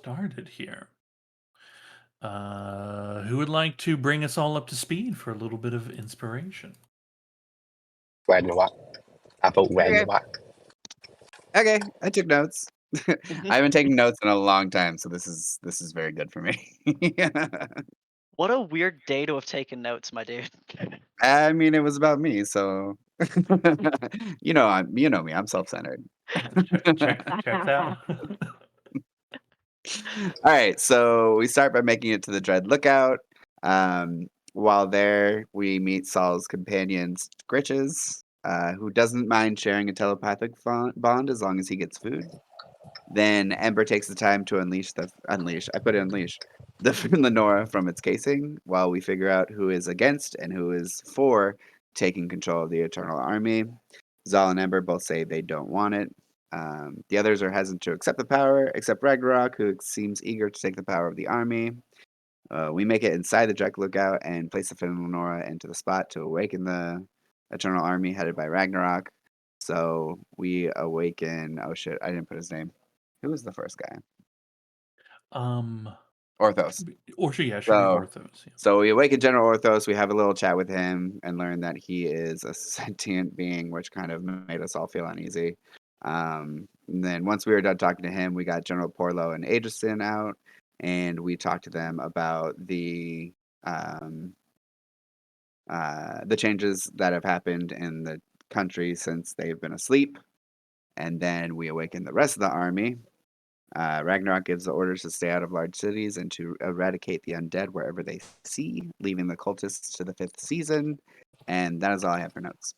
started here. Who would like to bring us all up to speed for a little bit of inspiration? Ragnarok. I vote Okay. Ragnarok. Okay, I took notes. I haven't taken notes in a long time, so this is very good for me. What a weird day to have taken notes, my dude. I mean, it was about me, so you know me. I'm self-centered. Checks out. All right, so we start by making it to the Dread Lookout. While there, we meet Saul's companions, Gritches, who doesn't mind sharing a telepathic bond as long as he gets food. Then Ember takes the time to unleash. I put unleash the Lenora from its casing while we figure out who is against and who is for taking control of the Eternal Army. Zal and Ember both say they don't want it. The others are hesitant to accept the power, except Ragnarok, who seems eager to take the power of the army. We make it inside the Dread Lookout and place the Finn Lenora into the spot to awaken the Eternal Army headed by Ragnarok. So we awaken. Oh shit! I didn't put his name. Who was the first guy? um, Orthos. yeah, should be So, Orthos. Yeah. so we awaken General Orthos. We have a little chat with him and learn that he is a sentient being, which kind of made us all feel uneasy. And then once we were done talking to him, we got General Porlo and Aegiston out, and we talked to them about the changes that have happened in the country since they've been asleep. And then we awaken the rest of the army. Ragnarok gives the orders to stay out of large cities and to eradicate the undead wherever they see, leaving the cultists to the fifth season. And that is all I have for notes.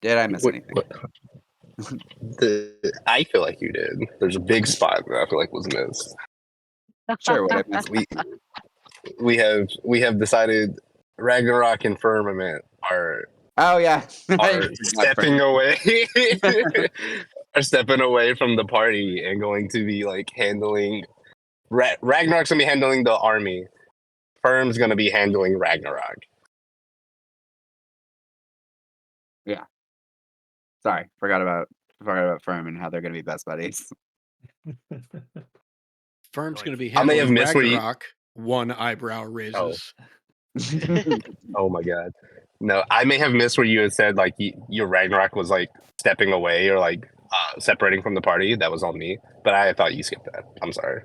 Did I miss What- anything? I feel like you did. There's a big spot that I feel like was missed. Sure, what I missed. We have decided Ragnarok and Firmament are Oh yeah, stepping away are stepping away from the party and going to be like handling Ragnarok's gonna be handling the army. Firm's gonna be handling Ragnarok. Sorry, forgot about Firm and how they're going to be best buddies. Firm's going to be I may have handling missed where you- Ragnarok. One eyebrow raises. Oh my god. No, I may have missed where you had said like your Ragnarok was like stepping away or like separating from the party. That was on me, but I thought you skipped that. I'm sorry.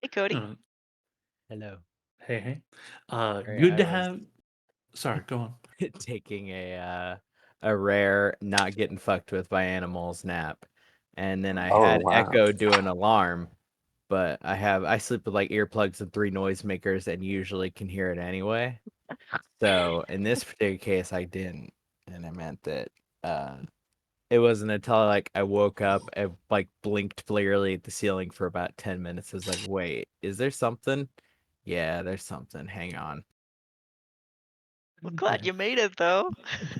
Hey, Cody. Hello. Hey. Sorry, Good to I was have. Sorry, go on. taking a rare not getting fucked with by animals nap, and then I had wow. Echo do an alarm, but I sleep with like earplugs and 3 noisemakers and usually can hear it anyway. So in this particular case, I didn't, and I meant that it wasn't until like I woke up and like blinked blearily at the ceiling for about 10 minutes. I was like, wait, is there something? Yeah, there's something. Hang on. I'm glad you made it though.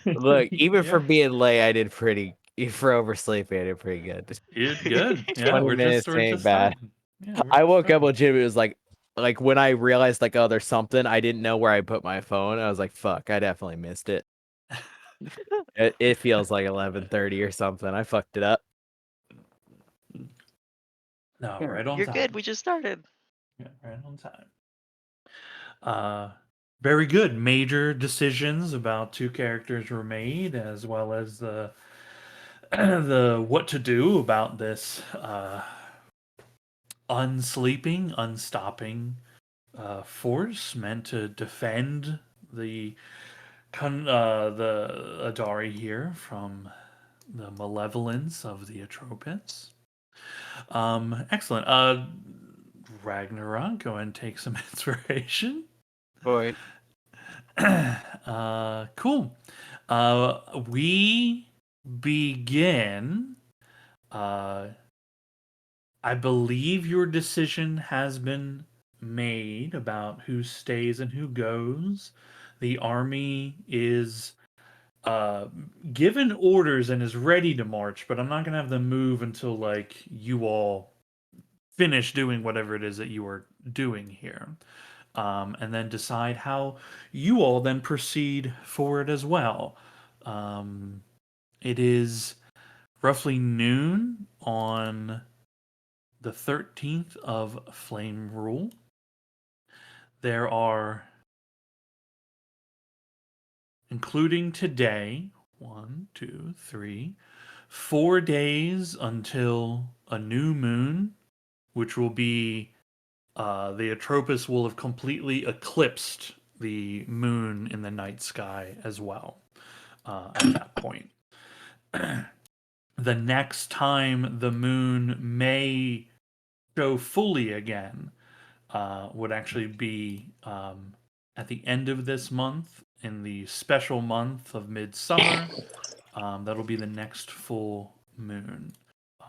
Look, even for Yeah. being late, I did pretty. For oversleeping, I did pretty good. You did good. Yeah, 20 we're minutes just ain't bad. starting. Yeah, I woke up legitimately. It was like when I realized like, oh, there's something. I didn't know where I put my phone. I was like, fuck, I definitely missed it. It feels like 11:30 or something. I fucked it up. No, Yeah. right on You're time. good. We just started. Yeah, right on time. Very good. Major decisions about 2 characters were made, as well as the the what to do about this unsleeping, unstopping force meant to defend the the Adari here from the malevolence of the Atropis. Excellent. Ragnarok, go ahead and take some inspiration. Boy, Cool. We begin. I believe your decision has been made about who stays and who goes. The army is given orders and is ready to march, but I'm not gonna have them move until like you all finish doing whatever it is that you are doing here. And then decide how you all then proceed forward as well. It is roughly noon on the 13th of Flame Rule, there are, including today, 1, 2, 3, 4 days until a new moon, which will be the Atropos will have completely eclipsed the moon in the night sky as well at that point. The next time the moon may show fully again would actually be at the end of this month, in the special month of midsummer. That'll be the next full moon,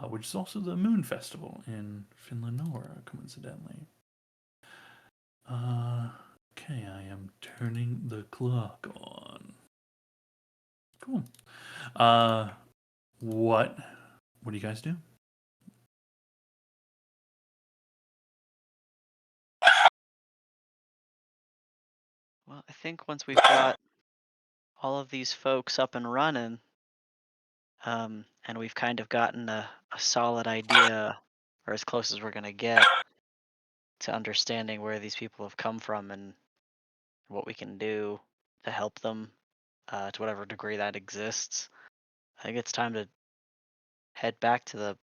which is also the Moon Festival in Finlanora, coincidentally. Okay, I am turning the clock on. Cool. What do you guys do? Well, I think once we've got all of these folks up and running, and we've kind of gotten a solid idea, or as close as we're gonna get to understanding where these people have come from and what we can do to help them, to whatever degree that exists, I think it's time to head back to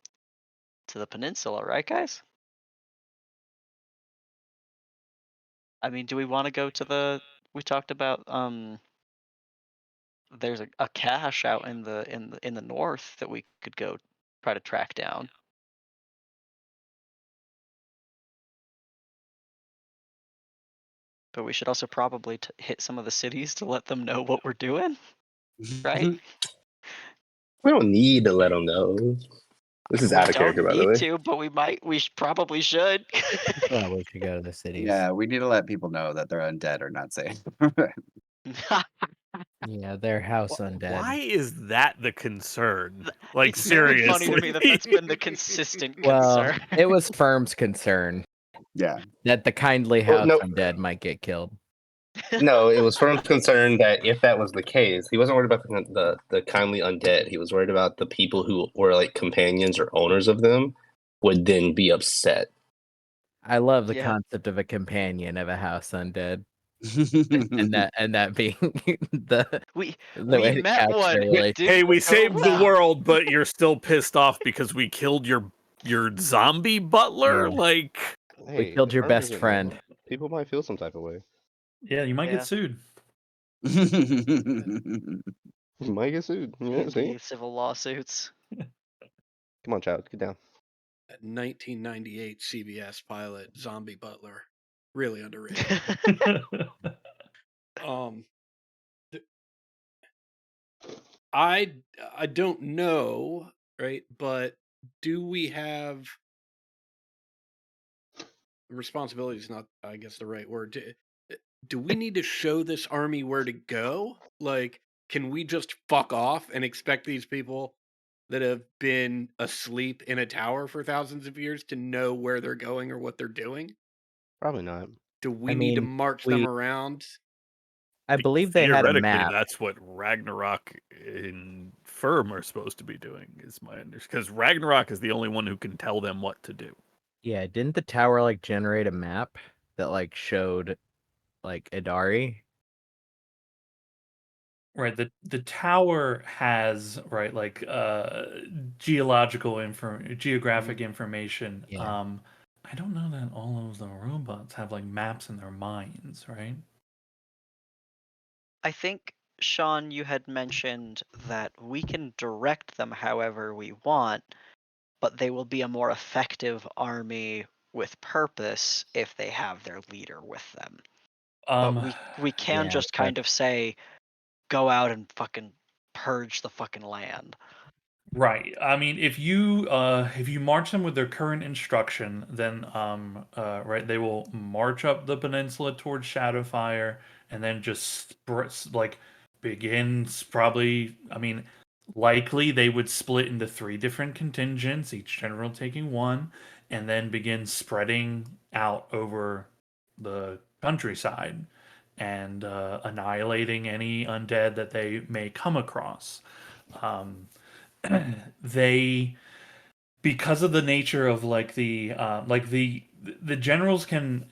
the peninsula, right, guys? I mean, do we want to go to the? We talked about there's a cache out in the north that we could go try to track down. But we should also probably hit some of the cities to let them know what we're doing, right? We don't need to let them know. This is out of character, by the way. To, but we might. Probably should. Probably should go to the cities. Yeah, we need to let people know that they're undead or not safe. Yeah, their house undead. Why is that the concern? Like, It's very seriously. funny to me that that's been the consistent Well, concern. it was Firm's concern Yeah. that the kindly Well, house no. undead might get killed. No, it was Firm's concern that if that was the case, he wasn't worried about the kindly undead. He was worried about the people who were like companions or owners of them would then be upset. I love the Yeah. concept of a companion of a house undead, and that being the We way to met capture one. a relationship. Hey, we Oh, saved the wow. world, but you're still pissed off because we killed your zombie butler? Yeah. Like, We killed your best friend. People might feel some type of way. Yeah, you might Yeah. get sued. You might get sued. Yeah, see? Maybe civil lawsuits. Come on, child, get down. That 1998 CBS pilot, Zombie Butler, really underrated. I don't know, right? But do we have responsibility? Is not, I guess, the right word. Do we need to show this army where to go? Like, can we just fuck off and expect these people that have been asleep in a tower for thousands of years to know where they're going or what they're doing? Probably not. Do we I need to mean, march we- them around? I believe they had a theoretically, map. that's what Ragnarok and Firm are supposed to be doing, is my understanding. Because Ragnarok is the only one who can tell them what to do. Yeah, didn't the tower like generate a map that like showed like Idari? Right, the tower has like geographic information. Yeah. I don't know that all of the robots have like maps in their minds, right? I think, Sean, you had mentioned that we can direct them however we want, but they will be a more effective army with purpose if they have their leader with them. But we can Yeah, just kind of say, go out and fucking purge the fucking land. Right. I mean, if you march them with their current instruction, then right, they will march up the peninsula towards Shadowfire, and then just begins probably. I mean, likely they would split into 3 different contingents, each general taking one, and then begin spreading out over the countryside and annihilating any undead that they may come across. they, because of the nature of the generals can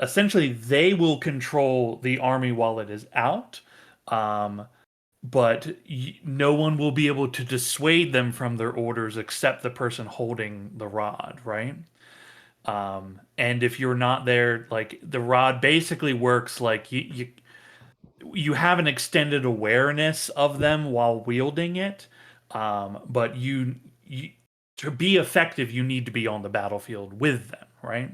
essentially they will control the army while it is out, but no one will be able to dissuade them from their orders except the person holding the rod, right? And if you're not there, like the rod basically works like you have an extended awareness of them while wielding it, but you to be effective, you need to be on the battlefield with them, right?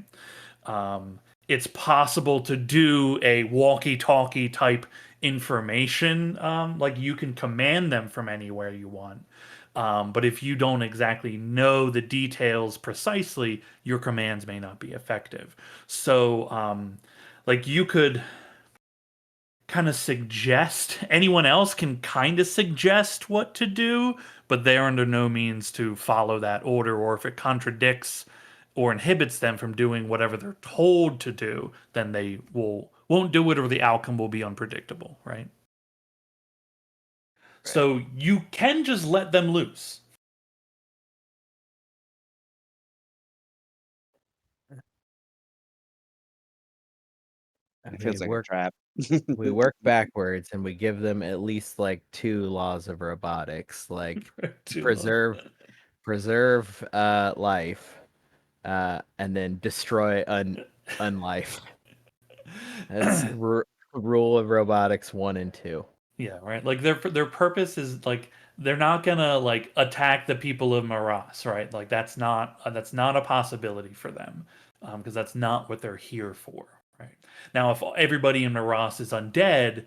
It's possible to do a walkie-talkie type information, like you can command them from anywhere you want. But if you don't exactly know the details precisely, your commands may not be effective. So, like you could kind of suggest, anyone else can kind of suggest what to do, but they're under no means to follow that order, or if it contradicts or inhibits them from doing whatever they're told to do, then they won't do it, or the outcome will be unpredictable, right? So you can just let them loose. It feels like a work, trap. we work backwards and we give them at least like 2 laws of robotics, like preserve life, and then destroy unlife. That's rule of robotics 1 and 2. Yeah, right. Like their purpose is like they're not gonna like attack the people of Maras, right? Like that's not a possibility for them, because that's not what they're here for, right? Now, if everybody in Maras is undead,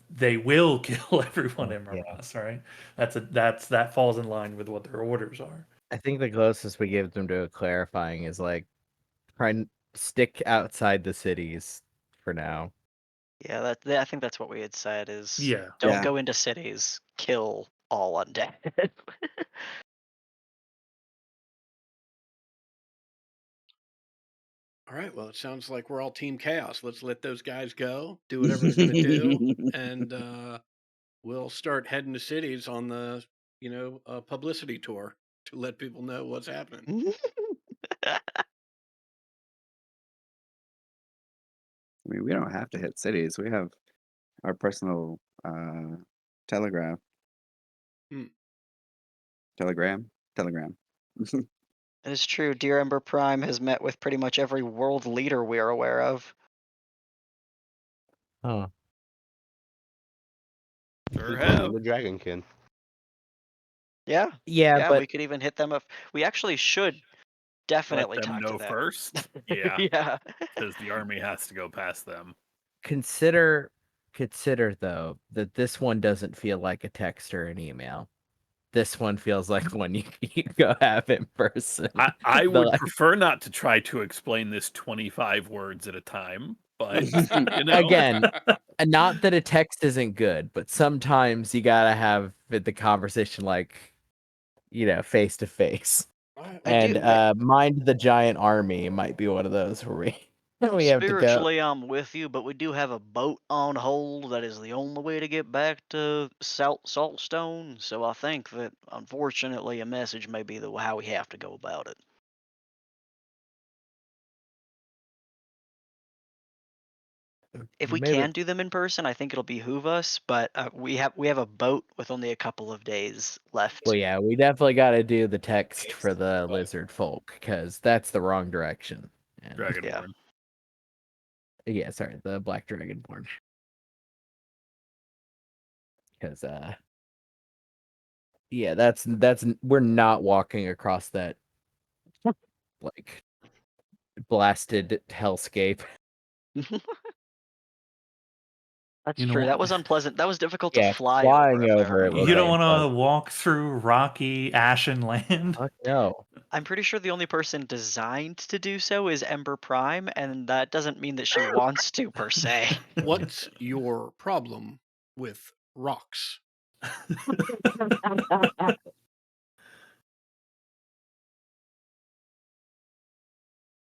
they will kill everyone in Yeah. Maras, right? That falls in line with what their orders are. I think the closest we give them to a clarifying is like try and stick outside the cities for now. Yeah, I think that's what we had said is Yeah. don't Yeah. go into cities, kill all undead. All right. Well, it sounds like we're all Team Chaos. Let's let those guys go, do whatever they're going to do, and we'll start heading to cities on the publicity tour to let people know what's happening. I mean, we don't have to hit cities. We have our personal telegraph. Hmm. Telegram. It is true. Dear Ember Prime has met with pretty much every world leader we are aware of. Oh, Sure People have. in the Dragonkin. Yeah, yeah, but we could even hit them if we actually should Let definitely them talk know to them. first. Yeah, Yeah. because the army has to go past them. consider though that this one doesn't feel like a text or an email. This one feels like one you go have in person. I The, would like, prefer not to try to explain this 25 words at a time, but you know, again, not that a text isn't good, but sometimes you gotta have the conversation like, face to face. And Mind the Giant Army might be one of those where we have to go. Spiritually, I'm with you, but we do have a boat on hold that is the only way to get back to Saltstone. So I think that, unfortunately, a message may be how we have to go about it. If we Maybe can do them in person, I think it'll behoove us. But we have a boat with only a couple of days left. Well, yeah, we definitely got to do the text for the lizard folk because that's the wrong direction. And, Dragonborn. yeah, sorry, the Black Dragonborn. Because yeah, that's we're not walking across that like blasted hellscape. That's You know true. what? That was unpleasant. That was difficult Yeah, to fly flying over. over it was You don't unpleasant. want to walk through rocky, ashen land. Fuck no. I'm pretty sure the only person designed to do so is Ember Prime, and that doesn't mean that she wants to per se. What's your problem with rocks?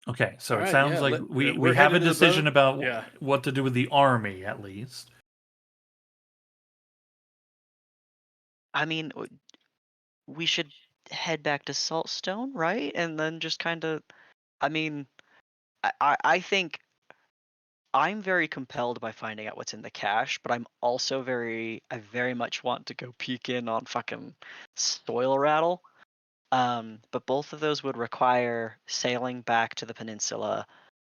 Okay, so All it right, sounds yeah, like we we're have a headed to the decision boat. about Yeah. what to do with the army, at least. I mean, we should head back to Saltstone, right? And then just kind of, I mean, I think I'm very compelled by finding out what's in the cache, but I'm also I very much want to go peek in on fucking Soil Rattle. But both of those would require sailing back to the peninsula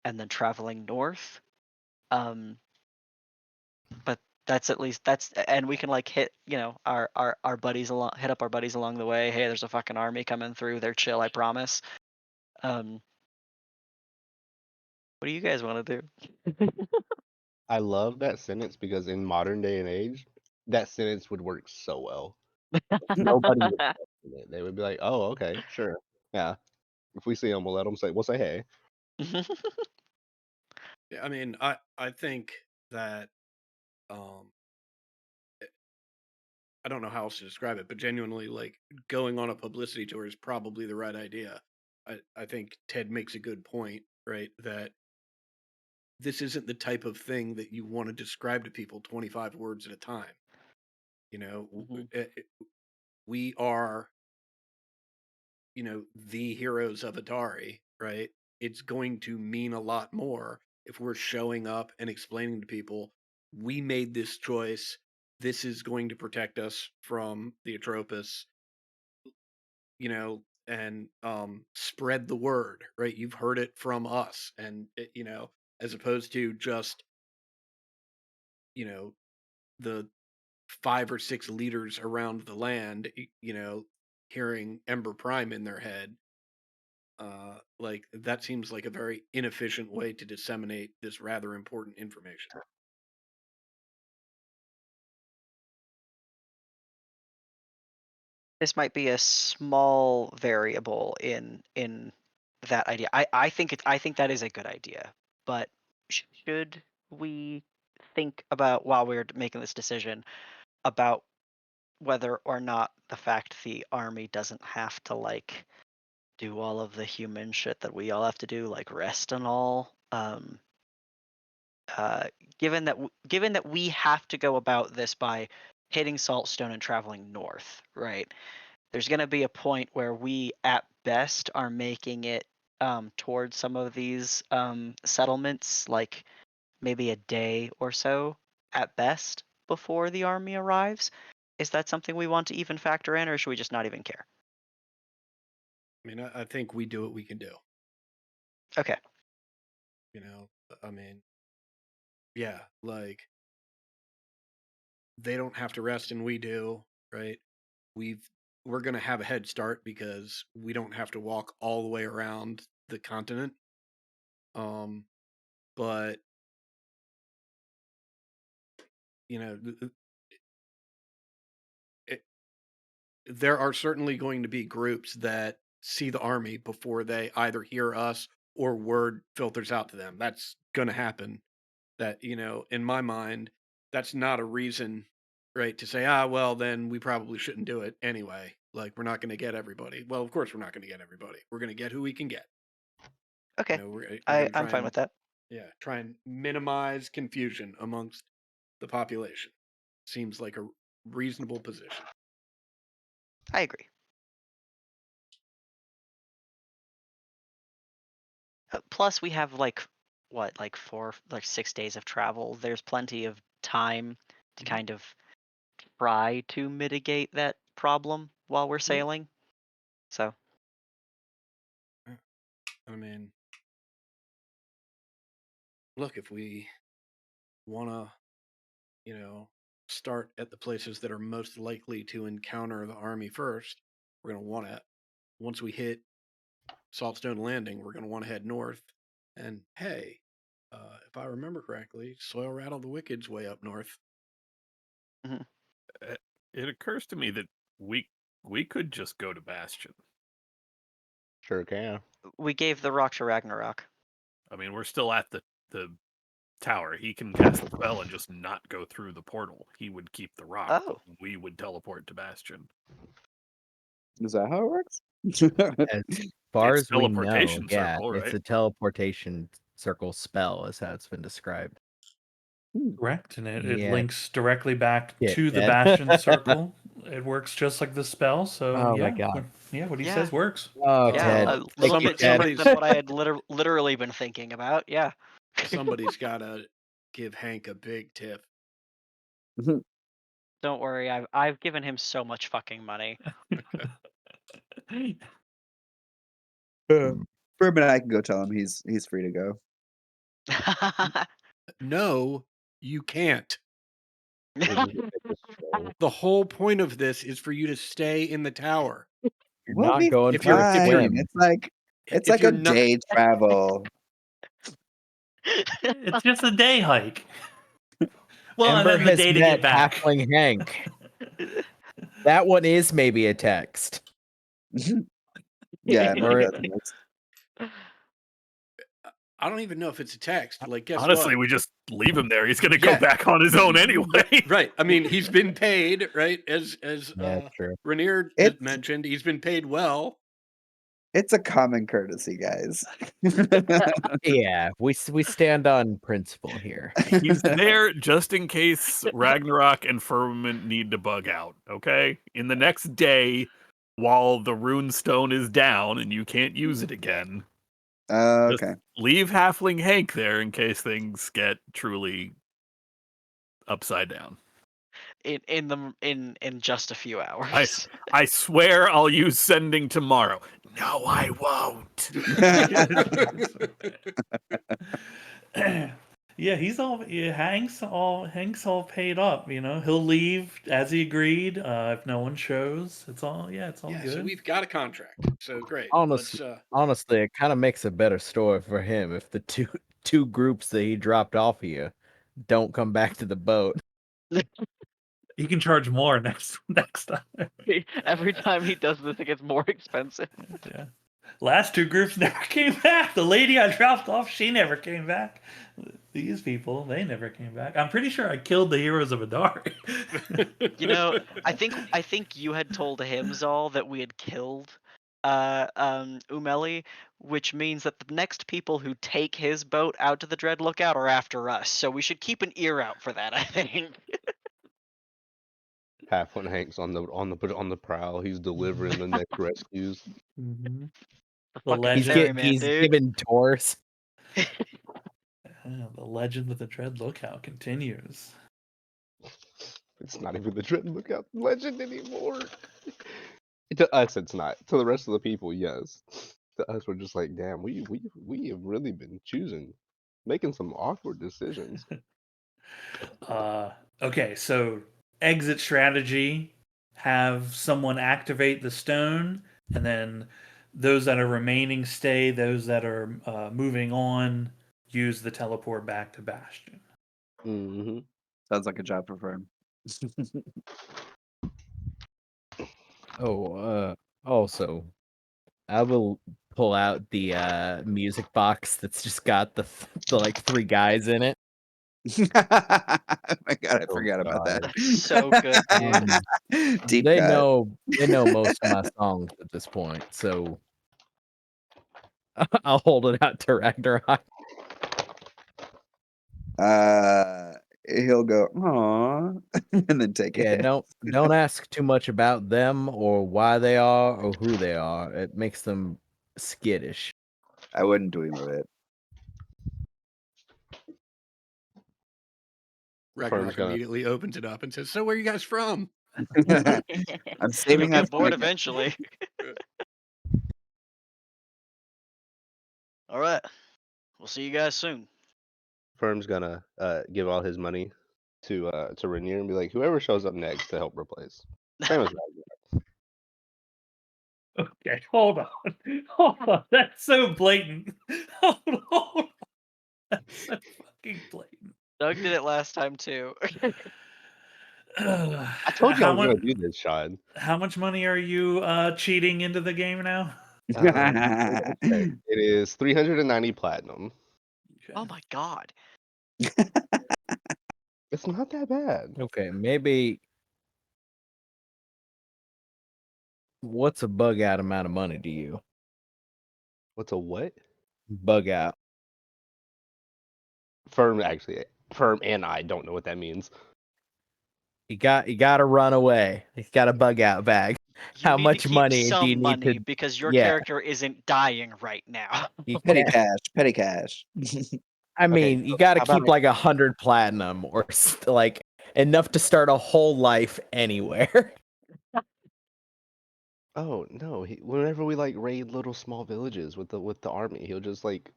and then traveling north. But that's at least and we can like hit our buddies along, hit up our buddies along the way. Hey, there's a fucking army coming through. They're chill, I promise. What do you guys want to do? I love that sentence because in modern day and age, that sentence would work so well. Nobody would question it. They would be like, "Oh, okay, sure, yeah." If we see them, we'll let them say, "We'll say hey." Yeah, I mean, I think that um I don't know how else to describe it, but genuinely, like, going on a publicity tour is probably the right idea. I think Ted makes a good point, right? That this isn't the type of thing that you want to describe to people 25 words at a time. You know, we are, the heroes of Atari, right? It's going to mean a lot more if we're showing up and explaining to people, we made this choice. This is going to protect us from the Atropus, and spread the word, right? You've heard it from us, and as opposed to just the 5 or 6 leaders around the land, hearing Ember Prime in their head. Like, that seems like a very inefficient way to disseminate this rather important information. This might be a small variable in that idea. I think that is a good idea, but should we think about, while we're making this decision, about whether or not the fact the army doesn't have to like do all of the human shit that we all have to do, like rest and all. Given that we have to go about this by hitting Saltstone and traveling north, right? There's going to be a point where we, at best, are making it towards some of these settlements, like maybe a day or so at best before the army arrives. Is that something we want to even factor in, or should we just not even care? I mean, I think we do what we can do. Okay. I mean, yeah, like, they don't have to rest and we do, right? We're going to have a head start because we don't have to walk all the way around the continent. But there are certainly going to be groups that see the army before they either hear us or word filters out to them. That's going to happen. That, in my mind, that's not a reason, right, to say, well, then we probably shouldn't do it anyway. Like, we're not going to get everybody. Well, of course we're not going to get everybody. We're going to get who we can get. Okay. We're going to I'm fine with that. Yeah, try and minimize confusion amongst the population. Seems like a reasonable position. I agree. Plus, we have like 6 days of travel. There's plenty of time to kind of try to mitigate that problem while we're sailing. So, I mean, look, if we want to, start at the places that are most likely to encounter the army first, we're going to want to, once we hit Saltstone Landing, we're going to want to head north. And hey, if I remember correctly, Soil Rattle the Wicked's way up north. It occurs to me that we could just go to Bastion. Sure can. we gave the rock to Ragnarok. I mean, we're still at the tower. He can cast the spell and just not go through the portal. He would keep the rock. Oh. But we would teleport to Bastion. Is that how it works? As far It's as we know, teleportation yeah, circle, it's right? a teleportation circle spell, is how it's been described. Correct, and it Yeah. links directly back Yeah, to the Ted. Bastion circle. It works just like the spell, so Oh my yeah. God. What he Yeah. says works. Oh, Yeah, Ted. a Thank little you, bit Ted. different than what I had literally been thinking about. Yeah. Somebody's got to give Hank a big tip. Don't worry, I've given him so much fucking money. Ferb and I can go tell him he's free to go. No, you can't. We're just gonna take a stroll. The whole point of this is for you to stay in the tower. You're We'll not be going if for you're- a if you're- swim. It's if like you're a not- day travel. It's just a day hike. Well, Ember and then the has day to met get back. Halfling Hank. That one is maybe a text. Yeah, Or- I don't even know if it's a text. Like, guess Honestly, what? we just leave him there. He's going to Yeah. go back on his own anyway. Right. I mean, he's been paid, right? As Yeah, true. Rainier It's- mentioned, he's been paid well. It's a common courtesy, guys. Yeah, we stand on principle here. He's there just in case Ragnarok and Firmament need to bug out, okay? In the next day, while the rune stone is down and you can't use it again, Okay. leave Halfling Hank there in case things get truly upside down. in just a few hours. I swear I'll use sending tomorrow. No, I won't. Yeah, Hank's all paid up. You know, he'll leave as he agreed. If no one shows, it's all Yeah, good. so we've got a contract. So great. Honestly, it kind of makes a better story for him if the two groups that he dropped off of you don't come back to the boat. He can charge more next time. Every time he does this, it gets more expensive. Yeah. Last two groups never came back. The lady I dropped off, she never came back. These people, they never came back. I'm pretty sure I killed the heroes of Adari. You know, I think you had told him, Zal, that we had killed Umeli, which means that the next people who take his boat out to the Dread Lookout are after us. So we should keep an ear out for that, I think. Halfling Hank's on the prowl. He's delivering the next rescues. Mm-hmm. The Fucking legend, ferryman, He's dude. giving tours. the legend of the Dread Lookout continues. It's not even the Dread Lookout legend anymore. To us, it's not. To the rest of the people, yes. To us, we're just like, damn, we have really been making some awkward decisions. Okay, so exit strategy: have someone activate the stone, and then those that are remaining stay. Those that are moving on use the teleport back to Bastion. Mm-hmm. Sounds like a job for Fern. Also, I will pull out the music box that's just got the like 3 guys in it. Oh my god, I Oh forgot about God. that. So good, dude. Deep They cut. know most of my songs at this point, so I'll hold it out to Ragnarok. He'll go, "Aw," and then take Yeah, it. don't ask too much about them or why they are or who they are. It makes them skittish. I wouldn't dream of it. Ragnarok gonna- immediately opens it up and says, "So where are you guys from?" I'm You'll saving get that. bored eventually. All right. We'll see you guys soon. Firm's gonna give all his money to Rainier and be like, whoever shows up next to help replace. Same as Ragnarok. Okay, hold on. That's so blatant. Hold on. That's so fucking blatant. Doug did it last time too. I told you I how, was much, gonna do this, Sean. how much money are you cheating into the game now? Okay. It is 390 platinum. Oh my god. It's not that bad. Okay, maybe. What's a bug out amount of money to you? What's a what? Bug out. Firm actually Firm and I don't know what that means. You got to run away. You got a bug out bag. You How need much to keep money some do you need money to? because your Yeah. character isn't dying right now. You Petty can't, cash, petty cash. I Okay, mean, you so got to how about keep like 100 platinum or like enough to start a whole life anywhere. Oh no! Whenever we like raid little small villages with the army, he'll just like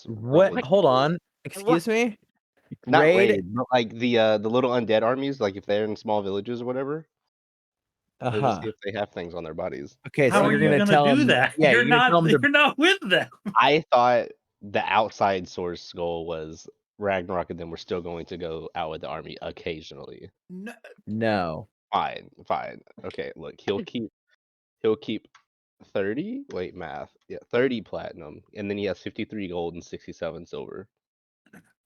run with What? Hold people. on. Excuse me. Not Raid. raid, but like the little undead armies, like if they're in small villages or whatever, he'll just see if they have things on their bodies. Okay, How so are you're you gonna gonna tell do them. that? Yeah, You're you're gonna tell not. them to. You're not with them. I thought the outside source goal was Ragnarok, and then we're still going to go out with the army occasionally. No, No. Fine, fine. Okay, look, he'll keep 30. Wait, math. Yeah, 30 platinum, and then he has 53 gold and 67 silver.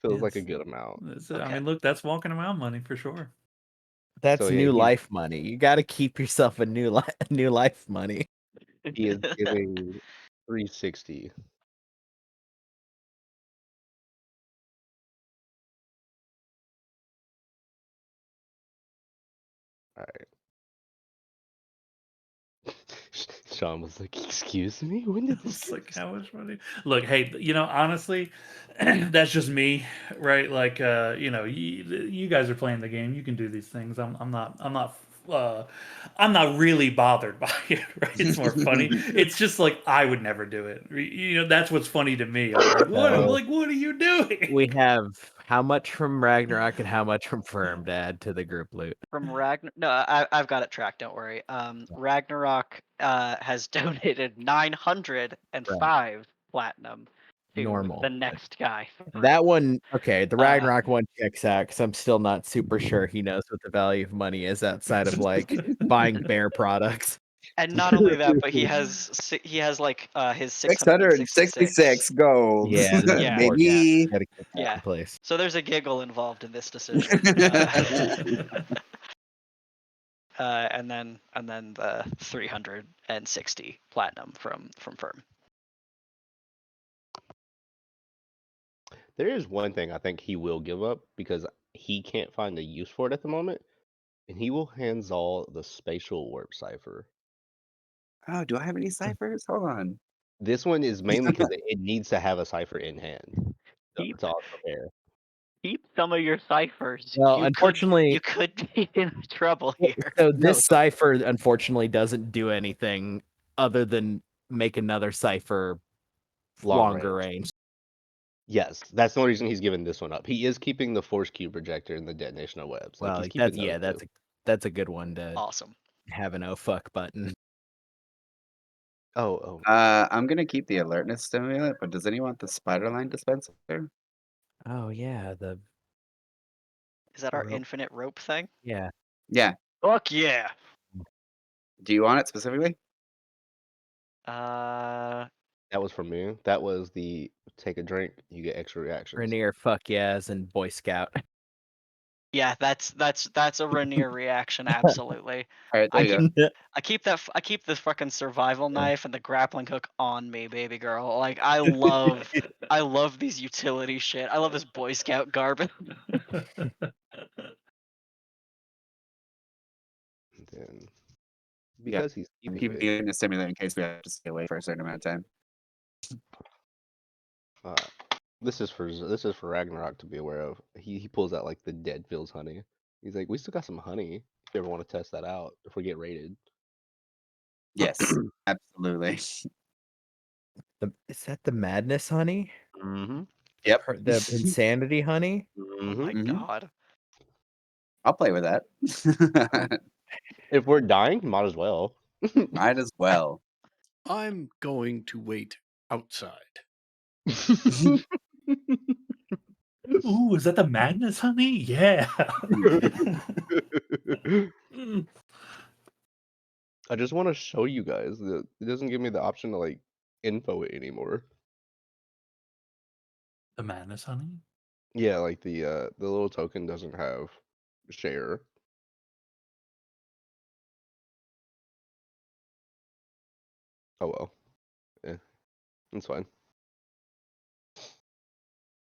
Feels like a Yes. good amount. I Okay. mean, look, that's walking around money for sure. That's So, yeah, new he- life money. You got to keep yourself a new life money. He is giving 360. All right. Sean was like, "Excuse me, when did this?" It's like how much money? Look, hey, honestly, that's just me, right? Like, you guys are playing the game. You can do these things. I'm not really bothered by it. Right? It's more funny. It's just like I would never do it. That's what's funny to me. I'm like, what are you doing? We have how much from Ragnarok and how much from Firm to add to the group loot. From Ragnar, no, I've got it tracked. Don't worry. Ragnarok has donated 905 platinum to Normal. the next guy. That one, okay, the Uh, Ragnarok one checks out because I'm still not super sure he knows what the value of money is outside of like buying bear products. And not only that, but he has like his 666. 666 gold. Yeah, that's Yeah. important. Maybe. Gotta keep that Yeah. in place. So there's a giggle involved in this decision. And then the 360 platinum from Firm. There is one thing I think he will give up because he can't find a use for it at the moment, and he will hands-all the spatial warp cipher. Oh, do I have any ciphers? Hold on. This one is mainly because it needs to have a cipher in hand. Keep- To auto prepare. Keep some of your ciphers. Well, you unfortunately, could be in trouble here. so this cipher unfortunately doesn't do anything other than make another cipher longer range. Yes, that's the only reason he's giving this one up. He is keeping the force cube projector and the detonation of webs. Like Well, he's keeping that's a good one to Awesome. have an oh fuck button. Oh. I'm gonna keep the alertness stimulant, but does anyone want the spider line dispenser? Oh yeah, Is that our Rope. infinite rope thing? yeah. Yeah. Fuck yeah. Do you want it specifically? That was from me. That was the take a drink, you get extra reactions. Rainier fuck yes and Boy Scout. Yeah, that's a Rainier reaction, absolutely. All right, there you go. I keep the fucking survival knife and the grappling hook on me, baby girl. Like I love these utility shit. I love this Boy Scout garbage. And then Yeah. because he's keeping Keep it, the stimulant in case we have to stay away for a certain amount of time. this is for Ragnarok to be aware of. He pulls out like the Dead Fields honey. He's like, we still got some honey. If you ever want to test that out, if we get raided. Yes, absolutely. Is that the madness honey? Mm-hmm. Yep. The insanity honey? Oh my Mhm. god. I'll play with that. If we're dying, might as well. Might as well. I'm going to wait outside. Ooh, is that the madness, honey? Yeah. I just want to show you guys that it doesn't give me the option to like info it anymore. The madness, honey. Yeah, like the little token doesn't have share. Oh well. Yeah. That's fine.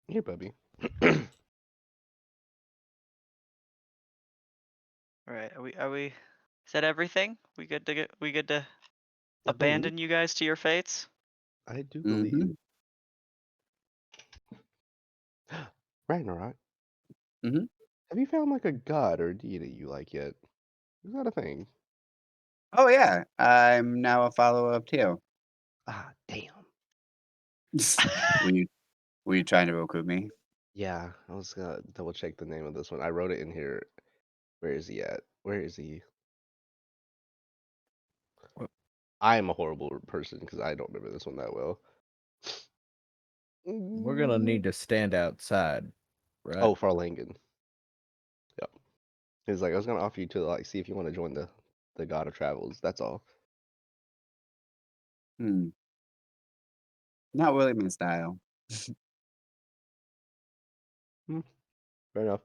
Here, puppy. All right. Are we? Is that everything? We good to get? We good to I believe. abandon you guys to your fates? I do Mhm. believe. Ragnarok. Mhm. Have you found like a god or deity you like yet? Is that a thing? Oh yeah, I'm now a follower of Teo. Ah, damn. were you were you trying to recruit me? Yeah, I was gonna double check the name of this one. I wrote it in here. Where is he at? Where is he? I am a horrible person because I don't remember this one that well. We're gonna need to stand outside, right? Oh, Farlangan. Yep. He's like, I was gonna offer you to like see if you want to join the God of Travels. That's all. Hmm. Not really my style. Fair enough.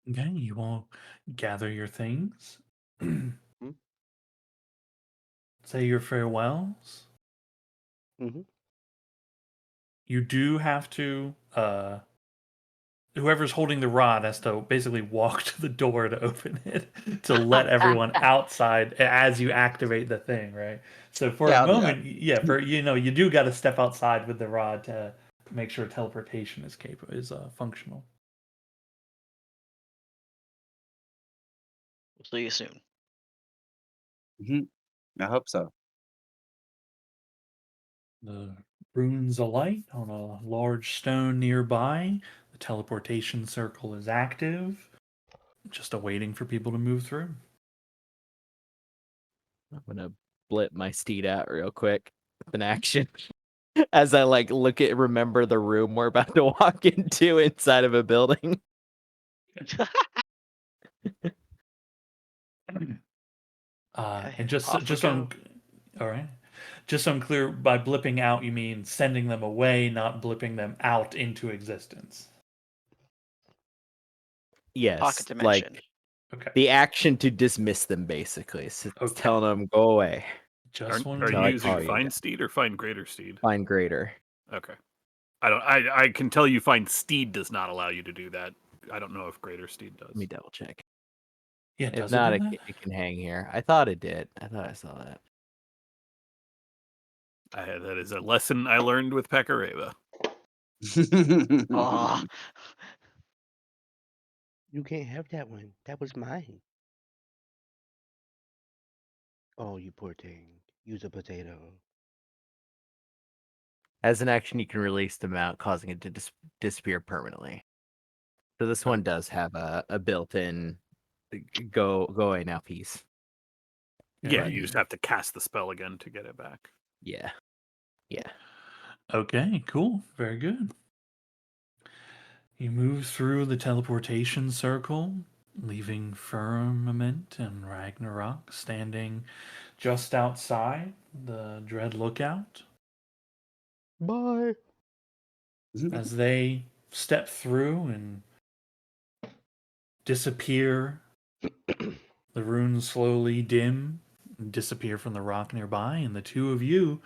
Okay, you all gather your things. Say your farewells. Mm-hmm. You do have to whoever's holding the rod has to basically walk to the door to open it to let everyone outside as you activate the thing, right? So for Yeah, a I'll do that. moment, yeah, for you do got to step outside with the rod to make sure teleportation is functional. We'll see you soon. I hope so. The runes alight on a large stone nearby. The teleportation circle is active, just awaiting for people to move through. I'm gonna blip my steed out real quick with an action. As I like remember the room we're about to walk into inside of a building. And just Off we so go. all right, just so I'm clear, by blipping out you mean sending them away, not blipping them out into existence. Yes, Pocket dimension. like Okay, the action to dismiss them, basically. So it's Okay. telling them go away, just wanted Are to Until you I make using call sure. you find again. steed or find greater steed? Find greater. Okay. I can tell you find steed does not allow you to do that. I don't know if greater steed does. Let me double check. Yeah, If does not, it do that? it can hang here. I thought it did. I thought I saw that. That is a lesson I learned with Pecoreva. Oh, You can't have that one. That was mine. Oh, you poor thing. Use a potato. As an action, you can release them out, causing it to disappear permanently. So this one does have a built-in go away now piece. Yeah, Right. you just have to cast the spell again to get it back. Yeah. Yeah. Okay, cool. Very good. You move through the teleportation circle, leaving Firmament and Ragnarok standing just outside the Dread Lookout. Bye. As they step through and disappear, the runes slowly dim and disappear from the rock nearby, and the two of you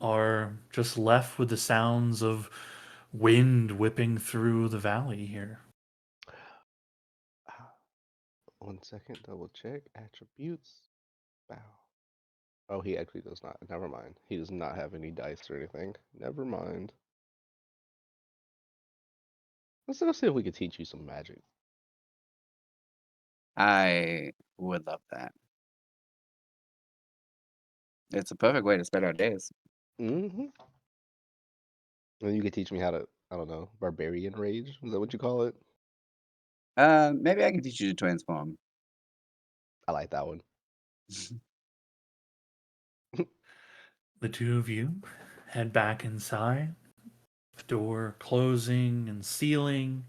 are just left with the sounds of wind whipping through the valley here. 1 second, double check. Attributes. Bow. Oh, he actually does not. Never mind. He does not have any dice or anything. Never mind. Let's go see if we can teach you some magic. I would love that. It's a perfect way to spend our days. Mm-hmm. And you could teach me how to, I don't know, barbarian rage. Is that what you call it? Maybe I can teach you to transform. I like that one. The two of you head back inside, the door closing and sealing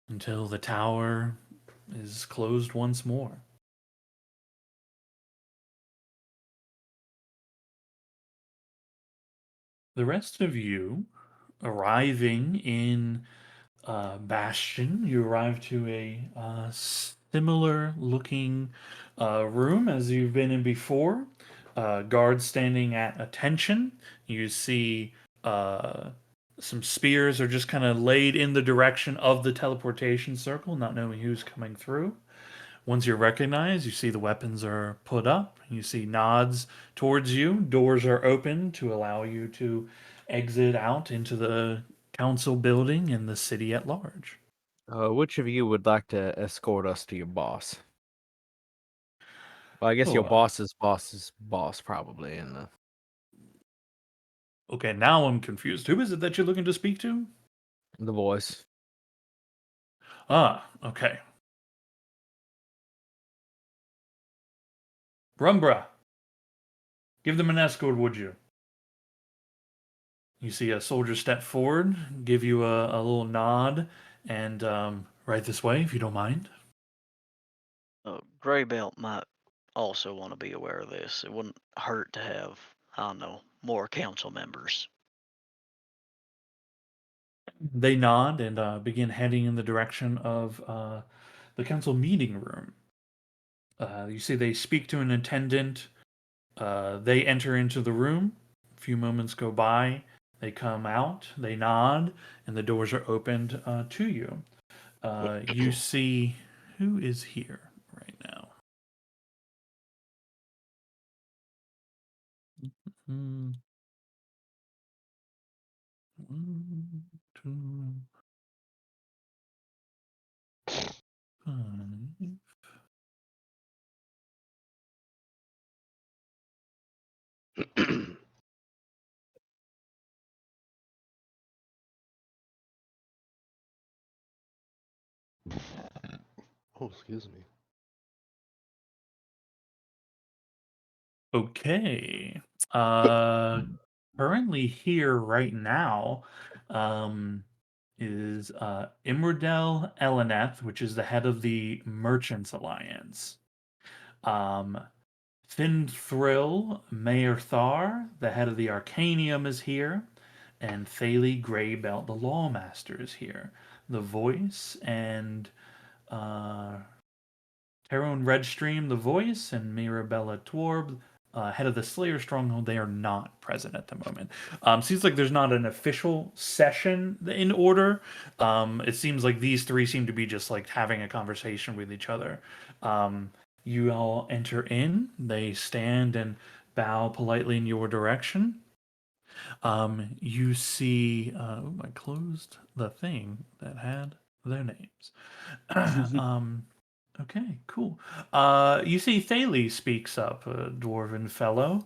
until the tower is closed once more. The rest of you arriving in Bastion, you arrive to a similar looking room as you've been in before. guards standing at attention. You see some spears are just kind of laid in the direction of the teleportation circle, not knowing who's coming through. Once you're recognized, you see the weapons are put up. You see nods towards you. Doors are open to allow you to exit out into the council building and the city at large. Which of you would like to escort us to your boss? Well, I guess Oh, your boss's boss, probably. And okay, now I'm confused. Who is it that you're looking to speak to? the voice. Ah, okay. Rumbra, give them an escort, would you? You see a soldier step forward, give you a little nod, and right this way, if you don't mind. Greybelt might also want to be aware of this. It wouldn't hurt to have, I don't know, more council members. They nod and begin heading in the direction of the council meeting room. You see they speak to an attendant. They enter into the room. A few moments go by. They come out. They nod, and the doors are opened to you. You see who is here right now. Mm. 1, 2, 5. Oh, excuse me. Okay. Currently here right now is Imrodel Eleneth, which is the head of the Merchants Alliance. Finn Thrill Mayor Thar, the head of the Arcanium, is here. And Thalie Greybelt, the Lawmaster, is here. The Voice and Tyrone Redstream, the Voice, and Mirabella Tworb, head of the Slayer Stronghold, they are not present at the moment. Seems like there's not an official session in order. It seems like these three seem to be just like having a conversation with each other. You all enter in. They stand and bow politely in your direction. You see, I closed the thing that had their names. Okay, cool. You see Thalie speaks up, a dwarven fellow.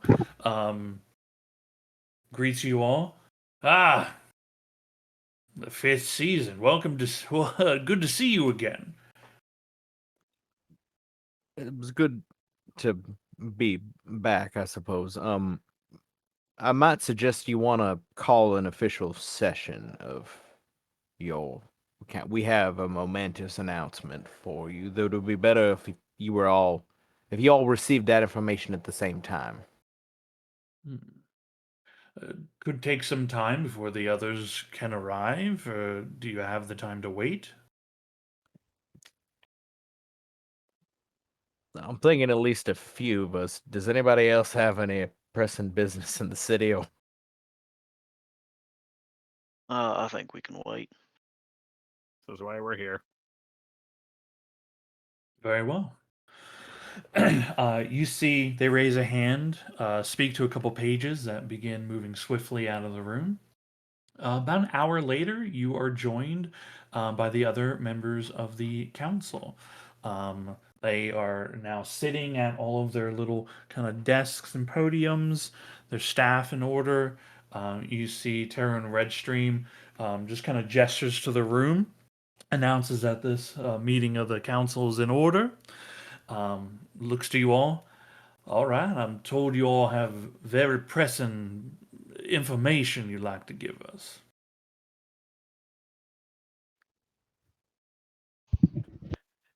Greets you all. Ah, the 5th season. Welcome to. Good to see you again. It was good to be back, I suppose. I might suggest you want to call an official session of your account. We have a momentous announcement for you. Though it would be better if you all received that information at the same time. Hmm. Could take some time before the others can arrive. Do you have the time to wait? I'm thinking at least a few of us. Does anybody else have any pressing business in the city? Or I think we can wait. That's why we're here. Very well. You see they raise a hand, speak to a couple pages that begin moving swiftly out of the room. About an hour later, you are joined by the other members of the council. They are now sitting at all of their little kind of desks and podiums, their staff in order. You see Terran Redstream just kind of gestures to the room, announces that this meeting of the council is in order. Looks to you all. All right, I'm told you all have very pressing information you'd like to give us.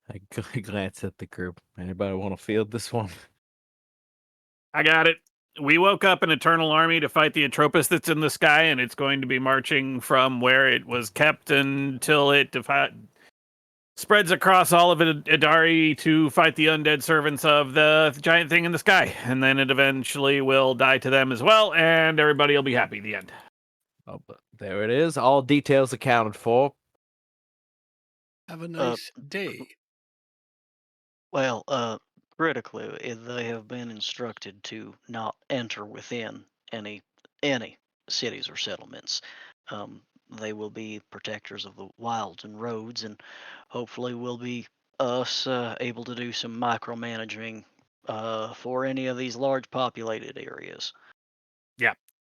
I glance at the group. Anybody want to field this one? I got it. We woke up an eternal army to fight the Atropus that's in the sky, and it's going to be marching from where it was kept until it spreads across all of Idari to fight the undead servants of the giant thing in the sky, and then it eventually will die to them as well, and everybody will be happy. The end. Oh, but there it is. All details accounted for. Have a nice day. Well, critically, they have been instructed to not enter within any cities or settlements. They will be protectors of the wilds and roads, and hopefully will be us able to do some micromanaging for any of these large populated areas.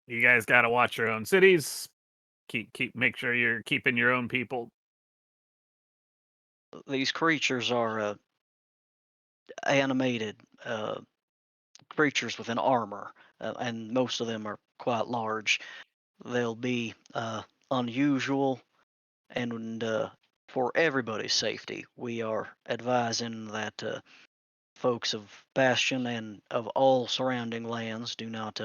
You guys got to watch your own cities. Make sure you're keeping your own people. These creatures are animated creatures with an armor, and most of them are quite large. They'll be unusual, and for everybody's safety, we are advising that folks of Bastion and of all surrounding lands do not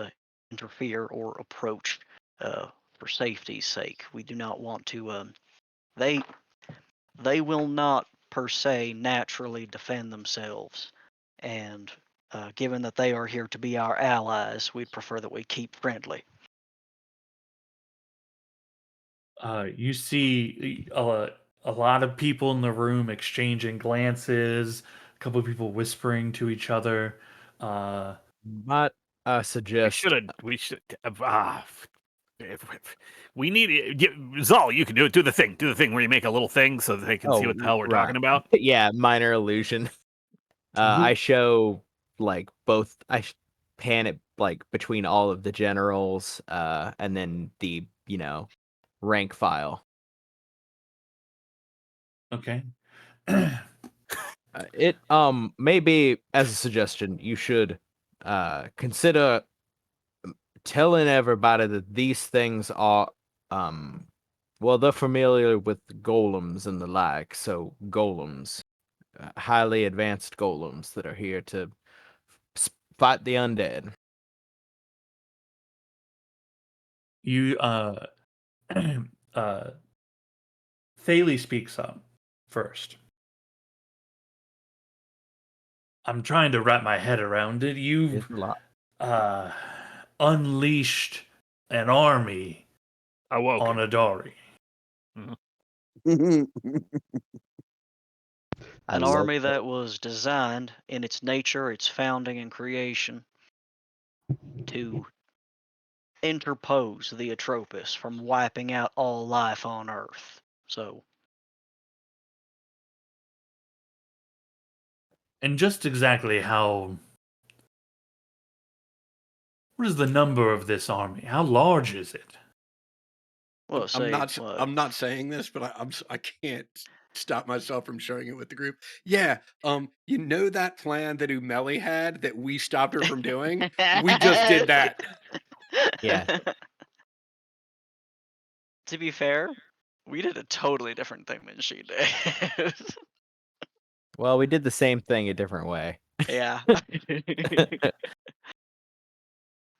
interfere or approach for safety's sake. We do not want to. They will not per se naturally defend themselves, and given that they are here to be our allies, we'd prefer that we keep friendly. You see a lot of people in the room exchanging glances, a couple of people whispering to each other. Might I suggest We should. We need Zal. You can do it. Do the thing. Do the thing where you make a little thing so that they can see what the hell we're talking about. Yeah, minor illusion. I show like both. Pan it like between all of the generals, and then the rank file. Okay. It maybe as a suggestion, you should consider telling everybody that these things are well, they're familiar with golems and the like, so golems, highly advanced golems that are here to fight the undead. You Thalie speaks up first. I'm trying to wrap my head around it. You've It's a lot. unleashed an army Awoken. on Idari. An army that was designed in its nature, its founding and creation, to interpose the Atropos from wiping out all life on Earth. So, And just exactly what is the number of this army? How large is it? well, say, I'm not saying this, but I can't stop myself from sharing it with the group. Yeah, you know that plan that Umeli had that we stopped her from doing? We just did that. Yeah. To be fair, we did a totally different thing than she did. Well, we did the same thing a different way. Yeah.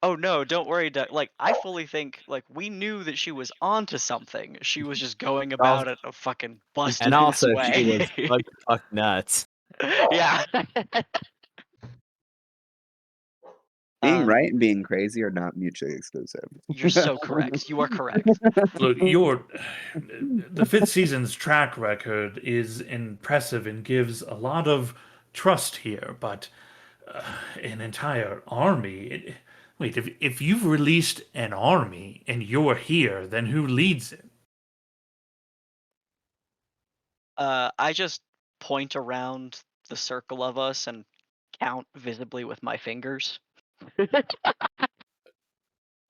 Oh no, don't worry, Doug. Like, I fully think like we knew that she was onto something. She was just going about it a fucking busted And also, way. she was bug fuck nuts. Yeah. Being right and being crazy are not mutually exclusive. You're so correct. You are correct. Look, the fifth season's track record is impressive and gives a lot of trust here, but an entire army. Wait, if you've released an army and you're here, then who leads it? I just point around the circle of us and count visibly with my fingers.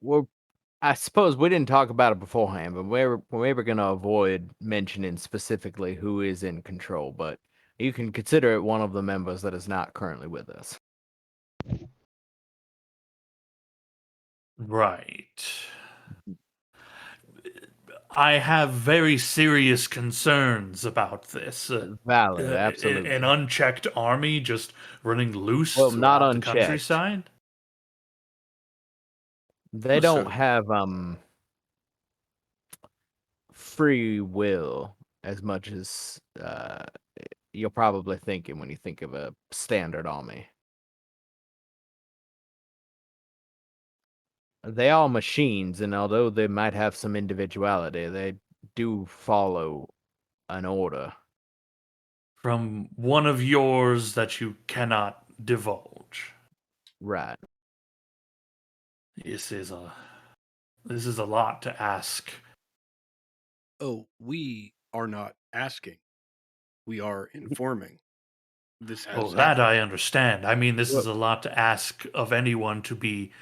Well, I suppose we didn't talk about it beforehand, but we were going to avoid mentioning specifically who is in control, but you can consider it one of the members that is not currently with us. Right. I have very serious concerns about this. Valid, absolutely. An unchecked army just running loose Well, not throughout the unchecked. countryside. They Oh, don't so- have free will as much as you're probably thinking when you think of a standard army. They are machines, and although they might have some individuality, they do follow an order. From one of yours that you cannot divulge. Right. This is a lot to ask. Oh, we are not asking. We are informing. This has Oh, that happened. I understand. I mean, this Well- is a lot to ask of anyone to be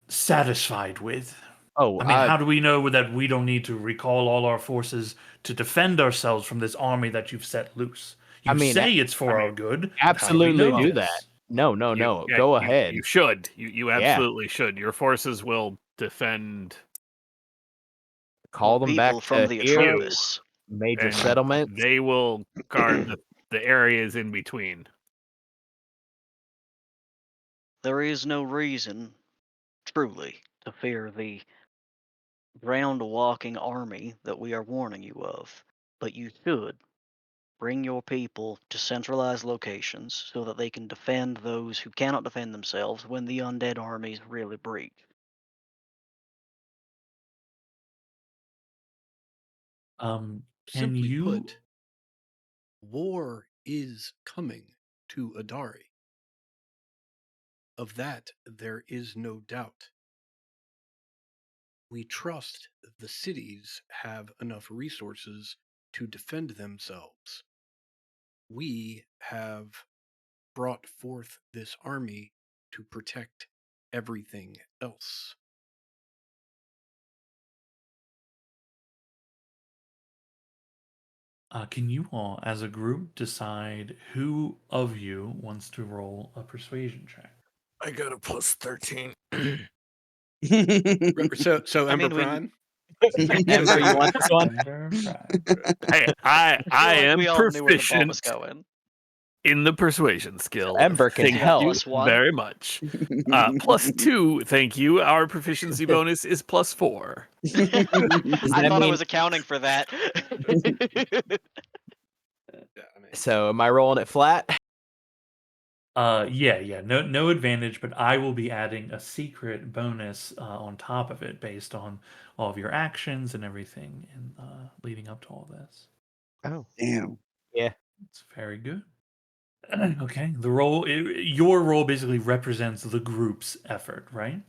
satisfied with. Oh, I mean, how do we know that we don't need to recall all our forces to defend ourselves from this army that you've set loose? You I mean, say it's for our good. but how do we absolutely know do this? that. No, Yeah, go you- ahead. You should. You Yeah. absolutely should. Your forces will defend Call them back people from to the here, Atropos. major and settlement. They will guard the areas in between. There is no reason, truly, to fear the ground-walking army that we are warning you of. But you should bring your people to centralized locations so that they can defend those who cannot defend themselves when the undead armies really breach. Can Simply you? put, war is coming to Adari. Of that, there is no doubt. We trust the cities have enough resources to defend themselves. We have brought forth this army to protect everything else. Can you all, as a group, decide who of you wants to roll a persuasion check? I got a plus 13. So I Ember mean, we- Prime? Ember, you want this one? Ember Prime. I feel like am we all knew where the ball was proficient going. in the persuasion skill. Ember can Thank help. you Plus one? very much. Plus 2, thank you. Our proficiency bonus is plus 4. Does I that thought I mean- was accounting for that. Yeah, I mean, So am I rolling it flat? Yeah. No advantage, but I will be adding a secret bonus on top of it based on all of your actions and everything and leading up to all this. Oh. Damn. It's very good. Okay, your role basically represents the group's effort, right?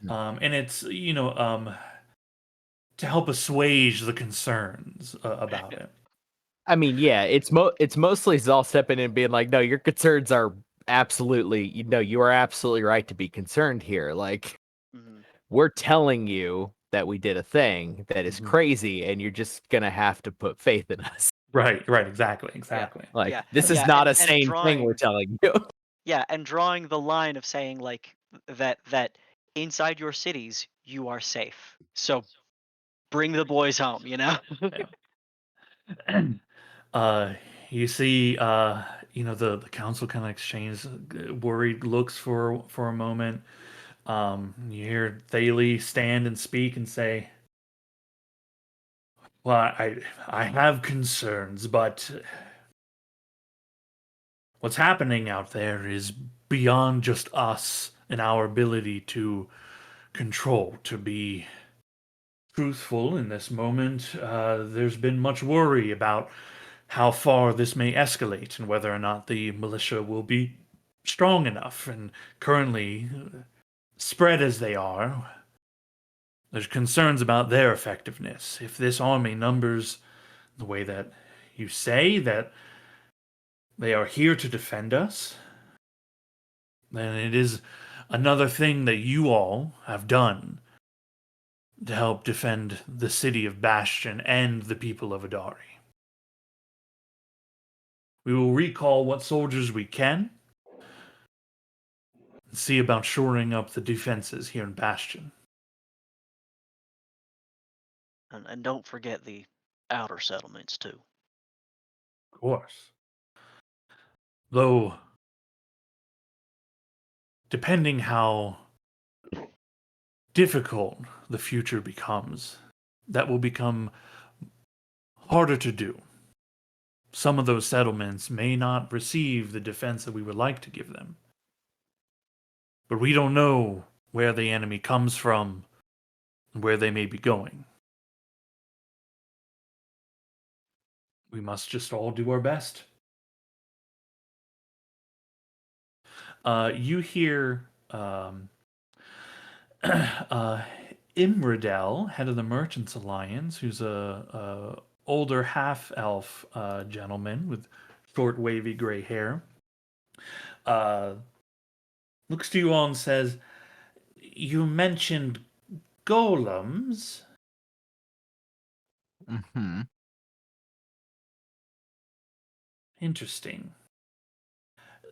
Mhm. And it's to help assuage the concerns about it. I mean, yeah, it's mostly Zal stepping in and being like, no, your concerns are absolutely, you are absolutely right to be concerned here. Like, Mhm. we're telling you that we did a thing that is Mhm. crazy, and you're just gonna have to put faith in us. Right, exactly. Like, Yeah, this is yeah, not a and sane thing we're telling you. Yeah, and drawing the line of saying like that inside your cities you are safe. So bring the boys home, you know? You see, the council kind of exchange worried looks for a moment. You hear Thalie stand and speak and say, "Well, I have concerns, but what's happening out there is beyond just us and our ability to control, to be truthful in this moment. There's been much worry about how far this may escalate and whether or not the militia will be strong enough. And currently, spread as they are, there's concerns about their effectiveness. If this army numbers the way that you say, that they are here to defend us, then it is another thing that you all have done to help defend the city of Bastion and the people of Adari. We will recall what soldiers we can and see about shoring up the defenses here in Bastion. And don't forget the outer settlements too. Of course. Though, depending how difficult the future becomes, that will become harder to do. some of those settlements may not receive the defense that we would like to give them. But we don't know where the enemy comes from, where they may be going. We must just all do our best. You hear Imradel, head of the Merchants Alliance, who's a older half-elf gentleman with short, wavy gray hair, looks to you all and says, "You mentioned golems." Mm-hmm. Interesting.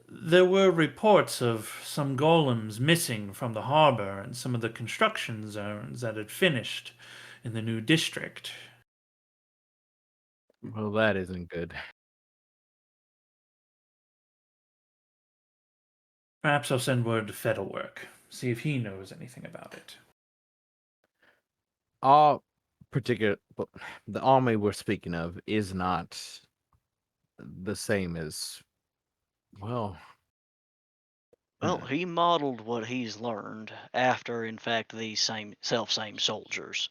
There were reports of some golems missing from the harbor and some of the construction zones that had finished in the new district. Well, that isn't good. Perhaps I'll send word to Fettlework, see if he knows anything about it. Our particular, the army we're speaking of is not the same as, well, Well, he modeled what he's learned after, in fact, these same soldiers.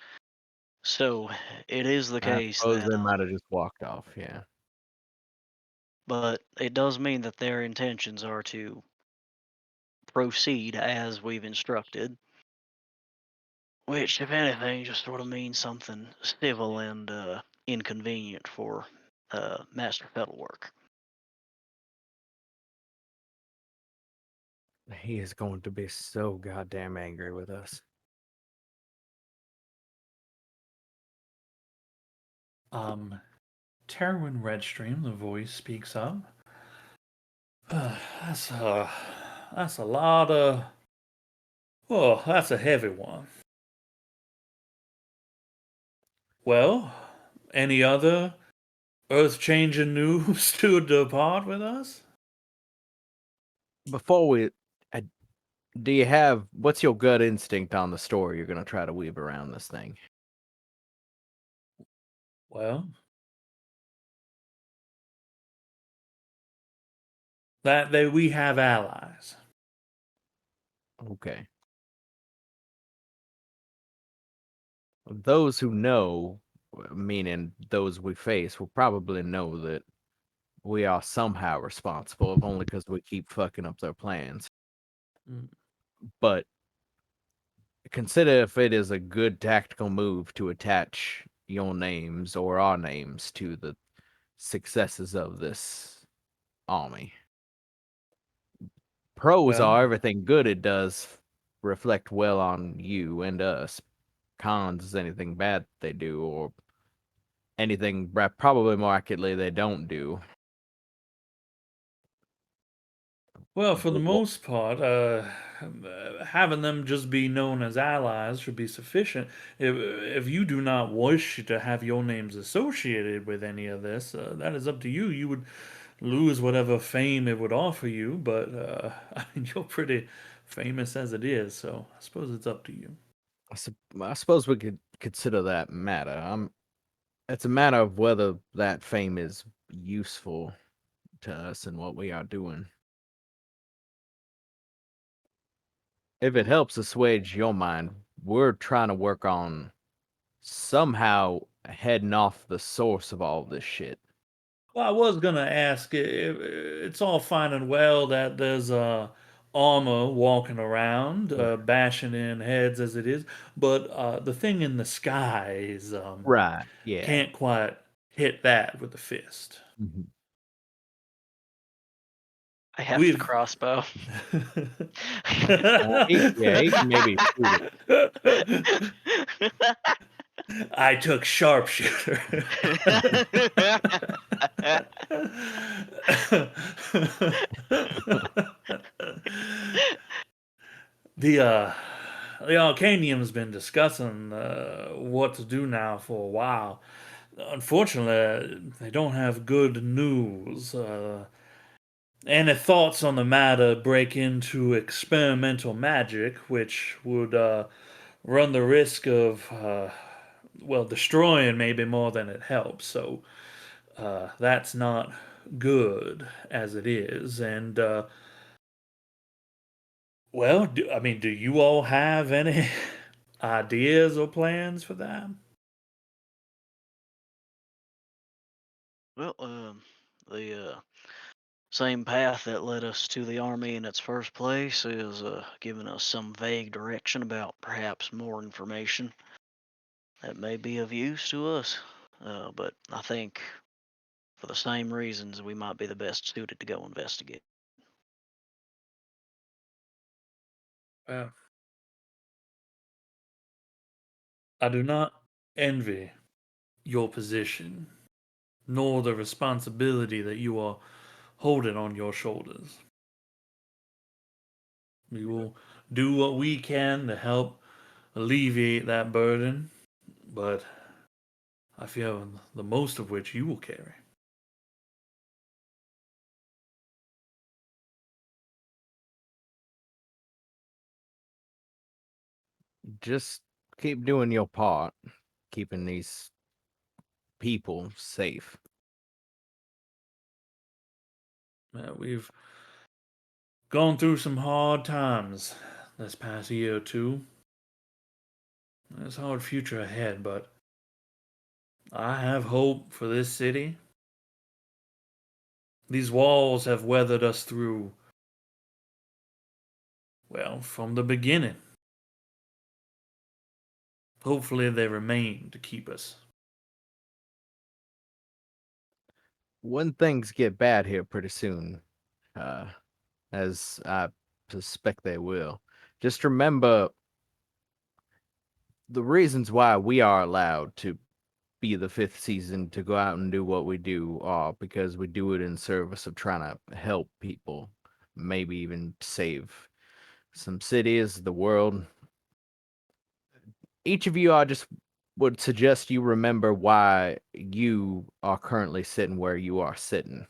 So it is the I case suppose that, they might have just walked off. Yeah. but it does mean that their intentions are to proceed as we've instructed. Which, if anything, just sort of means something civil and inconvenient for Master Fettlework. He is going to be so goddamn angry with us. Terwin Redstream, the voice, speaks up. That's a lot of... Oh, that's a heavy one. Well, any other earth-changing news to depart with us? Before we, do you have, what's your gut instinct on the story you're going to try to weave around this thing? Well, that we have allies. Okay. Those who know, meaning those we face, will probably know that we are somehow responsible, if only because we keep fucking up their plans. Mm. But consider if it is a good tactical move to attach your names or our names to the successes of this army. Pros Well, are everything good it does reflect well on you and us. Cons is anything bad they do, or anything probably more accurately they don't do. well, for the But what- most part, having them just be known as allies should be sufficient. If you do not wish to have your names associated with any of this, that is up to you. You would lose whatever fame it would offer you, but I mean, you're pretty famous as it is, so I suppose it's up to you. I suppose we could consider that matter. It's a matter of whether that fame is useful to us and what we are doing. If it helps assuage your mind, we're trying to work on somehow heading off the source of all this shit. Well, I was gonna ask. It's all fine and well that there's armor walking around, bashing in heads as it is, but the thing in the skies Right. Yeah. can't quite hit that with a fist. Mhm. I have We've the crossbow. He can maybe shoot it. I took sharpshooter. The Arcanium's been discussing what to do now for a while. Unfortunately, they don't have good news. Any thoughts on the matter break into experimental magic, which would run the risk of, well, destroying maybe more than it helps. So that's not good as it is. And well, I mean, do you all have any ideas or plans for that? Well, the same path that led us to the army in its first place is giving us some vague direction about perhaps more information that may be of use to us. But I think for the same reasons, we might be the best suited to go investigate. Well, I do not envy your position, nor the responsibility that you are holding on your shoulders. We will do what we can to help alleviate that burden, but I fear the most of which you will carry. Just keep doing your part, keeping these people safe. We've gone through some hard times this past year or two. There's a hard future ahead, but I have hope for this city. These walls have weathered us through, well, from the beginning. Hopefully, they remain to keep us. When things get bad here pretty soon, uh, as I suspect they will, just remember the reasons why we are allowed to be the fifth season to go out and do what we do are because we do it in service of trying to help people, maybe even save some cities, the world. Each of you, I just would suggest you remember why you are currently sitting where you are sitting.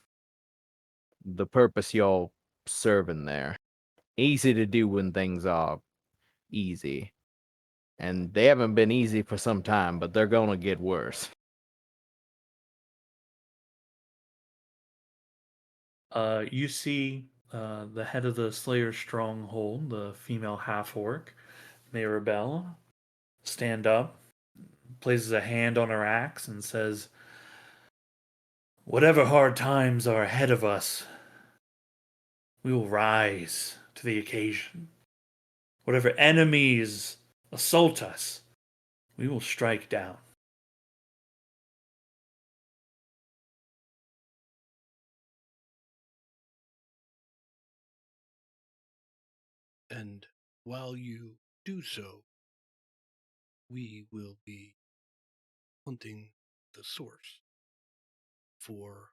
The purpose y'all serving there. Easy to do when things are easy. And they haven't been easy for some time, but they're gonna get worse. You see the head of the Slayer stronghold, the female half orc, Maribel, stand up, places a hand on her axe, and says, "Whatever hard times are ahead of us, we will rise to the occasion. Whatever enemies assault us, we will strike down." And while you do so, we will be hunting the source. For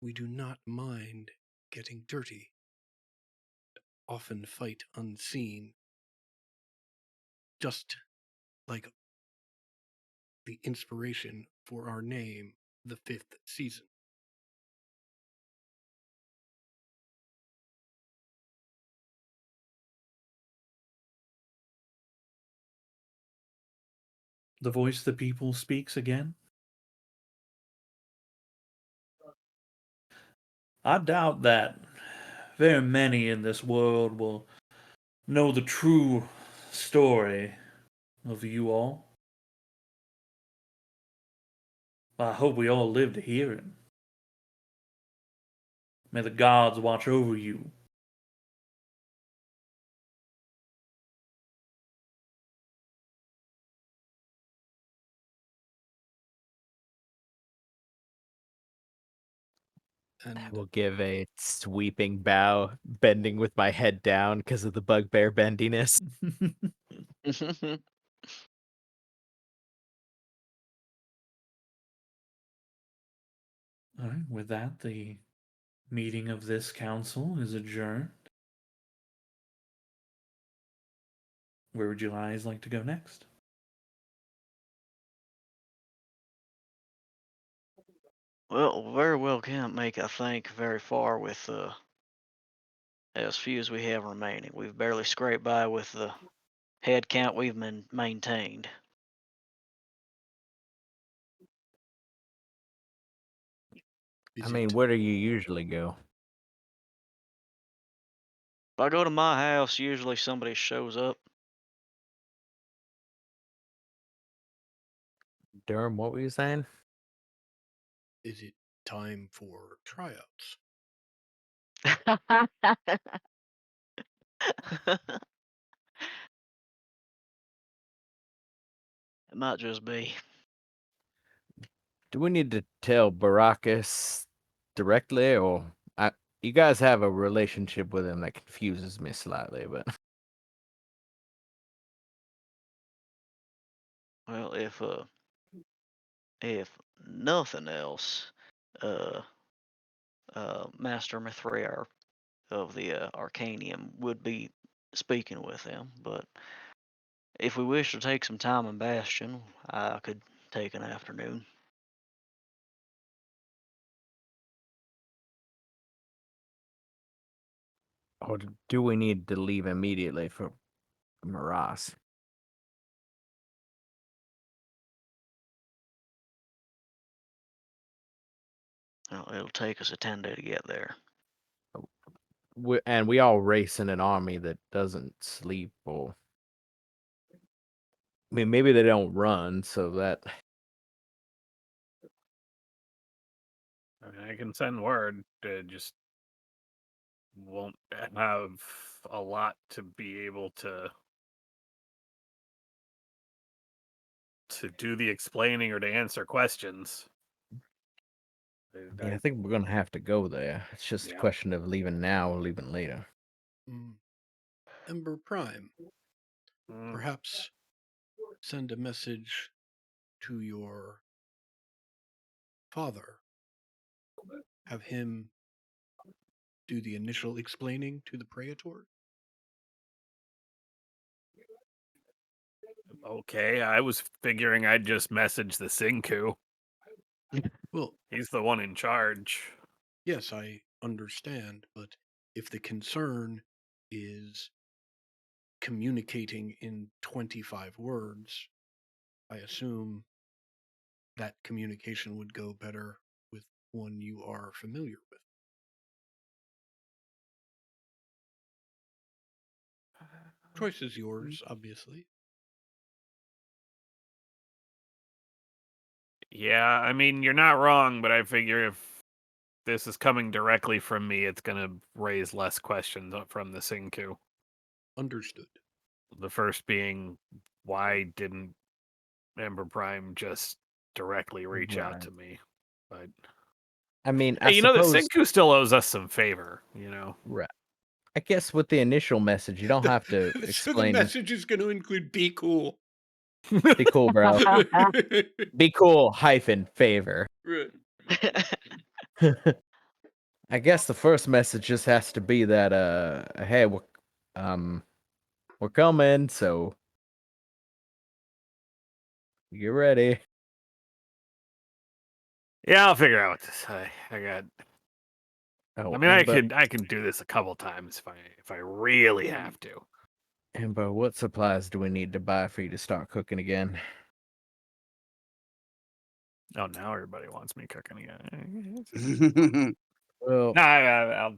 we do not mind getting dirty, often fight unseen, just like the inspiration for our name, the fifth season. The voice of the people speaks again. I doubt that very many in this world will know the true story of you all. I hope we all live to hear it. May the gods watch over you. I And will give a sweeping bow, bending with my head down because of the bugbear bendiness. All right, with that, the meeting of this council is adjourned. Where would you guys like to go next? Well, very well can't make, I think, very far with as few as we have remaining. We've barely scraped by with the head count we've maintained. I Is mean, it where do you usually go? If I go to my house, usually somebody shows up. Durham, what were you saying? is it time for tryouts? It might just be. Do we need to tell Baracus directly, or you guys have a relationship with him that confuses me slightly, but Well, if nothing else, Master Mithriar of the Arcanium would be speaking with him. But if we wish to take some time in Bastion, I could take an afternoon. or do we need to leave immediately for Maras? Well, it'll take us a 10-day to get there. And we all race in an army that doesn't sleep, or I mean, maybe they don't run, so that I mean, I can send word. Just won't have a lot to be able to do the explaining or to answer questions. I think we're gonna have to go there. It's just a Yeah. question of leaving now or leaving later. Ember Prime, Mm, perhaps send a message to your father. Have him do the initial explaining to the Praetor. okay, I was figuring I'd just message the Sinku. Well, He's the one in charge. yes, I understand, but if the concern is communicating in 25 words, I assume that communication would go better with one you are familiar with. Choice is yours, obviously. Yeah, I mean, you're not wrong, but I figure if this is coming directly from me, it's gonna raise less questions from the Sinku. Understood. The first being, why didn't Ember Prime just directly reach out Right. to me? But I mean, hey, I you know, the suppose Sinku still owes us some favor, you know? right. I guess with the initial message, you don't have to So the explain. message is going to include be cool. Be cool, bro. Be cool - favor. Right. I guess the first message just has to be that hey, we're coming, so get ready. Yeah, I'll figure out what this. I got. Oh, I mean, I Ember, can do this a couple times if I really have to. Ember, what supplies do we need to buy for you to start cooking again? Oh, now everybody wants me cooking again. Well, No,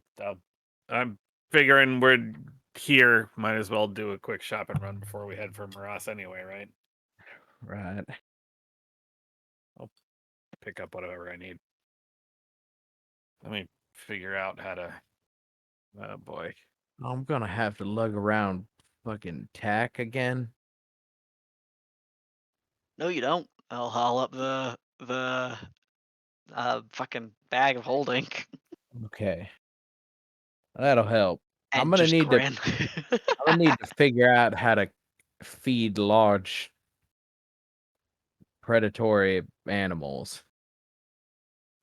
I'm figuring we're here. Might as well do a quick shop and run before we head for Maras anyway, right? right. Pick up whatever I need. Let me figure out how to. Oh boy. I'm gonna have to lug around fucking tack again. No, you don't. I'll haul up the fucking bag of holding Okay, that'll help. I'm and gonna just need to. grin. I'm gonna need to figure out how to feed large predatory animals.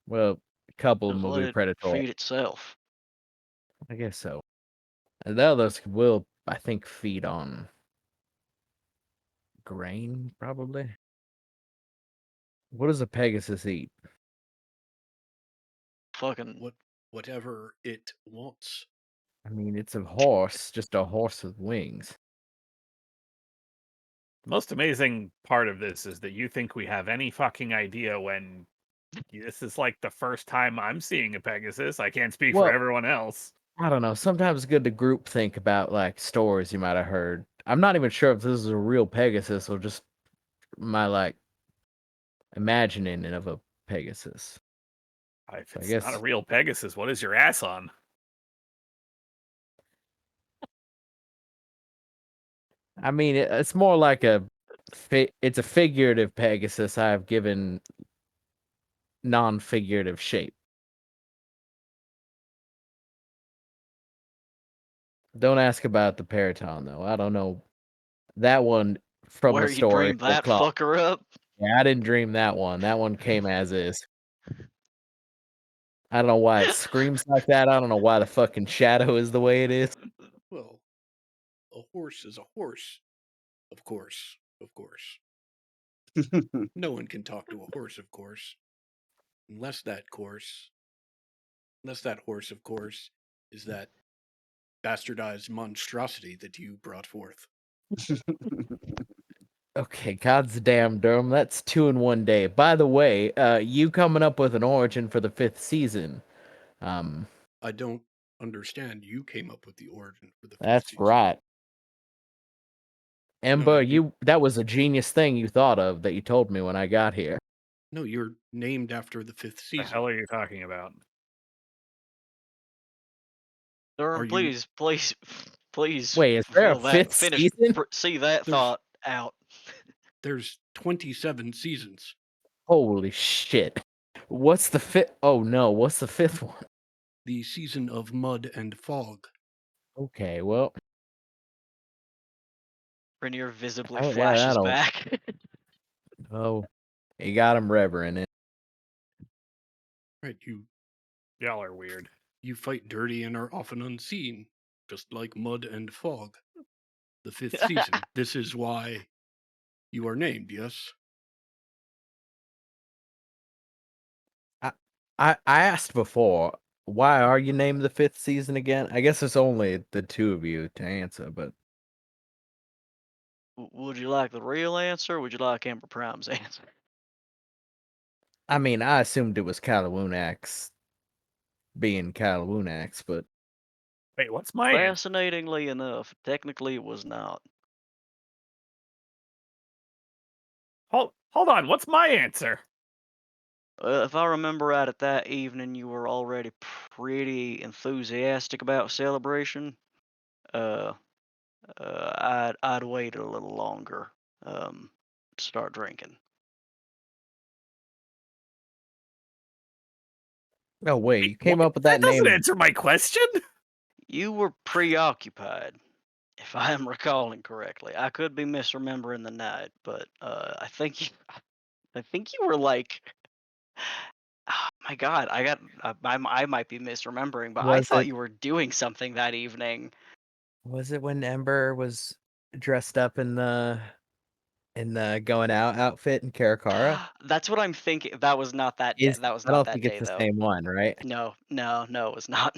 Well, a couple of Just them will let be it predatory. feed itself. I guess so. And the others will, I think, feed on grain, probably. What does a Pegasus eat? Fucking Whatever it wants. I mean, it's a horse, just a horse with wings. The most amazing part of this is that you think we have any fucking idea when This is like the first time I'm seeing a Pegasus. I can't speak Well- for everyone else. I don't know. Sometimes it's good to group think about like stories you might have heard. I'm not even sure if this is a real Pegasus or just my like imagining of a Pegasus. If I it's guess- not a real Pegasus, what is your ass on? I mean, it's more like it's a figurative Pegasus I have given non-figurative shape. Don't ask about the Periton though. I don't know that one from Where the you story. dreamed that Clock. fucker up. Yeah, I didn't dream that one. That one came as is. I don't know why it screams like that. I don't know why the fucking shadow is the way it is. Well, a horse is a horse. Of course. Of course. No one can talk to a horse, of course. Unless that horse, of course, is that bastardized monstrosity that you brought forth. Okay, God's damn Durham, that's 2 in 1 day. By the way, you coming up with an origin for the 5th season. I don't understand. You came up with the origin for the fifth That's season. right. Ember, you- that was a genius thing you thought of that you told me when I got here. No, you're named after the fifth The season. hell are you talking about? Durham, Are you- please. Wait, is there a fill that- 5th finish, season? See that There's- thought out. There's 27 seasons. Holy shit. What's the 5th? Oh no, what's the 5th one? The season of mud and fog. Okay, well, Rainier visibly Oh, yeah, flashes that'll- back. oh, you got him revering it. Right, Y'all are weird. you fight dirty and are often unseen, just like mud and fog. The fifth season. This is why you are named, yes? I asked before, why are you named the 5th season again? I guess it's only the 2 of you to answer, but Would you like the real answer? Or would you like Ember Prime's answer? I mean, I assumed it was Calawunax being Calawunax, but Wait, what's my answer? Fascinatingly enough, technically it was not. Hold on, what's my answer? If I remember right, at that evening you were already pretty enthusiastic about celebration. I'd waited a little longer to start drinking. no way, you came What? up with that doesn't name. answer my question. You were preoccupied, if I am recalling correctly. I could be misremembering the night, but I think you were like, oh my God, I might be misremembering, but I Was thought it- you were doing something that evening. Was it when Ember was dressed up in the going out outfit in Karakara? That's what I'm thinking. That was not that. Day. That was I not don't that think day, it's the though. same one, right? No, it was not.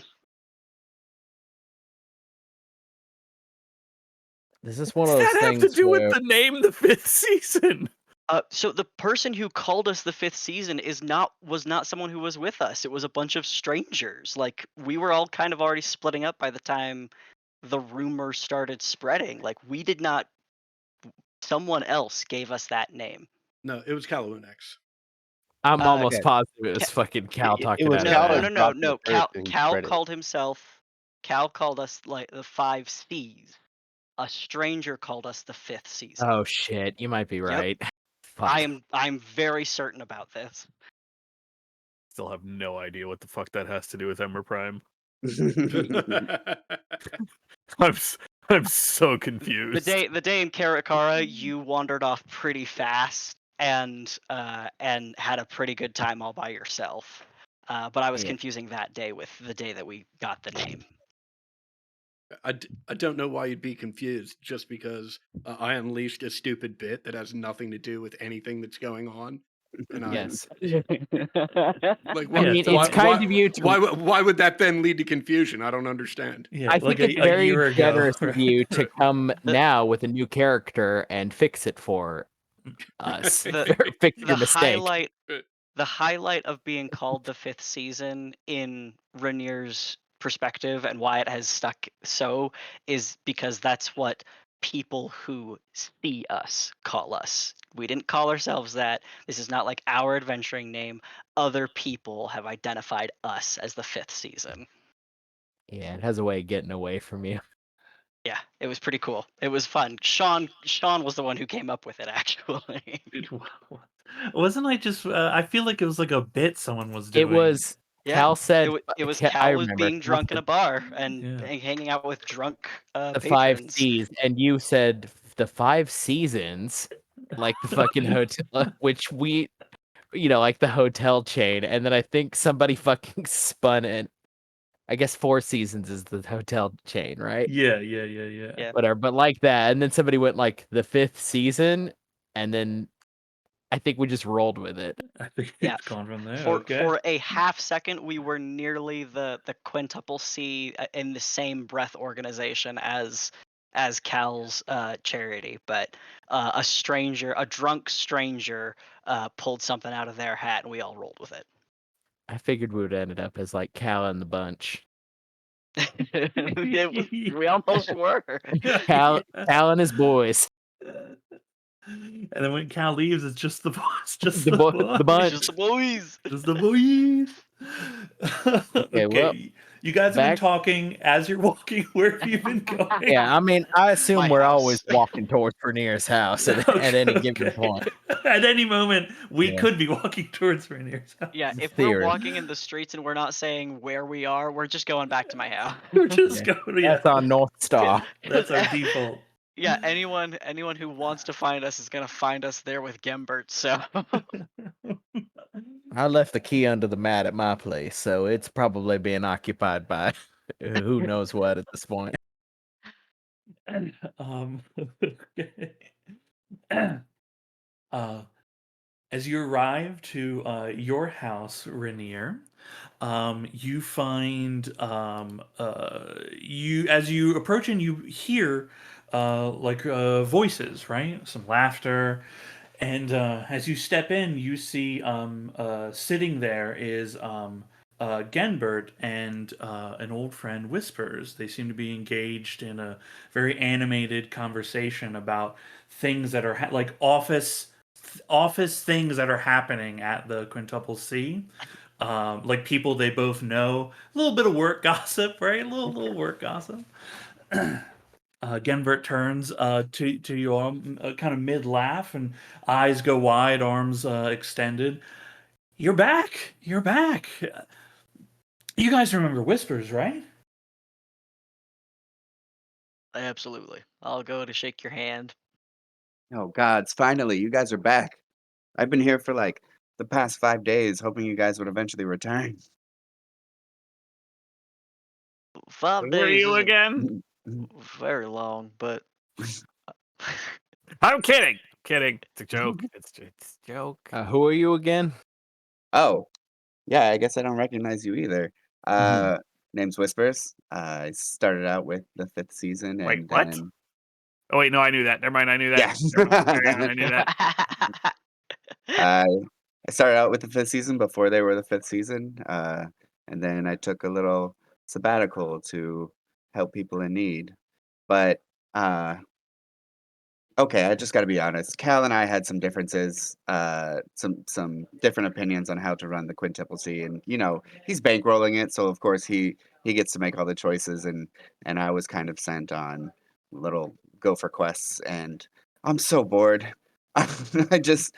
Is this one What of does those that have things to do where with the name the 5th season? So the person who called us the fifth season was not someone who was with us. It was a bunch of strangers. Like we were all kind of already splitting up by the time the rumor started spreading. Like we did not. Someone else gave us that name. No, it was Calawunax. I'm almost okay. positive it was fucking Cal talking was out Cal of as that. No. dropped the first Cal credit. called himself. Cal called us like the 5 C's. A stranger called us the 5th season. Oh shit, you might be right. Fuck. I'm very certain about this. Still have no idea what the fuck that has to do with Ember Prime. I'm so confused. The day in Karakara, you wandered off pretty fast and had a pretty good time all by yourself. But I was Yeah. confusing that day with the day that we got the name. I don't know why you'd be confused just because I unleashed a stupid bit that has nothing to do with anything that's going on. And Yes. like, I mean, it's kind of you to. why would that then lead to confusion? I don't understand. Yeah, I like think it's a very year ago. generous of you to come now with a new character and fix it for us. The Fix your mistake. the highlight of being called the fifth season in Rainier's perspective and why it has stuck so is because that's what people who see us call us. We didn't call ourselves that. This is not like our adventuring name. Other people have identified us as the fifth season. Yeah, it has a way of getting away from you. Yeah, it was pretty cool. It was fun. Sean was the one who came up with it actually. Dude, wasn't I just? I feel like it was like a bit someone was It doing. was Yeah, Cal said. it was I Cal was remember being Cal drunk in a said bar and Yeah. hanging out with drunk the 5 patrons. C's, and you said the 5 seasons, like the fucking hotel, which we, like the hotel chain, and then I think somebody fucking spun it. I guess 4 seasons is the hotel chain, right? Yeah. Yeah. Whatever, but like that, and then somebody went like the 5th season, and then I think we just rolled with it. I think Yeah, it's gone from there. For Okay. for a half second, we were nearly the quintuple C in the same breath organization as Cal's charity, but a drunk stranger, pulled something out of their hat, and we all rolled with it. I figured we would end up as like Cal and the bunch. We almost were. Cal and his boys. And then when Cal leaves, it's just the boys, just The the, bo- boys. the bunch. Just the boys. Just the boys. Okay, well, you guys have been back- talking as you're walking. Where have you been going? Yeah, I mean, I assume My we're house. always walking towards Rainier's house at any given point. At any moment, we Yeah. could be walking towards Rainier's house. Yeah, if Theory. we're walking in the streets and we're not saying where we are, we're just going back to my house. We're just Yeah. going. Yeah, That's on North Star. that's our default. Yeah, anyone who wants to find us is gonna find us there with Gembert. So I left the key under the mat at my place, so it's probably being occupied by who knows what at this point. Okay. As you arrive to your house, Rainier, you find you as you approach and you hear voices, right? Some laughter, and as you step in, you see sitting there is Genbert and an old friend, Whispers. They seem to be engaged in a very animated conversation about things that are like office things that are happening at the Quintuple C. Like people they both know, a little bit of work gossip, right? A little work gossip. Genbert turns to you all, kind of mid laugh, and eyes go wide, arms extended. You're back. You're back. You guys remember Whispers, right? absolutely, I'll go to shake your hand. Oh gods, finally, you guys are back. I've been here for like the past 5 days, hoping you guys would eventually return. 5 Who are days you isn't again? very long, but I'm kidding. Kidding. It's a joke. It's a joke. Who are you again? Oh, yeah, I guess I don't recognize you either. Name's Whispers. I started out with the 5th season, Wait, and what? then Oh wait, no, I knew that. Never mind, I knew that. yeah, Never mind, I knew that. I started out with the 5th season before they were the 5th season, and then I took a little sabbatical to help people in need. But okay, I just got to be honest. Cal and I had some differences, some different opinions on how to run the Quintuple C, and he's bankrolling it, so of course he gets to make all the choices, and I was kind of sent on little gopher quests, and I'm so bored. I just,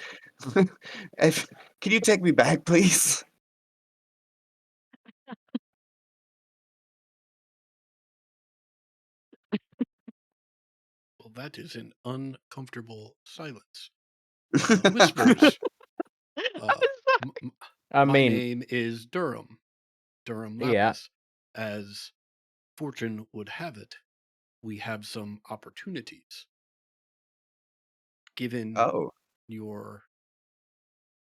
if, can you take me back, please? Well, that is an uncomfortable silence. Whispers. I My mean, name is Durham. Durham Lapis. Yeah. As fortune would have it, we have some opportunities. Given Oh, your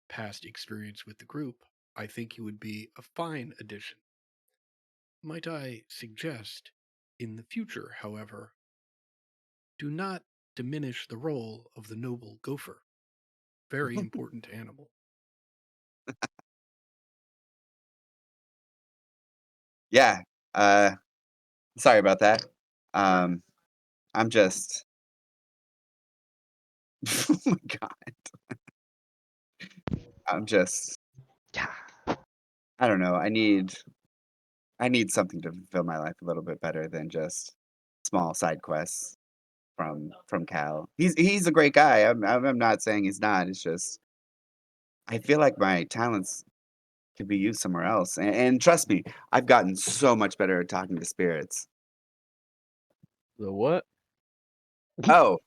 past experience with the group, I think you would be a fine addition. Might I suggest, in the future, however, do not diminish the role of the noble gopher. Very important animal. Yeah. Sorry about that. I'm just. Oh my god. I'm just. Yeah. I don't know. I need something to fulfill my life a little bit better than just small side quests from Cal. He's a great guy. I'm not saying he's not. It's just I feel like my talents could be used somewhere else. And trust me, I've gotten so much better at talking to spirits. The what? Oh.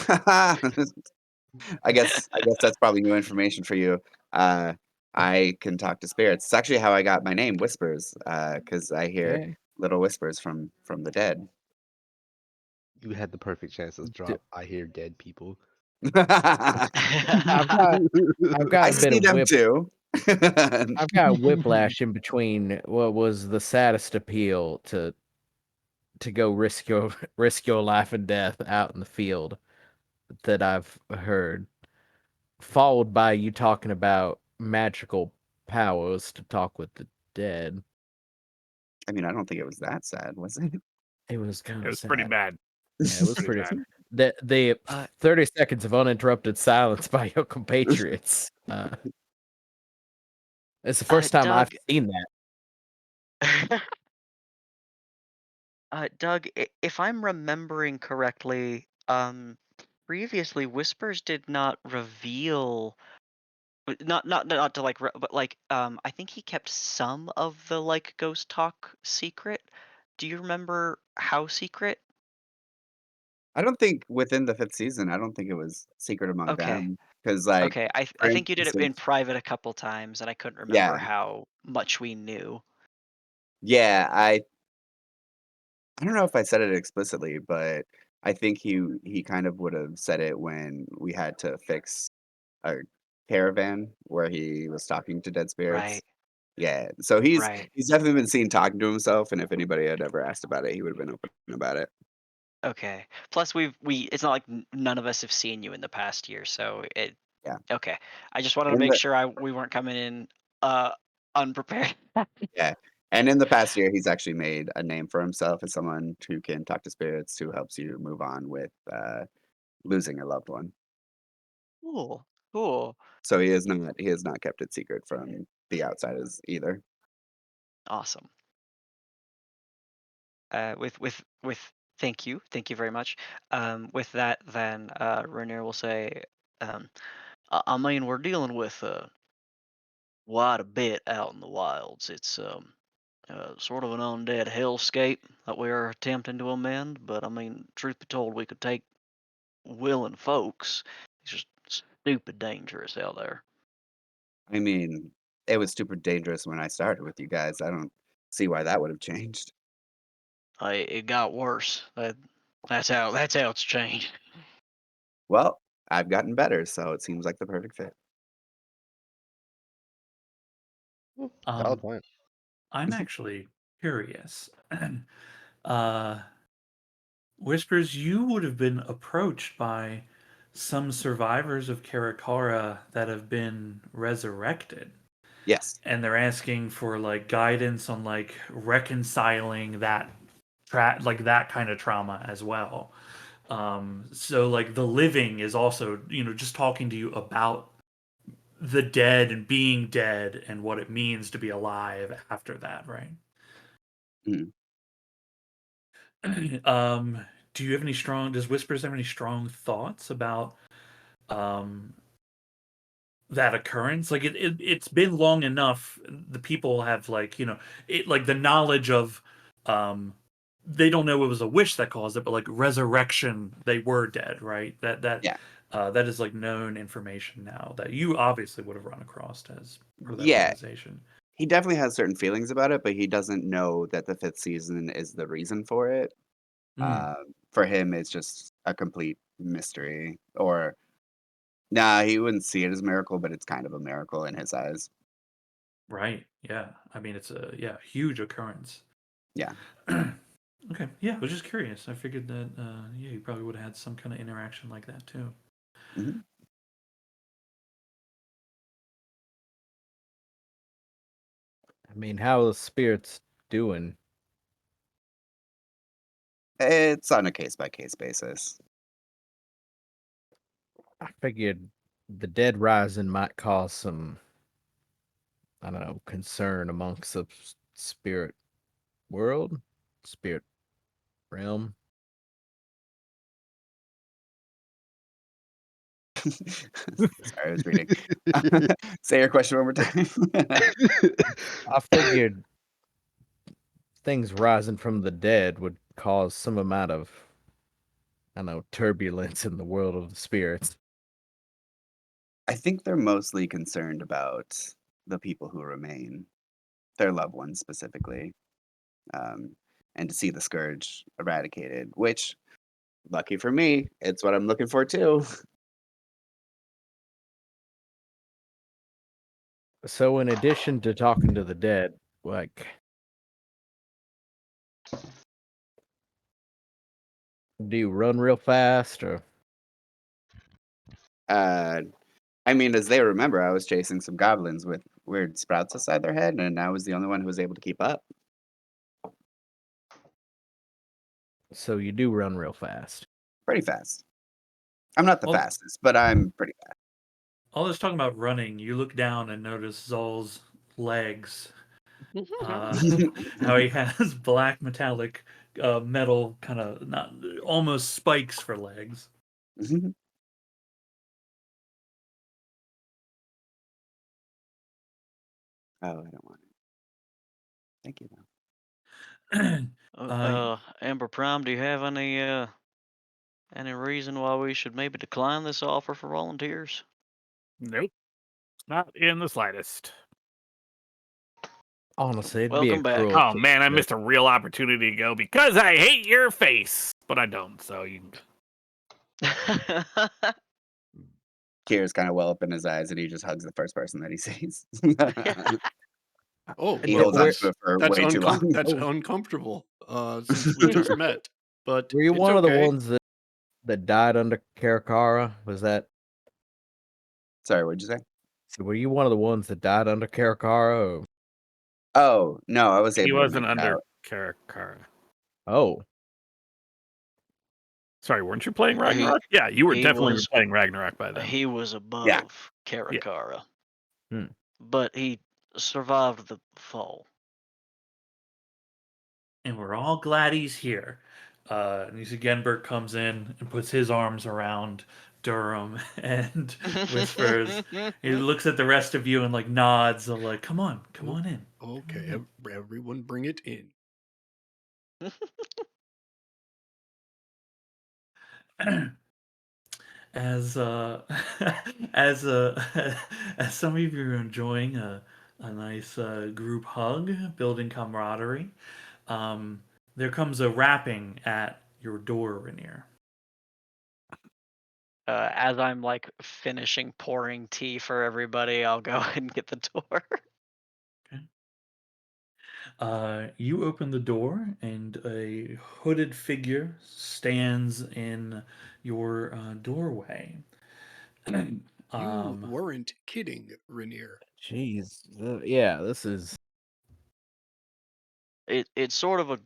I guess that's probably new information for you. I can talk to spirits. It's actually how I got my name, Whispers, because I hear Okay. little whispers from the dead. You had the perfect chance to drop. I hear dead people. I've got I a bit see of them too. I've got whiplash in between what was the saddest appeal to go risk your life and death out in the field that I've heard, followed by you talking about magical powers to talk with the dead. I mean, I don't think it was that sad, was it? It was kind It of was pretty sad. bad. Yeah, it was Pretty pretty. bad. The Uh, 30 seconds of uninterrupted silence by your compatriots. It's the first time I've Doug. seen that. Doug, if I'm remembering correctly, previously Whispers did not reveal, not to like, but like, I think he kept some of the like ghost talk secret. Do you remember how secret? I don't think within the 5th season, I don't think it was secret among Okay, them. Because, like, okay. for I think you did it in instance, private a couple times, and I couldn't remember yeah, how much we knew. yeah, I don't know if I said it explicitly, but I think he kind of would have said it when we had to fix a caravan where he was talking to dead spirits. Right, Yeah, so he's right. he's definitely been seen talking to himself, and if anybody had ever asked about it, he would have been open about it. Okay. Plus, it's not like none of us have seen you in the past year, so it. Yeah, Okay. I just wanted to and make the sure we weren't coming in uh unprepared. yeah, and in the past year, he's actually made a name for himself as someone who can talk to spirits, who helps you move on with, losing a loved one. Cool. Cool. So he has not kept it secret from the outsiders either. Awesome. With thank you very much. With that, then Rainier will say, um, I mean, we're dealing with quite a bit out in the wilds. It's sort of an undead hellscape that we are attempting to amend. But I mean, truth be told, we could take willing folks. It's just stupid dangerous out there. I mean, it was super dangerous when I started with you guys. I don't see why that would have changed. It got worse. That's how it's changed. Well, I've gotten better, so it seems like the perfect fit. Valid Um, point. I'm actually curious. uh, Whispers, you would have been approached by some survivors of Karakara that have been resurrected, Yes. and they're asking for like guidance on like reconciling that like that kind of trauma as well. So like the living is also, just talking to you about the dead and being dead and what it means to be alive after that, right? Mhm. um, do you have any strong? Does Whispers have any strong thoughts about um that occurrence? Like it's been long enough. The people have like it like the knowledge of um they don't know it was a wish that caused it, but like resurrection, they were dead, right? Yeah. That is like known information now that you obviously would have run across as part of that Yeah. organization. He definitely has certain feelings about it, but he doesn't know that the 5th season is the reason for it. Mm, For him, it's just a complete mystery. Or, nah, he wouldn't see it as a miracle, but it's kind of a miracle in his eyes. right. Yeah. I mean, it's a huge occurrence. Yeah. Okay. Yeah, I was just curious. I figured that yeah, you probably would have had some kind of interaction like that too. Mhm. I mean, how are the spirits doing? It's on a case by case basis. I figured the dead rising might cause some, I don't know, concern amongst the spirit world, spirit realm. Sorry, I was reading. Say your question one more time. I figured things rising from the dead would cause some amount of, I don't know, turbulence in the world of the spirits. I think they're mostly concerned about the people who remain, their loved ones specifically, and to see the scourge eradicated, which, lucky for me, it's what I'm looking for too. So, in addition to talking to the dead, like, do you run real fast or? I mean, as they remember, I was chasing some goblins with weird sprouts inside their head, and I was the only one who was able to keep up. So you do run real fast. Pretty fast. I'm not the Well- fastest, but I'm pretty fast. All this talking about running, you look down and notice Zol's legs. How he has black metallic metal kind of not almost spikes for legs. Mhm. Oh, I don't want it. Thank you, though. Amber Prime, do you have any reason why we should maybe decline this offer for volunteers? Nope. Not in the slightest. Honestly, it'd Welcome be a back. cruel. Oh man, I missed a real opportunity to go because I hate your face. But I don't, so you can go. Tears kind of well up in his eyes, and he just hugs the first person that he sees. Oh, He well, holds on that's- to it for that's way too long. that's Oh. uncomfortable. Since we just met, but Were you it's one of the okay. ones that died under Karakara? Was that? Sorry, what'd you say? So were you one of the ones that died under Karakara? Or? Oh, no, I was He able to wasn't make it under out. Karakara. Oh, Sorry, weren't you playing He- Ragnarok? Yeah, you were he definitely was- playing Ragnarok by then. He was above Yeah. Karakara. Hmm. But he survived the fall. And we're all glad he's here. And you see Genbert comes in and puts his arms around Durham and whispers. He looks at the rest of you and like nods, like, "Come on in." Okay, everyone, bring it in. As as as some of you are enjoying a nice group hug, building camaraderie, there comes a rapping at your door, Rainier. As I'm like finishing pouring tea for everybody, I'll go ahead and get the door. You open the door, and a hooded figure stands in your doorway. You weren't kidding, Rainier. jeez. Yeah, this is. It's sort of a,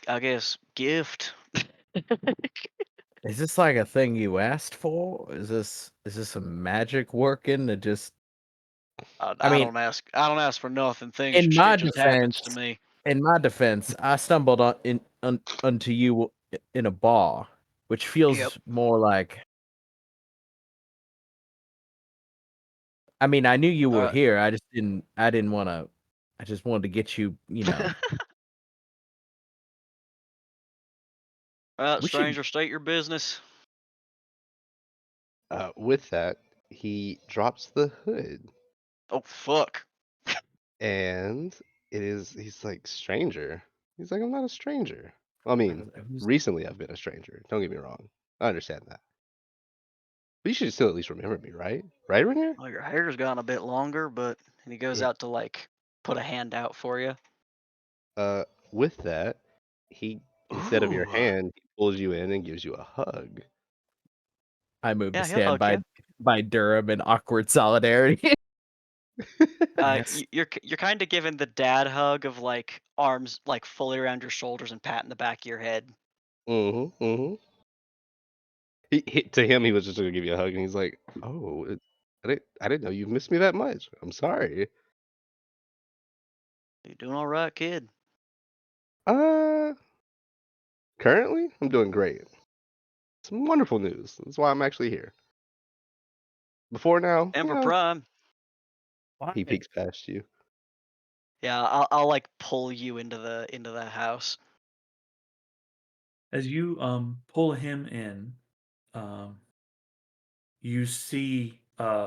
I guess, gift. Is this like a thing you asked for? Is this a magic working to just? I mean, don't ask for nothing. Things in my shit just happens to defense- me. In my defense, I stumbled onto you in a bar, which feels Yep. more like. I mean, I knew you were here. I didn't want to. I just wanted to get you. You know. We should- Stranger, state your business. With that, he drops the hood, Oh fuck. and he's like, stranger. He's like, I'm not a stranger. I mean, who's- recently I've been a stranger. Don't get me wrong. I understand that. But you should still at least remember me, right? Right, Rainier? Well, your hair's gotten a bit longer, but and he goes Yeah. out to like put a hand out for you. With that, he instead of your Ooh. hand, he pulls you in and gives you a hug. I moved Yeah, to he'll stand hug ya. by Durham in awkward solidarity. Yes. You're kind of giving the dad hug of like arms like fully around your shoulders and patting the back of your head. Mm-hmm. Mm-hmm. To him, he was just gonna give you a hug, and he's like, "Oh, I didn't know you missed me that much. I'm sorry." You doing all right, kid? Uh, Currently, I'm doing great. Some wonderful news. That's why I'm actually here. Before now, Ember Prime. he peeks past you. Yeah, I'll like pull you into the house. As you pull him in, um, you see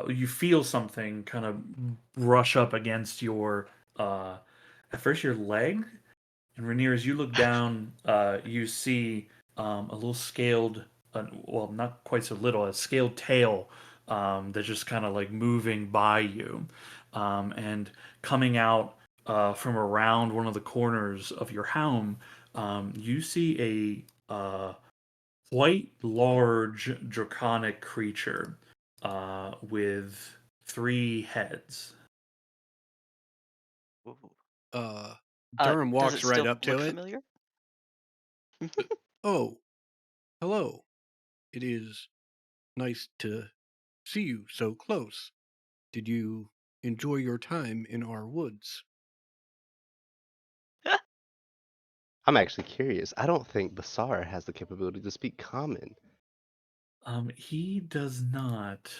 you feel something kind of brush up against your at first your leg. And Rainier, as you look down, you see a little scaled, well, not quite so little, a scaled tail that's just kind of like moving by you. And coming out from around one of the corners of your home, you see a quite large draconic creature with 3 heads. Ooh. Durham Does walks it right still up to look it. familiar? Oh, hello. It is nice to see you so close. Did you enjoy your time in our woods? I'm actually curious. I don't think Basar has the capability to speak common. He does not.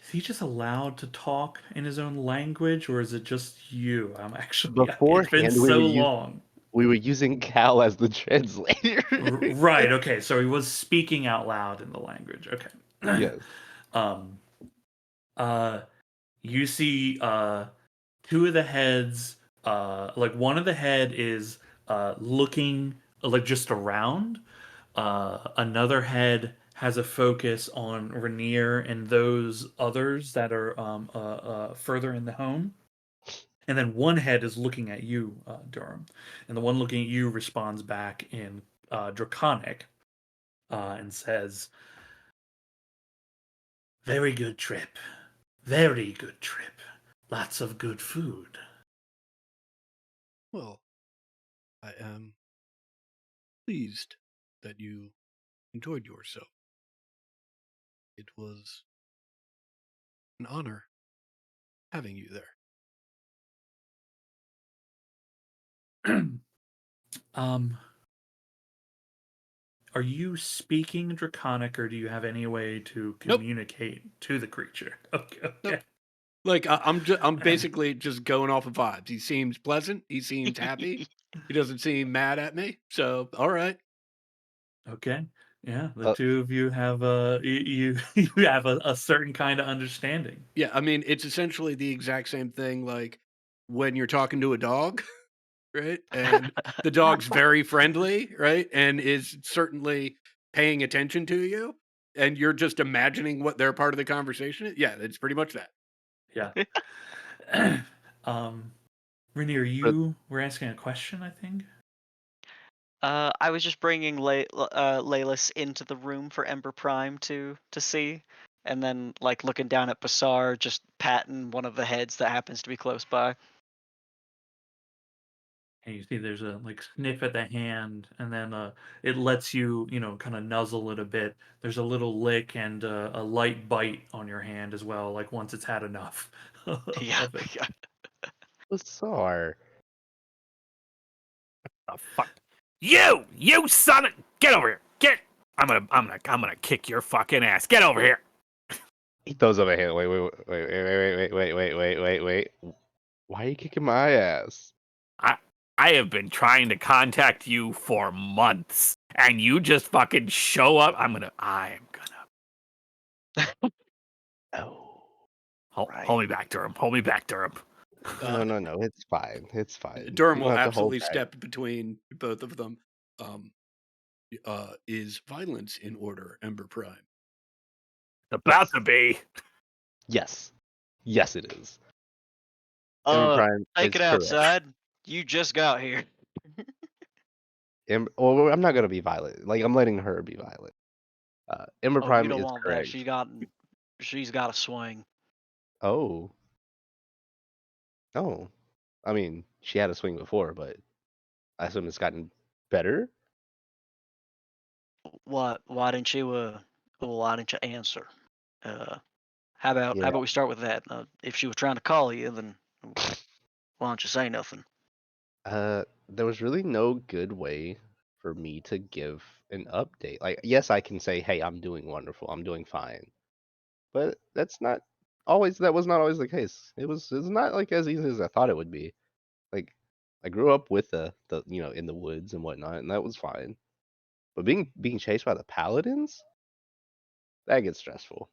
Is he just allowed to talk in his own language, or is it just you? I'm actually. It's been Beforehand, so long. we were using Cal as the translator. Right. Okay. So he was speaking out loud in the language. Okay. Yes. Um. You see. 2 of the heads. Like one of the head is looking like just around. Another head has a focus on Rainier and those others that are further in the home. And then one head is looking at you, Durham. And the one looking at you responds back in Draconic and says, "Very good trip. Very good trip. Lots of good food." Well, I am pleased that you enjoyed yourself. It was an honor having you there. um, are you speaking Draconic, or do you have any way to Nope. communicate to the creature? Okay. Nope. Okay. Like I'm basically just going off of vibes. He seems pleasant. He seems happy. He doesn't seem mad at me. So all right. Okay. Yeah, the Uh, 2 of you have you have a certain kind of understanding. Yeah, I mean it's essentially the exact same thing like when you're talking to a dog, right? And the dog's very friendly, right? And is certainly paying attention to you, and you're just imagining what their part of the conversation is. Yeah, it's pretty much that. Yeah. um, Rainier, but you were asking a question, I think. I was just bringing Laylis into the room for Ember Prime to see, and then like looking down at Basar, just patting one of the heads that happens to be close by. And you see there's a like sniff at the hand, and then it lets you, kind of nuzzle it a bit. There's a little lick and a light bite on your hand as well, like once it's had enough Yeah, of it. yeah. Basar. The fuck. You son of, get over here. Get. I'm gonna kick your fucking ass. Get over here. He throws up a hand. Wait. Why are you kicking my ass? I have been trying to contact you for months, and you just fucking show up. I am gonna. Oh. Hold me back, Durham. Hold me back, Durham. No. It's fine. It's fine. Durham You will don't have to hold absolutely back. step between both of them. Is violence in order, Ember Prime? About to be. Yes. Yes, it is. Ember Prime Take is it correct. outside. You just got here. Well, I'm not gonna be violent. Like I'm letting her be violent. Ember Oh, you Prime don't is want that. correct. She's got a swing. Oh. Oh. I mean, she had a swing before, but I assume it's gotten better. Why didn't you why didn't you answer? How Yeah. about we start with that? If she was trying to call you, then why don't you say nothing? There was really no good way for me to give an update. Like, yes, I can say, "Hey, I'm doing wonderful. I'm doing fine," but that was not always the case. It's not like as easy as I thought it would be. Like, I grew up with the in the woods and whatnot, and that was fine. But being chased by the paladins, that gets stressful.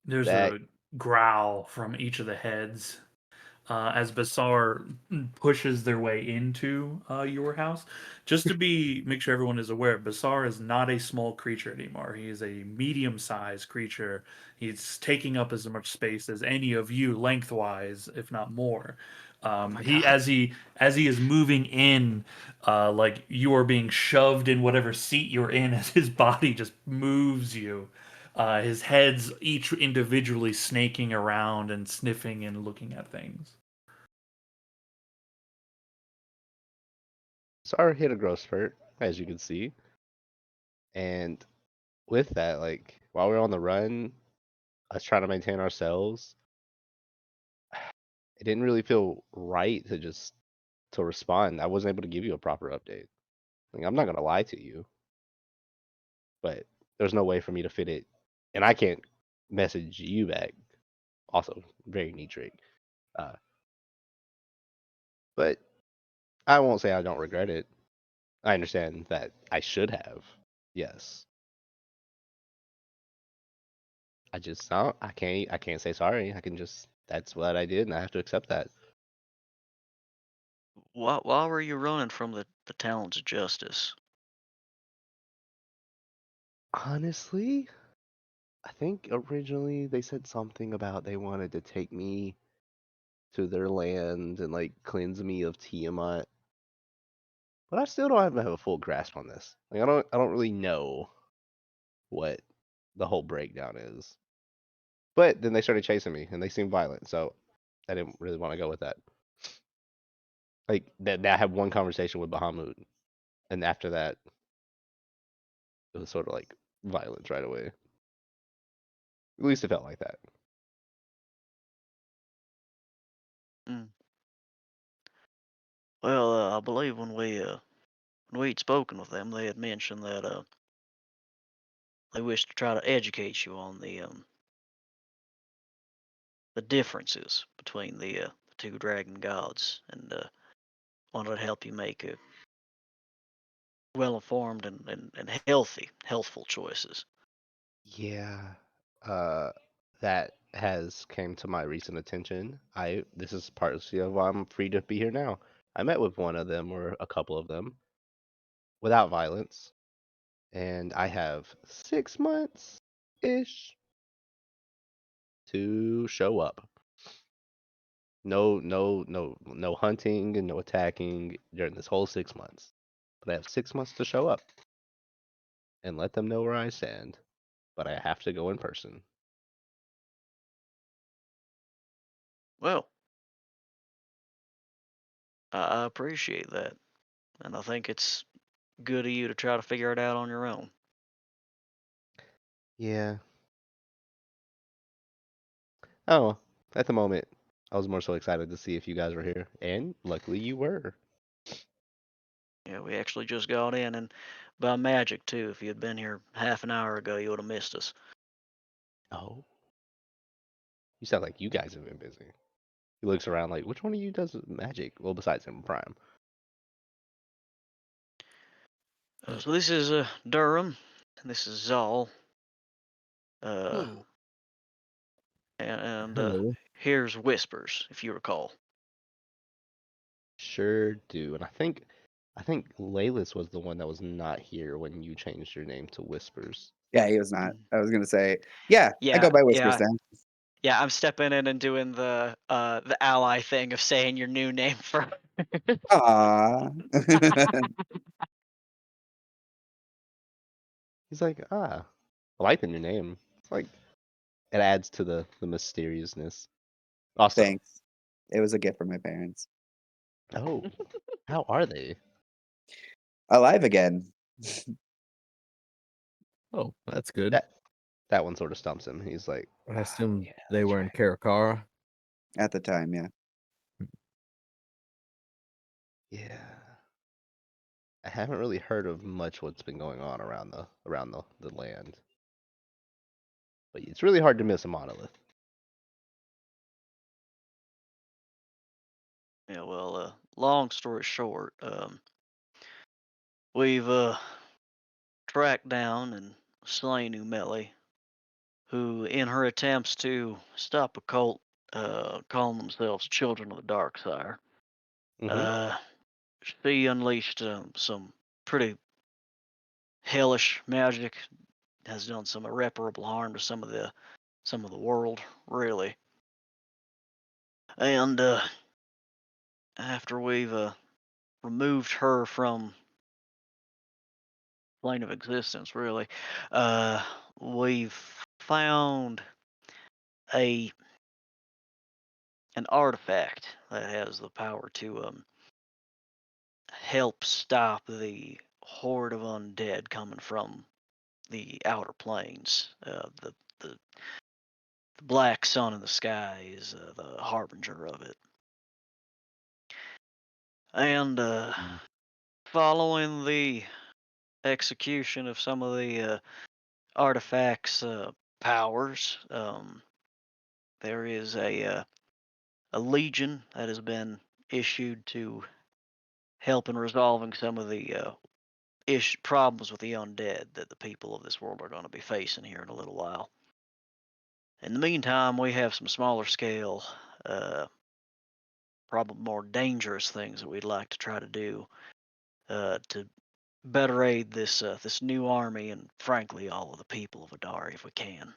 There's That a growl from each of the heads as Basar pushes their way into your house. Just to make sure everyone is aware, Basar is not a small creature anymore. He is a medium-sized creature. He's taking up as much space as any of you lengthwise, if not more. my He God. as he is moving in, like you are being shoved in whatever seat you're in, as his body just moves you. His head's each individually snaking around and sniffing and looking at things. Sar hit a growth spurt, as you can see, and with that, like while we were on the run, us trying to maintain ourselves, it didn't really feel right to respond. I wasn't able to give you a proper update. Like, I'm not gonna lie to you, but there's no way for me to fit it, and I can't message you back. Also, very neat trick. Uh, but I won't say I don't regret it. I understand that I should have. Yes. I can't say sorry. I can just that's what I did and I have to accept that. Why were you running from the talons of justice? Honestly, I think originally they said something about they wanted to take me to their land and like cleanse me of Tiamat. But I still don't have a full grasp on this. Like I don't really know what the whole breakdown is. But then they started chasing me and they seemed violent, so I didn't really want to go with that. Like that I had one conversation with Bahamut, and after that it was sort of like violence right away. At least it felt like that. Mm. Well, I believe when we'd spoken with them, they had mentioned that they wished to try to educate you on the differences between the two dragon gods, and wanted to help you make a well-informed and healthful choices. Yeah, uh, that has came to my recent attention. This is partly of why I'm free to be here now. I met with one of them or a couple of them without violence, and I have 6 months ish to show up. No hunting and no attacking during this whole 6 months. But I have 6 months to show up and let them know where I stand. But I have to go in person. Well, I appreciate that, and I think it's good of you to try to figure it out on your own. Yeah. Oh, at the moment, I was more so excited to see if you guys were here, and luckily you were. Yeah, we actually just got in, and by magic too. If you had been here half an hour ago, you would have missed us. Oh, you sound like you guys have been busy. He looks around like, which one of you does magic? Well, besides him, Prime. So this is Durham, and this is Zal, uh, Hello. and Hello. here's Whispers, if you recall. Sure do, and I think Laylis was the one that was not here when you changed your name to Whispers. Yeah, he was not. Mm. I was gonna say, yeah, I Yeah, go by Whispers yeah, then. yeah. I'm stepping in and doing the ally thing of saying your new name for. Aw. He's like, I like the new name. It's like It adds to the mysteriousness. Also, Thanks. It was a gift from my parents. oh, how are they? Alive again. Oh, that's good. That one sort of stumps him. He's like, I assume yeah, they that's were in right." Karakara. At the time, yeah. Yeah. I haven't really heard of much what's been going on around the land. But it's really hard to miss a monolith. Yeah, well, long story short, we've tracked down and slain Umeli, who, in her attempts to stop a cult calling themselves Children of the Dark Sire, Mm-hmm. uh, she unleashed some pretty hellish magic, has done some irreparable harm to some of the world, really. And after we've removed her from plane of existence, really, we've found a an artifact that has the power to help stop the horde of undead coming from the outer planes. The black sun in the sky is the harbinger of it. And following the execution of some of the artifacts' powers, there is a legion that has been issued to help in resolving some of the problems with the undead that the people of this world are going to be facing here in a little while. In the meantime, we have some smaller scale, probably more dangerous things that we'd like to try to do to better aid this new army and, frankly, all of the people of Adari if we can.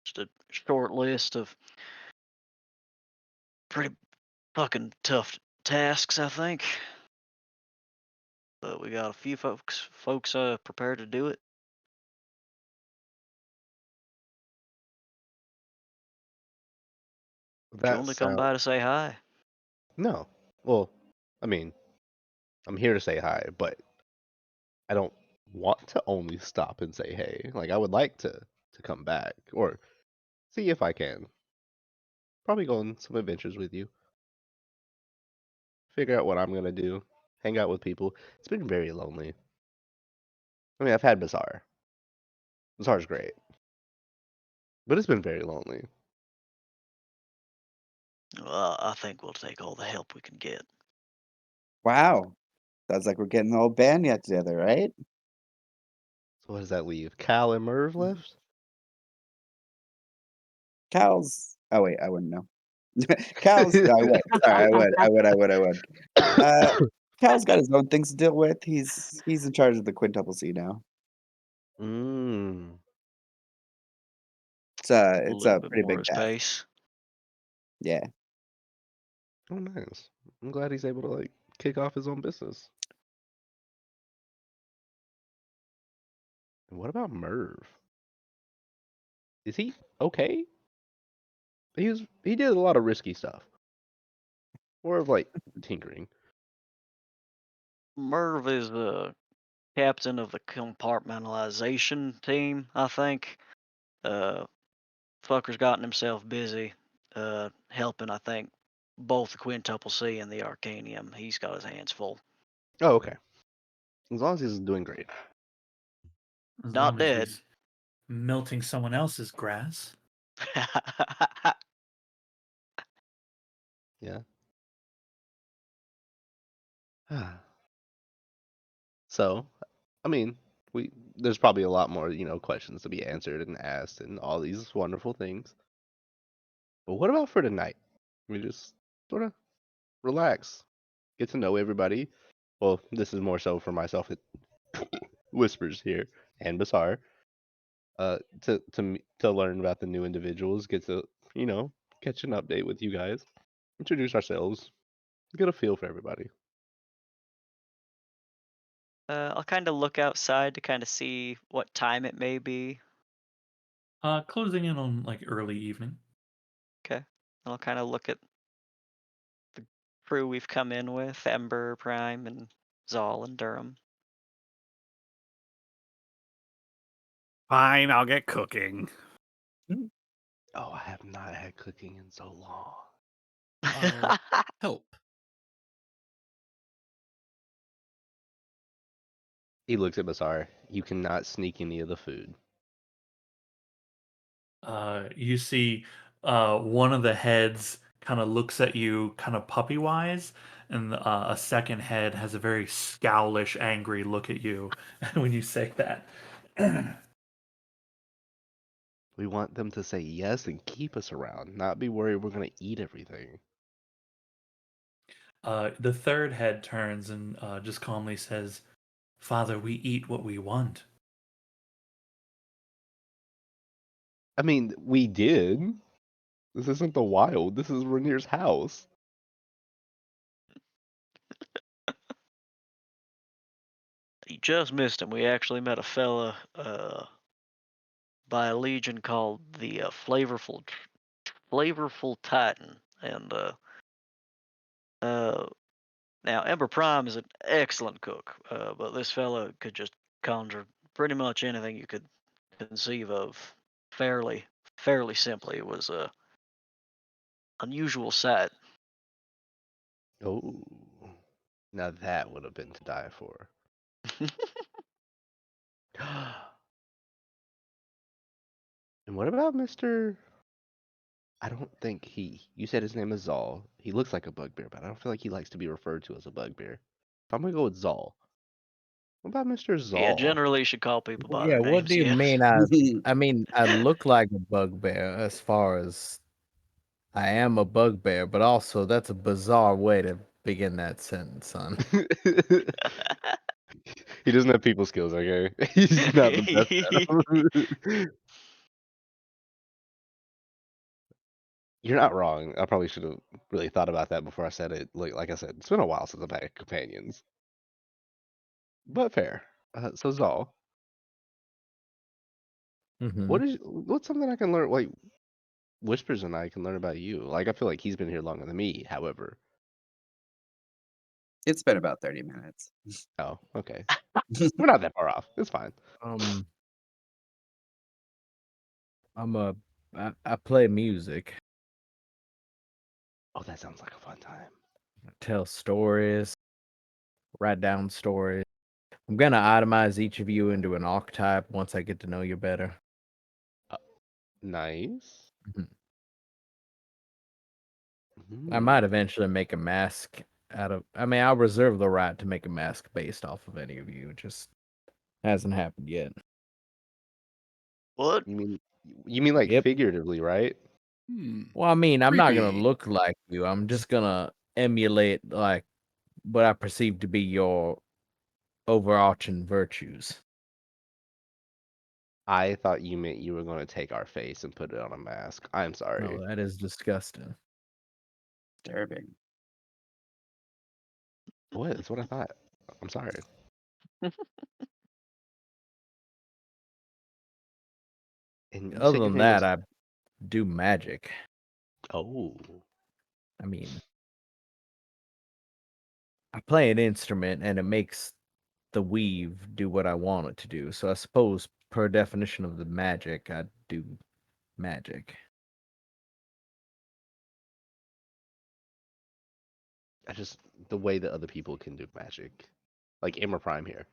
Just a short list of pretty fucking tough tasks, I think. But we got a few folks prepared to do it. If you That want to come sounds by to say hi. no. Well, I mean, I'm here to say hi, but I don't want to only stop and say hey. Like I would like to come back or see if I can. Probably go on some adventures with you. Figure out what I'm gonna do. Hang out with people. It's been very lonely. I mean, I've had Bazaar. Bazaar's great, but it's been very lonely. Well, I think we'll take all the help we can get. Wow. Sounds like we're getting the whole band yet together, right? So what does that leave? Cal and Merv left? Cal's. Oh wait, I wouldn't know. Cal's. No, I would. Sorry, I would. Cal's got his own things to deal with. He's in charge of the quintuple C now. Mm. It's A it's little a bit pretty more big his task. pace. Yeah. Oh, nice. I'm glad he's able to like kick off his own business. And what about Merv? Is he okay? He did a lot of risky stuff. More of like tinkering. Merv is the captain of the compartmentalization team, I think. Fucker's gotten himself busy, helping, I think, both the Quintuple C and the Arcanium. He's got his hands full. Oh, okay. As long as he's doing great. As Not long as dead. he's melting someone else's grass. Yeah. So, I mean, there's probably a lot more, questions to be answered and asked and all these wonderful things. But what about for tonight? We just sort of relax, get to know everybody. Well, this is more so for myself. It whispers here and Basar. To learn about the new individuals, get to catch an update with you guys, introduce ourselves, get a feel for everybody. I'll kind of look outside to kind of see what time it may be. Closing in on like early evening. Okay. I'll kind of look at the crew we've come in with, Ember, Prime, and Zal and Durham. Fine, I'll get cooking. Oh, I have not had cooking in so long. I'll help. He looks at Basar. You cannot sneak any of the food. You see one of the heads kind of looks at you kind of puppy wise, and a second head has a very scowlish, angry look at you when you say that. We want them to say yes and keep us around, not be worried we're going to eat everything. The third head turns and just calmly says, Father, we eat what we want. I mean, we did. This isn't the wild. This is Rainier's house. You just missed him. We actually met a fella by a legion called the Flavorful Titan, and now Ember Prime is an excellent cook, but this fella could just conjure pretty much anything you could conceive of fairly simply. It was a unusual sight. Oh, now that would have been to die for. And what about Mr. I don't think you said his name is Zal. He looks like a bugbear, but I don't feel like he likes to be referred to as a bugbear. So I'm gonna go with Zal. What about Mr. Yeah, Zal? generally you should call people by Yeah, their what names. do you Yes. mean? I mean, I look like a bugbear as far as I am a bugbear, but also that's a bizarre way to begin that sentence, son. He doesn't have people skills, okay? He's not the best at them. You're not wrong. I probably should have really thought about that before I said it. Like I said, it's been a while since I've had companions. But fair. So Zal, Mhm. what's something I can learn? Like Whispers and I can learn about you. Like I feel like he's been here longer than me. However, It's been about 30 minutes. oh, okay, we're not that far off. It's fine. Um, I play music, Oh, that sounds like a fun time. tell stories, write down stories. I'm gonna itemize each of you into an archetype once I get to know you better. Nice. Mhm. I Hmm. might eventually make a mask out of. I mean, I'll reserve the right to make a mask based off of any of you. It just hasn't happened yet. What? You mean like Yep. figuratively, right? Well, I mean, I'm not gonna Creepy. look like you. I'm just gonna emulate like what I perceive to be your overarching virtues. I thought you meant you were going to take our face and put it on a mask. I'm sorry. No, that is disgusting. Disturbing. What? That's what I thought. I'm sorry. And you Other said your than name was. that, I do magic. Oh. I mean, I play an instrument and it makes the weave do what I want it to do. So I suppose, per definition of the magic, I do magic. The way that other people can do magic, like Emma Prime here,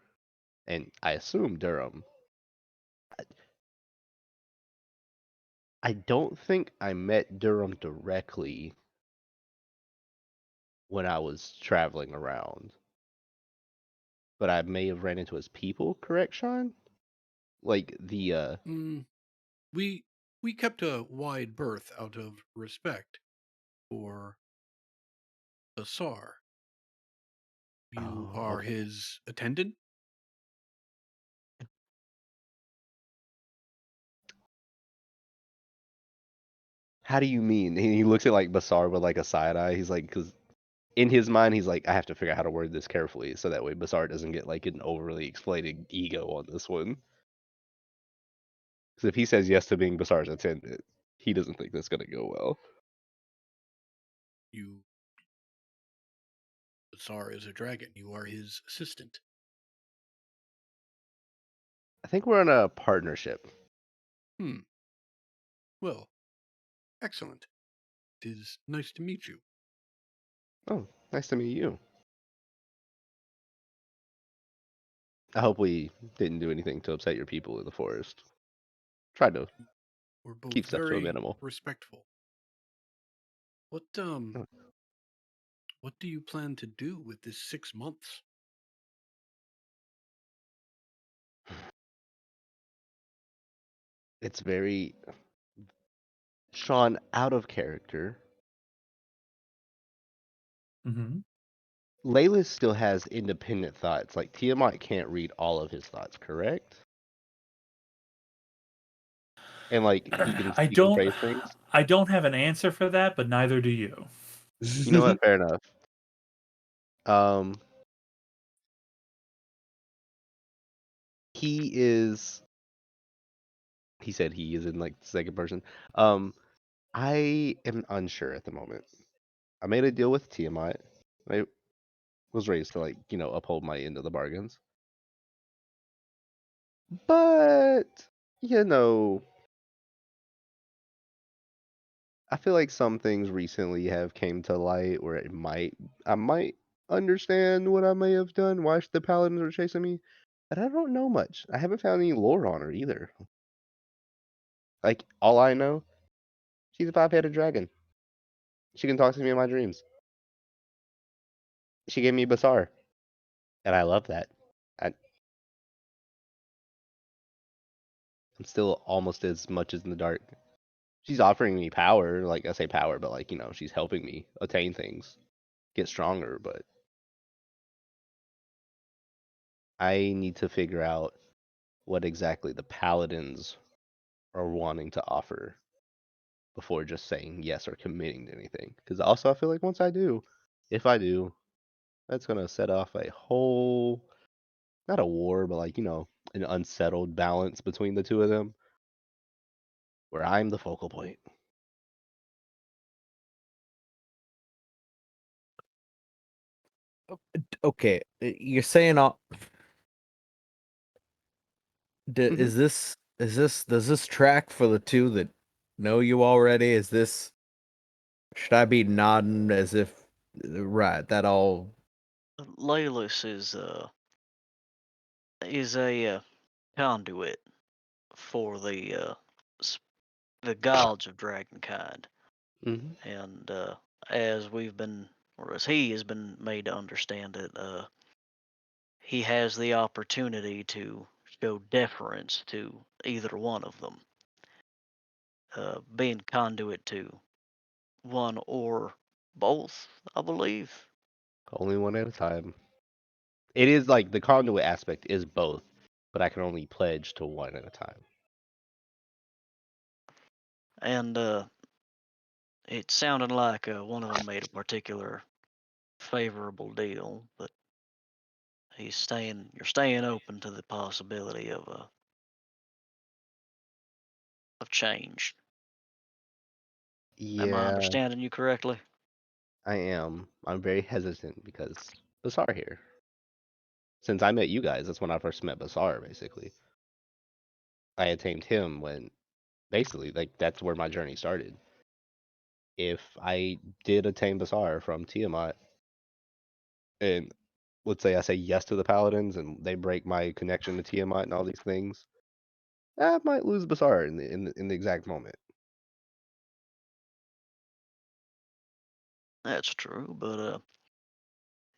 and I assume Durham. I don't think I met Durham directly when I was traveling around, but I may have ran into his people. Correct, Sean? Like the We kept a wide berth out of respect for Asar. You Oh, are okay. his attendant? How do you mean? He looks at like Basar with like a side eye. He's like, because in his mind, he's like, I have to figure out how to word this carefully so that way Basar doesn't get like an overly exploded ego on this one. Because if he says yes to being Basar's attendant, he doesn't think that's gonna go well. You, Basar is a dragon. You are his assistant. I think we're in a partnership. Well, excellent. It is nice to meet you. Oh, nice to meet you. I hope we didn't do anything to upset your people in the forest. Tried to We're both keep stuff to a very minimal. respectful. What Oh. what do you plan to do with this 6 months? It's very Sean out of character. Hmm. Layla still has independent thoughts. Like Tiamat can't read all of his thoughts, correct? And like I he can don't. phrase things. I don't have an answer for that, but neither do you. You know what? Fair enough. He is. He said he is in like the second person. I am unsure at the moment. I made a deal with Tiamat. I was raised to like uphold my end of the bargains. But I feel like some things recently have came to light where I might understand what I may have done, why the paladins are chasing me, but I don't know much. I haven't found any lore on her either. Like all I know, she's a 5-headed dragon. She can talk to me in my dreams. She gave me Basar, and I love that. I'm still almost as much as in the dark. She's offering me power, like I say power, but like she's helping me attain things, get stronger, but I need to figure out what exactly the paladins are wanting to offer before just saying yes or committing to anything. Because also, I feel like once I do, if I do, that's going to set off a whole, not a war, but like, an unsettled balance between the two of them where I'm the focal point. Okay, you're saying all. Mhm. Is this does this track for the two that know you already? Is this should I be nodding as if right that all? Laelis is a conduit for the gods of dragonkind, Mm-hmm. and as we've been, or as he has been made to understand it, he has the opportunity to show deference to either one of them, being conduit to one or both, I believe. Only one at a time. It is like the conduit aspect is both, but I can only pledge to one at a time. And it sounded like one of them made a particular favorable deal, but you're staying open to the possibility of change. Am I Yeah, understanding you correctly? I am. I'm very hesitant because Basar here. Since I met you guys, that's when I first met Basar, basically. I had tamed him when basically like that's where my journey started. If I did attain Basar from Tiamat, and let's say I say yes to the Paladins and they break my connection to Tiamat and all these things, I might lose Basar in the exact moment. That's true, but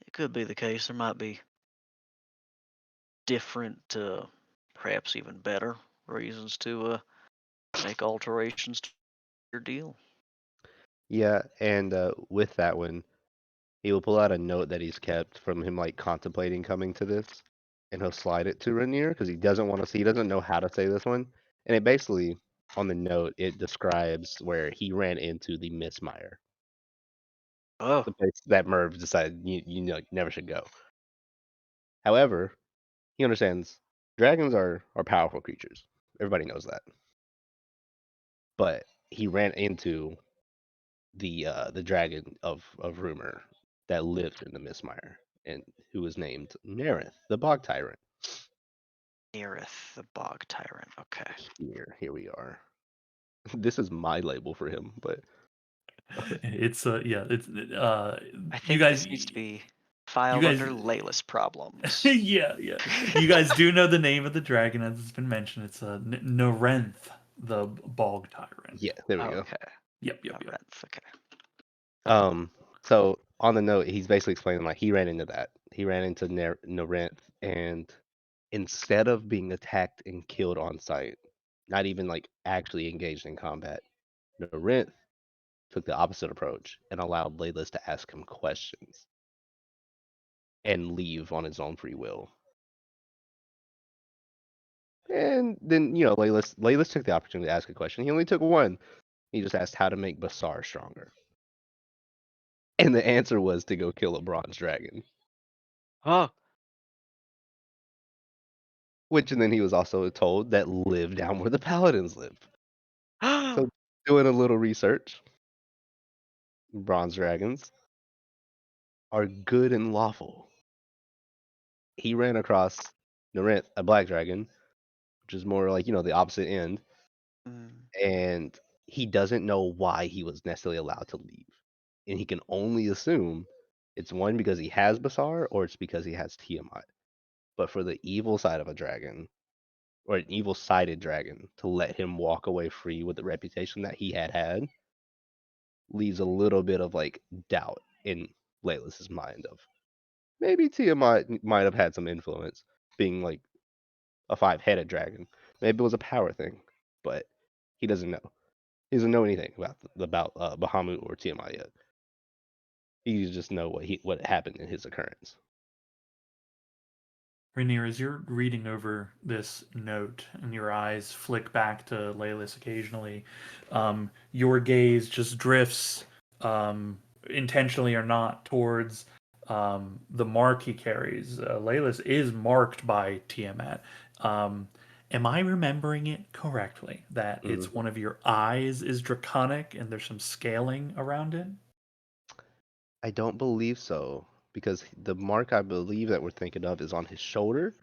it could be the case. There might be different, perhaps even better reasons to make alterations to your deal. Yeah, and with that one, he will pull out a note that he's kept from him like contemplating coming to this, and he'll slide it to Rainier because he doesn't want to see, he doesn't know how to say this one, and it basically on the note it describes where he ran into the Mistmire, Oh, the place that Merv decided you never should go. However, he understands dragons are powerful creatures. Everybody knows that. but he ran into the dragon of rumor that lived in the Mistmire, and who was named Nerith, the Bog Tyrant. Nerith, the Bog Tyrant. Okay. Here we are. This is my label for him, but It's it's I you think guys this needs to be you filed guys under Layla's problems. yeah, yeah. You guys do know the name of the dragon as it's been mentioned. It's Norenth, the Bog Tyrant. yeah, there we go. Okay. Yep. Norenth, okay. So on the note, he's basically explaining like he ran into that. He ran into Norenth, and instead of being attacked and killed on sight, not even like actually engaged in combat, Norenth took the opposite approach and allowed Leyless to ask him questions and leave on his own free will. And then, Leyless took the opportunity to ask a question. He only took one. He just asked how to make Basar stronger. And the answer was to go kill a bronze dragon. Oh, Which, and then he was also told that live down where the paladins live. So, doing a little research, bronze dragons are good and lawful. He ran across Norenth, a black dragon, which is more like, the opposite end. mm, And he doesn't know why he was necessarily allowed to leave. And he can only assume it's one because he has Basar or it's because he has Tiamat. But for the evil side of a dragon, or an evil sided dragon, to let him walk away free with the reputation that he had leaves a little bit of like doubt in Layla's mind of maybe Tiamat might have had some influence being like a 5-headed dragon. Maybe it was a power thing, but he doesn't know. He doesn't know anything about Bahamut or Tiamat yet. He just know what happened in his occurrence. Rainier, as you're reading over this note and your eyes flick back to Laylis occasionally, your gaze just drifts, intentionally or not, towards the mark he carries. Laylis is marked by Tiamat. Am I remembering it correctly that it's one of your eyes is draconic and there's some scaling around it? I don't believe so, because the mark I believe that we're thinking of is on his shoulder,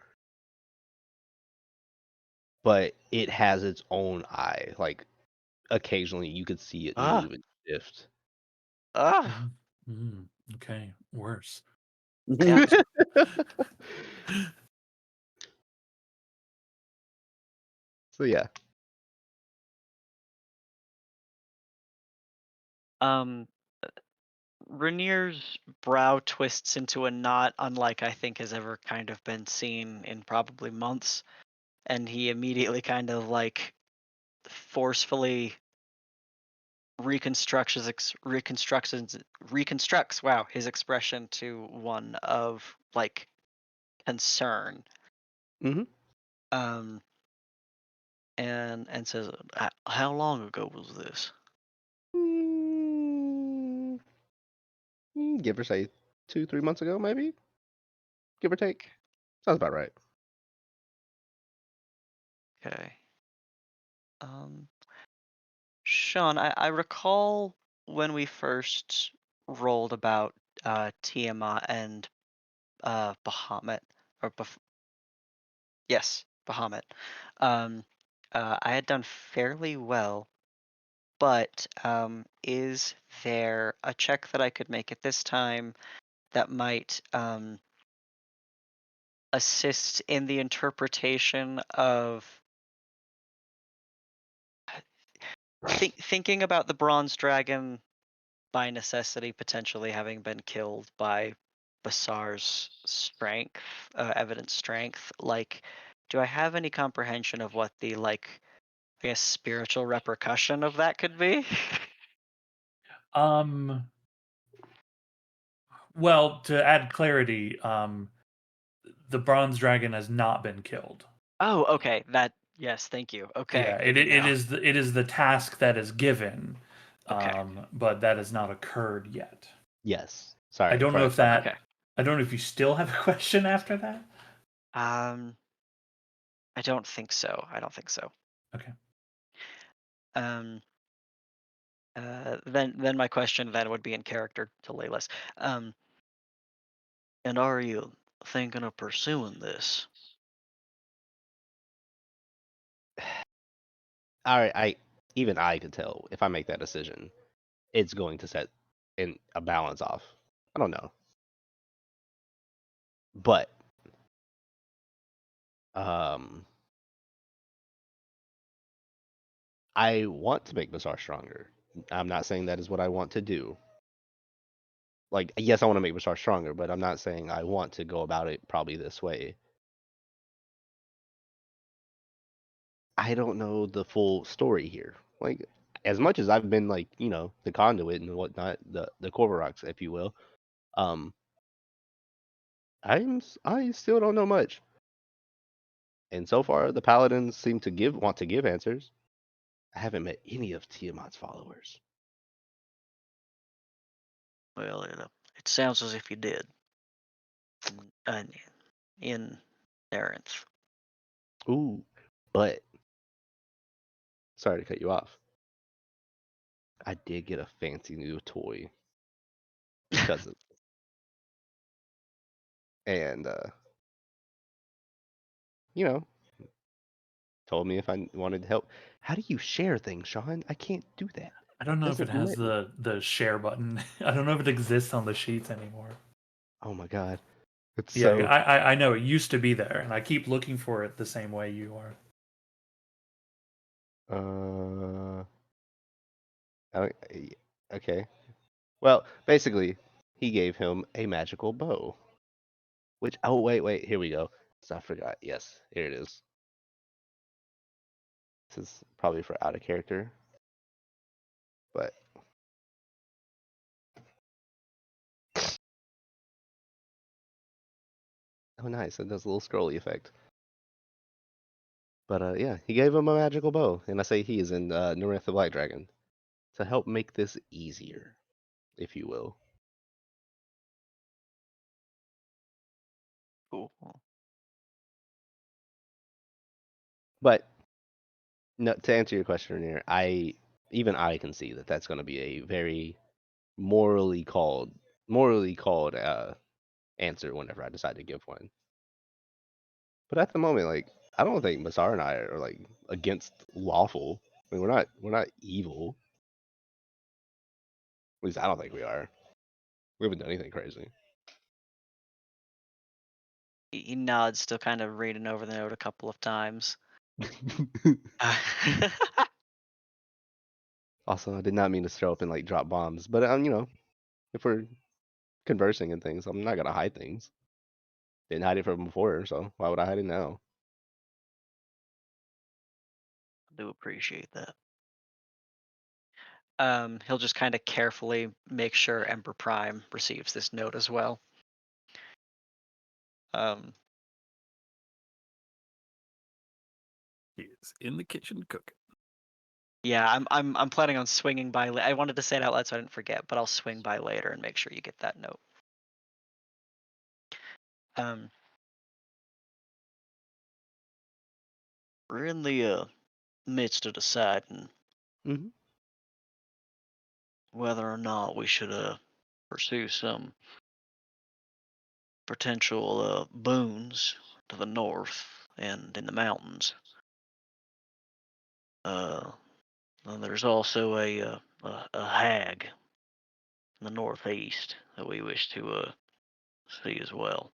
but it has its own eye. Like occasionally you could see it Ah. move and shift. ah. Okay, worse. Yeah. So yeah. Rainier's brow twists into a knot unlike I think has ever kind of been seen in probably months, and he immediately kind of like forcefully reconstructs his expression to one of like concern. Mhm. And says, how long ago was this? Give or say 2-3 months ago, maybe, give or take. Sounds about right. Okay. Sean, I recall when we first rolled about Tiamat and Bahamut, or yes, Bahamut. I had done fairly well, but is there a check that I could make at this time that might assist in the interpretation of thinking about the bronze dragon by necessity potentially having been killed by Basar's strength, evident strength? Like, do I have any comprehension of what the I guess spiritual repercussion of that could be? Well, to add clarity, the bronze dragon has not been killed. Oh, okay. Yes, thank you. Okay, Yeah, good to know. it is the task that is given, Okay. but that has not occurred yet. Yes. Sorry. I don't know if that. Okay. I don't know if you still have a question after that. I don't think so. Okay. Um, then my question then would be in character to Layla's. And are you thinking of pursuing this? All right, even I could tell if I make that decision, it's going to set in a balance off. I don't know, but um, I want to make Bazaar stronger. I'm not saying that is what I want to do. Like, yes, I want to make Bazaar stronger, but I'm not saying I want to go about it probably this way. I don't know the full story here. Like, as much as I've been like, the conduit and whatnot, the Korvaroks, if you will, um, I still don't know much. And so far, the paladins seem to want to give answers. I haven't met any of Tiamat's followers. Well, it sounds as if you did. In Arinth. Ooh, but sorry to cut you off. I did get a fancy new toy because of, and you know, told me if I wanted to help. How do you share things, Sean? I can't do that. I don't know if it Doesn't has let me. the share button. I don't know if it exists on the sheets anymore. Oh my god, it's Yeah, so. I know it used to be there, and I keep looking for it the same way you are. Okay. Well, basically, he gave him a magical bow. Which, oh wait, here we go. So I forgot. Yes, here it is. This is probably for out of character, but oh nice, it does a little scrolly effect. But yeah, he gave him a magical bow, and I say he is in Norith the Black Dragon to help make this easier, if you will. Cool. But no, to answer your question, Renier, even I can see that that's going to be a very morally called answer whenever I decide to give one. But at the moment, like I don't think Masar and I are like against lawful. I mean, we're not evil. At least I don't think we are. We haven't done anything crazy. He nods, still kind of reading over the note a couple of times. Also, I did not mean to show up and like drop bombs, but if we're conversing and things, I'm not gonna hide things. Didn't hide it from before, so why would I hide it now? I do appreciate that. He'll just kind of carefully make sure Emperor Prime receives this note as well. He is in the kitchen cooking. Yeah, I'm planning on swinging by. I wanted to say it out loud so I didn't forget, but I'll swing by later and make sure you get that note. We're in the midst of deciding Mm-hmm. whether or not we should pursue some potential boons to the north and in the mountains. And there's also a hag in the northeast that we wish to see as well.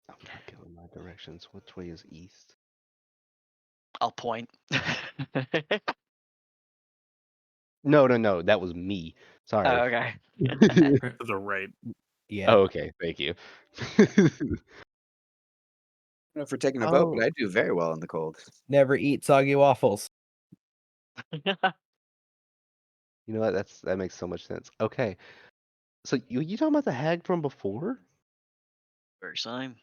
I'm not giving my directions. Which way is east? I'll point. No. That was me. Sorry. Oh, okay. To the right. Yeah. Oh, okay. Thank you. I don't know if we're taking a boat, but Oh. I do very well in the cold. Never eat soggy waffles. You know what? That makes so much sense. Okay. So you talking about the hag from before? Very same.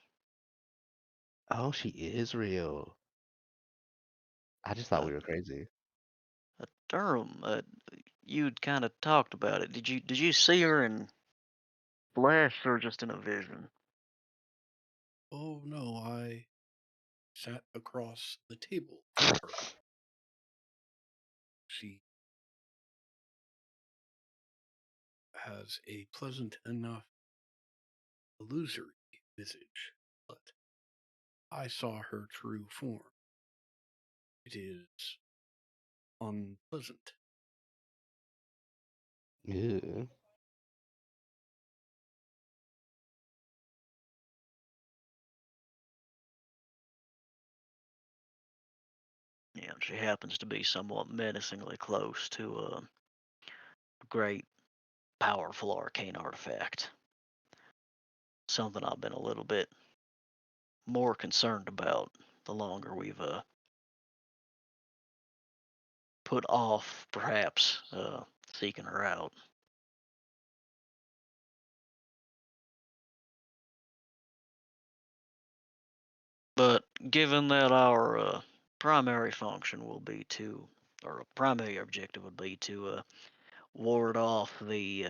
Oh, she is real. I just thought Uh, we were crazy. Durham, you'd kind of talked about it. Did you see her in flesh or just in a vision? Oh no, I sat across the table from her. She has a pleasant enough illusory visage, but I saw her true form. It is unpleasant. Yeah. Yeah, and she happens to be somewhat menacingly close to a great, powerful arcane artifact. Something I've been a little bit more concerned about the longer we've put off, perhaps, seeking her out. But given that our primary function will be to, or primary objective would be to ward off the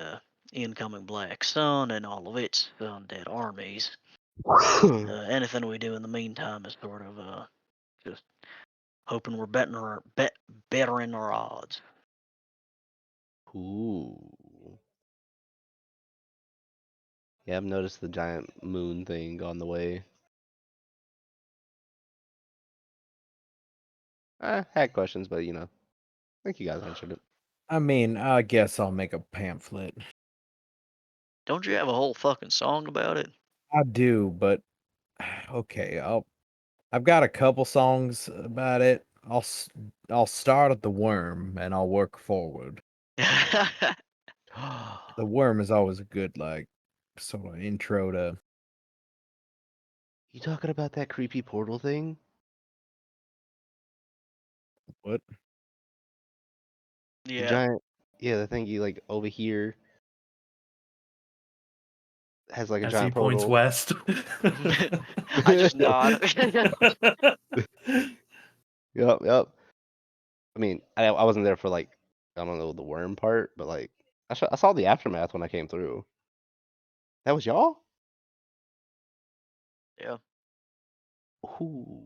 incoming Black Sun and all of its undead armies, anything we do in the meantime is sort of just hoping we're bettering our odds. Ooh. Yeah, I've noticed the giant moon thing on the way. I had questions, but I think you guys answered it. I mean, I guess I'll make a pamphlet. Don't you have a whole fucking song about it? I do, but okay, I've got a couple songs about it. I'll start at the worm and I'll work forward. The worm is always a good sort of intro to You talking about that creepy portal thing? what? The Yeah. giant, yeah, the thing you over here has a As he giant points portal. west. I just nod. Yep, yep. I mean, I wasn't there for I don't know, the worm part, but I saw the aftermath when I came through. That was y'all? Yeah. Ooh.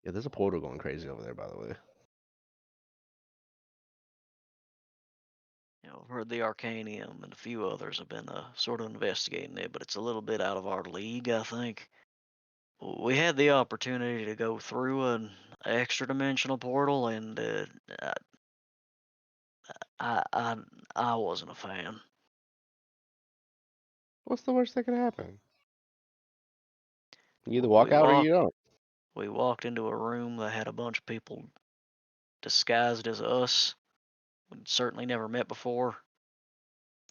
Yeah, there's a portal going crazy over there, by the way. I've heard the Arcanium and a few others have been sort of investigating it, but it's a little bit out of our league, I think. We had the opportunity to go through an extra dimensional portal, and I, I I wasn't a fan. What's the worst that could happen? You either We walk out or you walked don't. we walked into a room that had a bunch of people disguised as us. We'd certainly never met before.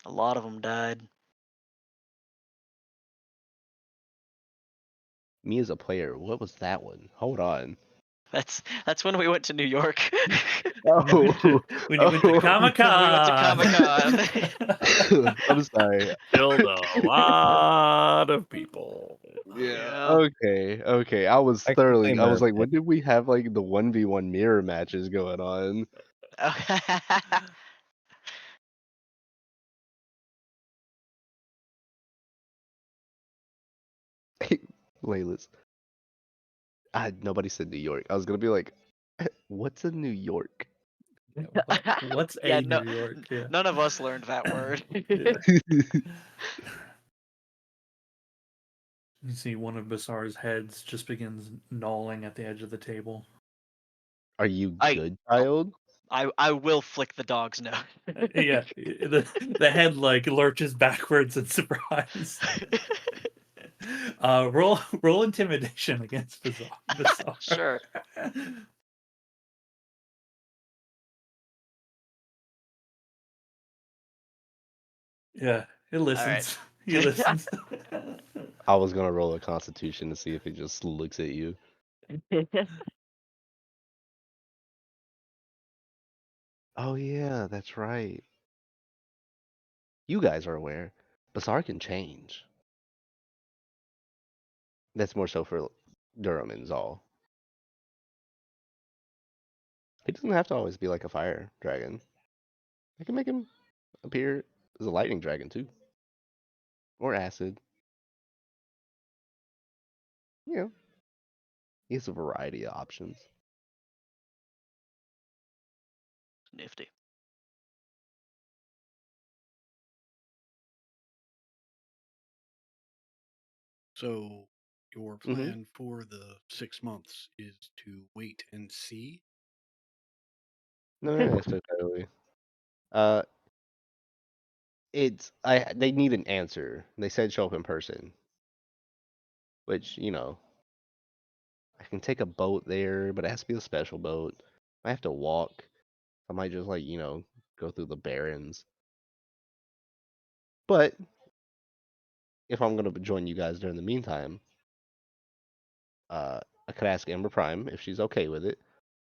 A lot of them died. Me as a player, what was that one? Hold on. That's when we went to New York. Oh, When you went to Comic Con. We went to Comic-Con. I'm sorry. Killed a lot of people. Yeah. Okay. I was I can thoroughly. claim I was a like, when did we have the 1v1 mirror matches going on? Layla's. Nobody said New York. I was gonna be like, what's a New York? What's Yeah, a New York? Yeah. none of us learned that word. Yeah. You see one of Basar's heads just begins gnawing at the edge of the table. Are you I- good, child? I will flick the dog's nose. Yeah, the head lurches backwards in surprise. Roll intimidation against Basar. Sure. Yeah, it listens. He right. listens. I was gonna roll a Constitution to see if it just looks at you. Oh yeah, that's right. You guys are aware. Basar can change. That's more so for Durham and Zal. He doesn't have to always be like a fire dragon. I can make him appear as a lightning dragon too. Or acid. You know. He has a variety of options. Nifty. So your Mhm. plan for the 6 months is to wait and see? No, not necessarily. Uh, they need an answer. They said show up in person, which I can take a boat there, but it has to be a special boat. I have to walk. I might just go through the barrens. But if I'm gonna join you guys during the meantime, I could ask Ember Prime if she's okay with it.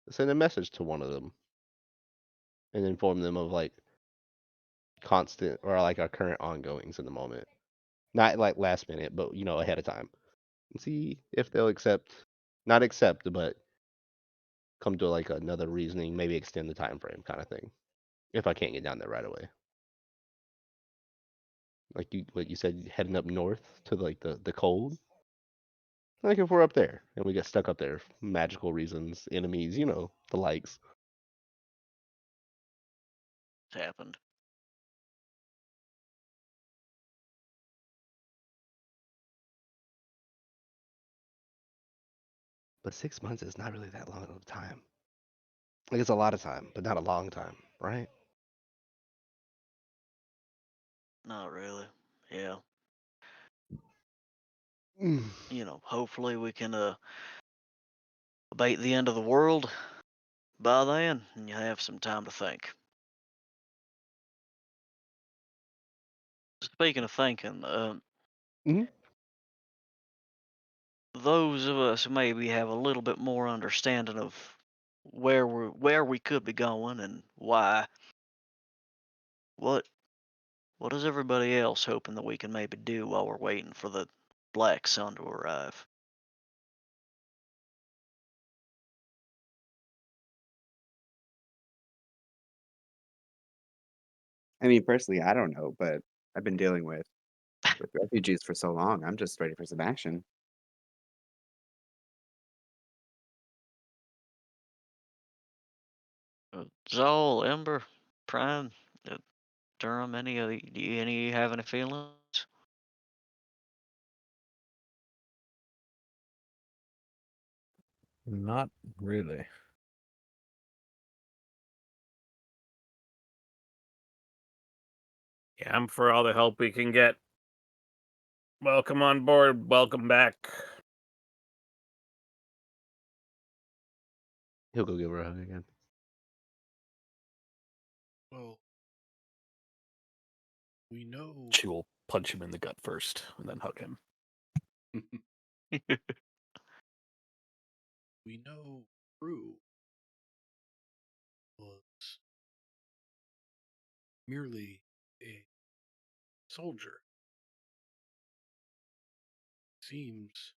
Send a message to one of them and inform them of constant or our current ongoings in the moment. Not like last minute, but ahead of time. And see if they'll not accept, but come to another reasoning, maybe extend the time frame kind of thing. If I can't get down there right away. Like you said, heading up north to the cold. Like if we're up there and we get stuck up there, magical reasons, enemies, the likes. It's happened. But 6 months is not really that long of time. It's a lot of time, but not a long time, right? Not really. Yeah. Mm. Hopefully we can abate the end of the world by then, and you have some time to think. Speaking of thinking, Mhm. those of us who maybe have a little bit more understanding of where we could be going and why, what what is everybody else hoping that we can maybe do while we're waiting for the Black Sun to arrive? I mean, personally, I don't know, but I've been dealing with refugees for so long. I'm just ready for some action. Zol, Ember, Prime, Durham, any of you have any feelings? Not really. Yeah, I'm for all the help we can get. Welcome on board. Welcome back. He'll go give her a hug again. Well, we know She will punch him in the gut first and then hug him. we know Prue was merely a soldier. Seems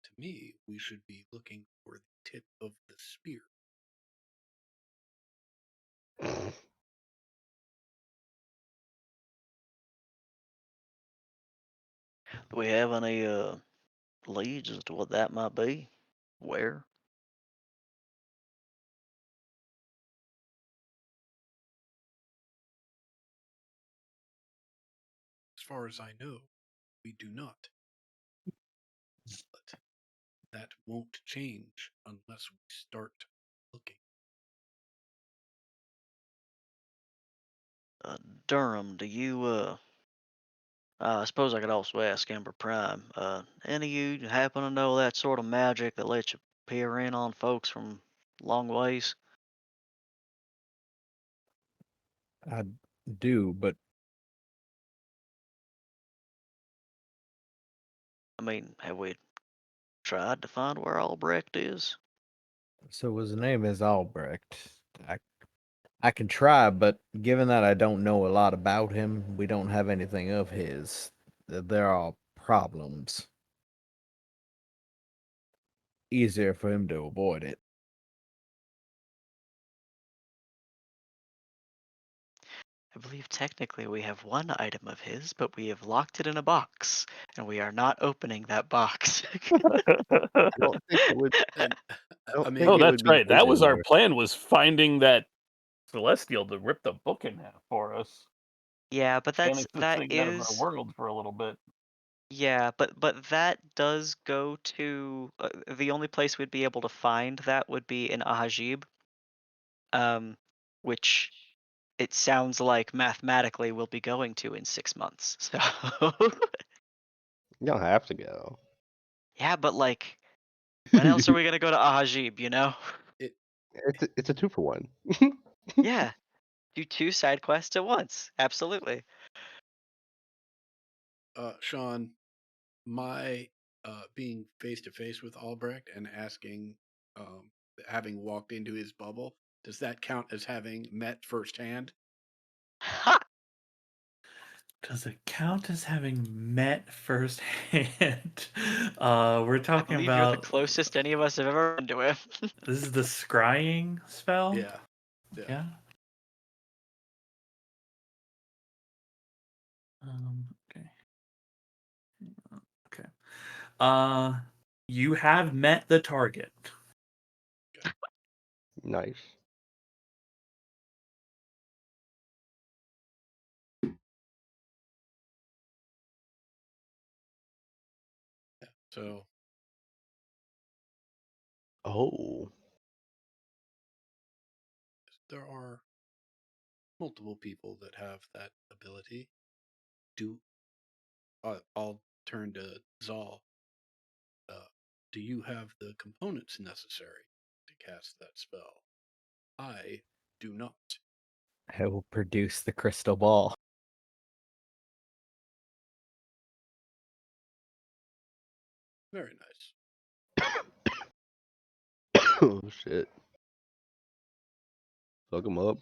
to me we should be looking for the tip of the spear. Do we have any leads as to what that might be? Where? As far as I know, we do not. But that won't change unless we start looking. Durham, do you I suppose I could also ask Ember Prime. Any of you happen to know that sort of magic that lets you peer in on folks from long ways? I do, but I mean, have we tried to find where Albrecht is? so his name is Albrecht. I can try, but given that I don't know a lot about him, we don't have anything of his. There are problems. Easier for him to avoid it. I believe technically we have one item of his, but we have locked it in a box, and we are not opening that box. I don't think it would. And I don't I think mean, Oh, it that's would be right. good That was our or plan, was finding that Celestial to rip the book in half for us. Yeah, but Banish this that thing out of our is world for a little bit. yeah, but that does go to the only place we'd be able to find that would be in Ahajib, which it sounds like mathematically we'll be going to in 6 months. So You don't have to go. yeah, but like, when else are we gonna go to Ahajib? You know? It's a 2-for-1. Yeah, do 2 side quests at once. Absolutely. Sean, my being face to face with Albrecht and asking, having walked into his bubble, does that count as having met firsthand? Does it count as having met firsthand? We're I talking believe you're the about closest any of us have ever been to him. this is the scrying spell. Yeah. Yeah. Okay. Okay. You have met the target. Nice. So Oh. there are multiple people that have that ability. I'll turn to Zal. Do you have the components necessary to cast that spell? I do not. I will produce the crystal ball. Very nice. Oh shit. Fuck him up.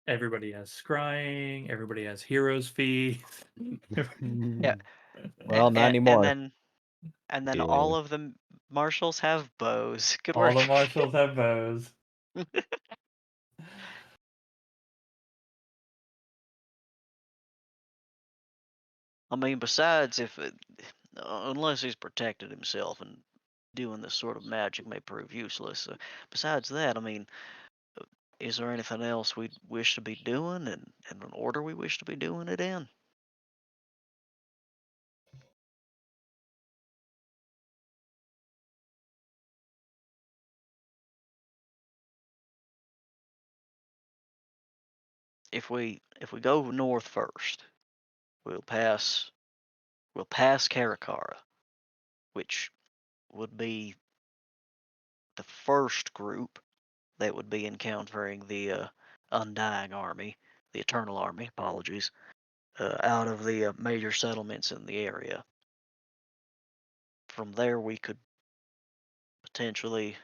Everybody has scrying. Everybody has hero's feast. Yeah. Well, not and anymore. then Yeah. all of the marshals have bows. Good All work. the marshals have bows. I mean, besides, unless he's protected himself and doing this sort of magic may prove useless. Besides that, I mean, is there anything else we wish to be doing and an order we wish to be doing it in? If we go north first, we'll pass Karakara, which would be the first group that would be encountering the Undying Army, the Eternal Army, apologies, out of the major settlements in the area. From there, we could potentially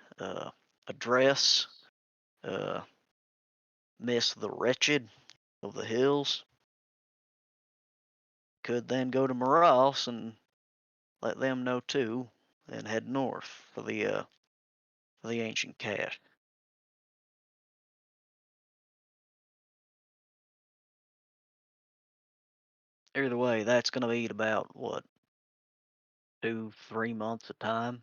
address Miss the Wretched of the Hills. Could then go to Morass and let them know too, and head north for the ancient cache. Either way, that's going to eat about what 2-3 months of time.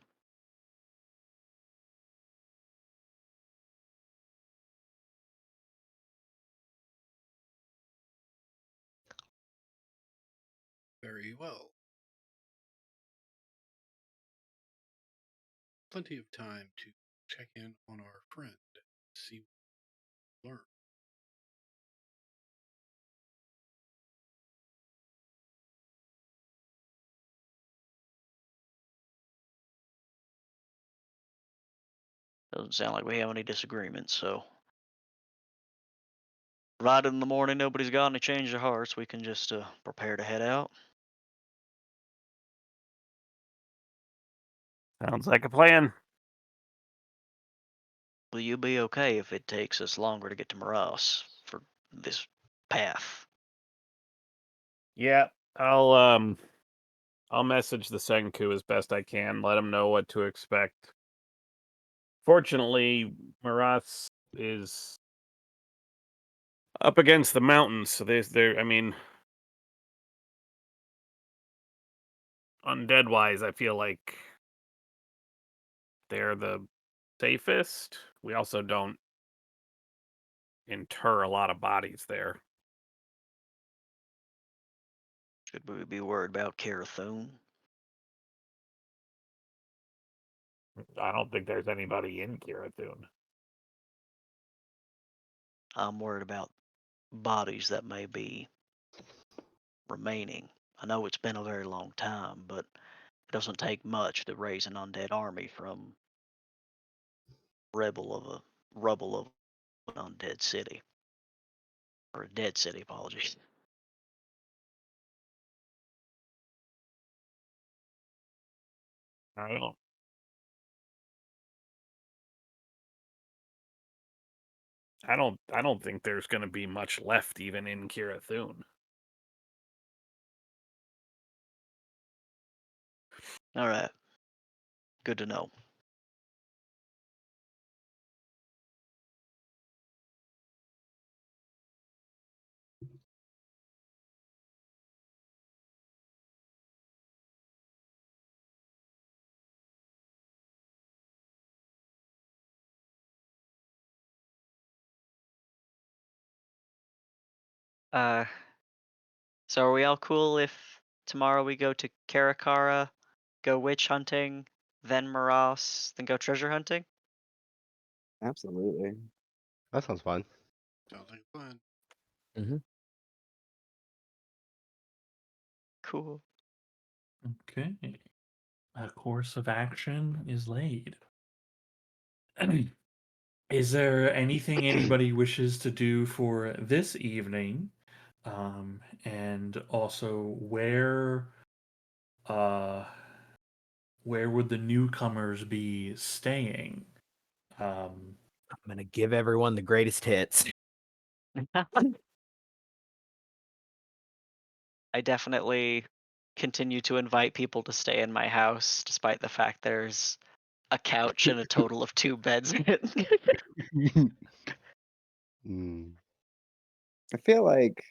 Very well. Plenty of time to check in on our friend, see what we learn. Doesn't sound like we have any disagreements, so right in the morning nobody's got any change of hearts, we can just prepare to head out. Sounds like a plan. Will you be okay if it takes us longer to get to Morass for this path? Yeah, I'll message the Senku as best I can, let him know what to expect. Fortunately, Morass is up against the mountains, so I mean, undead wise, I feel like they're the safest. We also don't inter a lot of bodies there. Should we be worried about Carathune? I don't think there's anybody in Kirathun. I'm worried about bodies that may be remaining. I know it's been a very long time, but it doesn't take much to raise an undead army from rubble of an undead city. Or a dead city, apologies. I don't. I don't think there's going to be much left even in Kirathun. All right. Good to know. Uh, so are we all cool if tomorrow we go to Karakara, go witch hunting, then Morass, then go treasure hunting? Absolutely. That sounds fun. Sounds like fun. Cool. Okay. A course of action is laid. Is there anything anybody wishes to do for this evening? And also uh where would the newcomers be staying? I'm gonna give everyone the greatest hits. I definitely continue to invite people to stay in my house, despite the fact there's a couch and a total of 2 beds in it. Mm. I feel like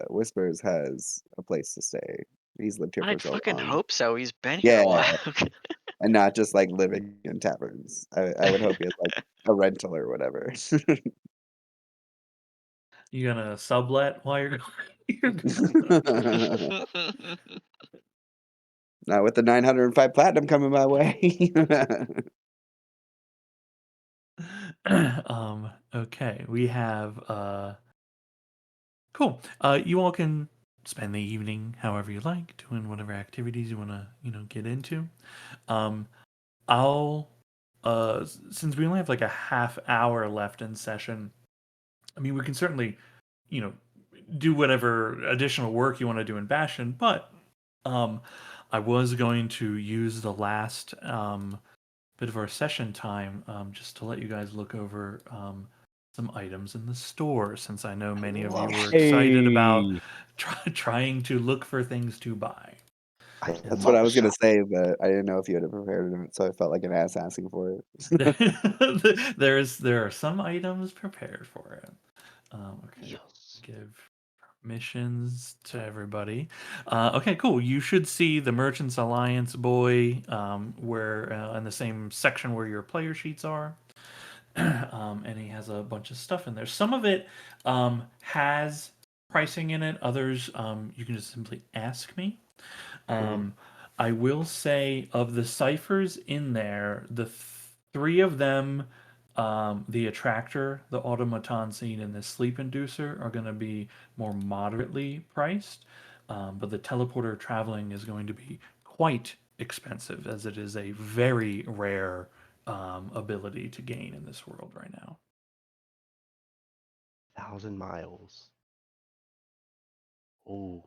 Whispers has a place to stay. He's lived here for I'd so fucking long. hope so. He's been here Yeah, a while. and not just like living in taverns. I would hope he has like a rental or whatever. You gonna sublet while you're Not with the 905 platinum coming my way. Okay, we have cool. You all can spend the evening however you like, doing whatever activities you want to, get into. I'll since we only have like a half hour left in session, I mean, we can certainly, you know, do whatever additional work you want to do in Bastion, but I was going to use the last bit of our session time just to let you guys look over some items in the store, since I know many of you were excited about Hey. trying to look for things to buy. That's what I was gonna say, but I didn't know if you had prepared it, so I felt like an ass asking for it. There are some items prepared for it. Okay, Yes. give missions to everybody. Okay, cool. You should see the Merchants Alliance boy where in the same section where your player sheets are. And he has a bunch of stuff in there. Some of it has pricing in it. Others you can just simply ask me. I will say of the ciphers in there, the three of them, the attractor, the automaton scene, and the sleep inducer are going to be more moderately priced. But the teleporter traveling is going to be quite expensive, as it is a very rare ability to gain in this world right now. 1,000 miles. Oh.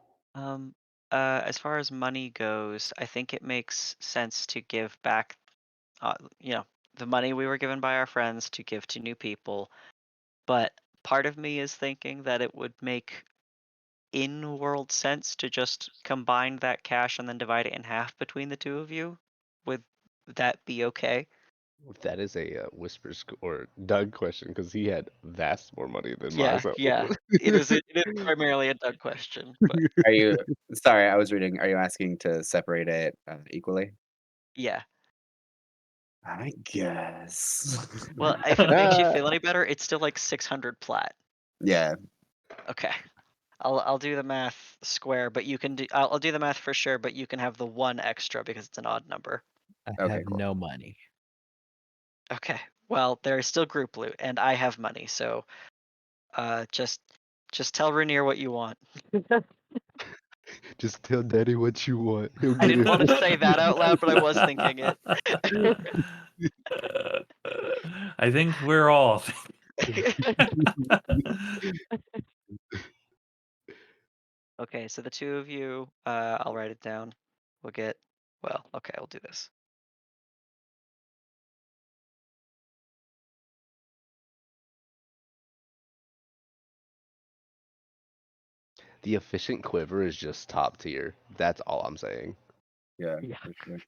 As far as money goes, I think it makes sense to give back, the money we were given by our friends to give to new people. But part of me is thinking that it would make in-world sense to just combine that cash and then divide it in half between the two of you. Would that be okay? That is a or Doug question because he had vast more money than Yeah, Mazo. yeah. It is primarily a Doug question, but Are you? Sorry, I was reading. Are you asking to separate it equally? yeah. I guess. Well, if it makes you Ah, feel any better, it's still like 600 plat. Yeah. Okay. I'll do the math square, but you can do I'll do the math for sure, but you can have the one extra because it's an odd number. I Okay, have cool. no money. Okay. Well, there is still group loot, and I have money, so just tell Rainier what you want. just tell Daddy what you want. He'll I get didn't it. want to say that out loud, but I was thinking it. I think we're all. Okay, so the two of you, I'll write it down. We'll get. Well, okay, we'll do this. The efficient quiver is just top tier. That's all I'm saying. Yeah. Yeah. For sure.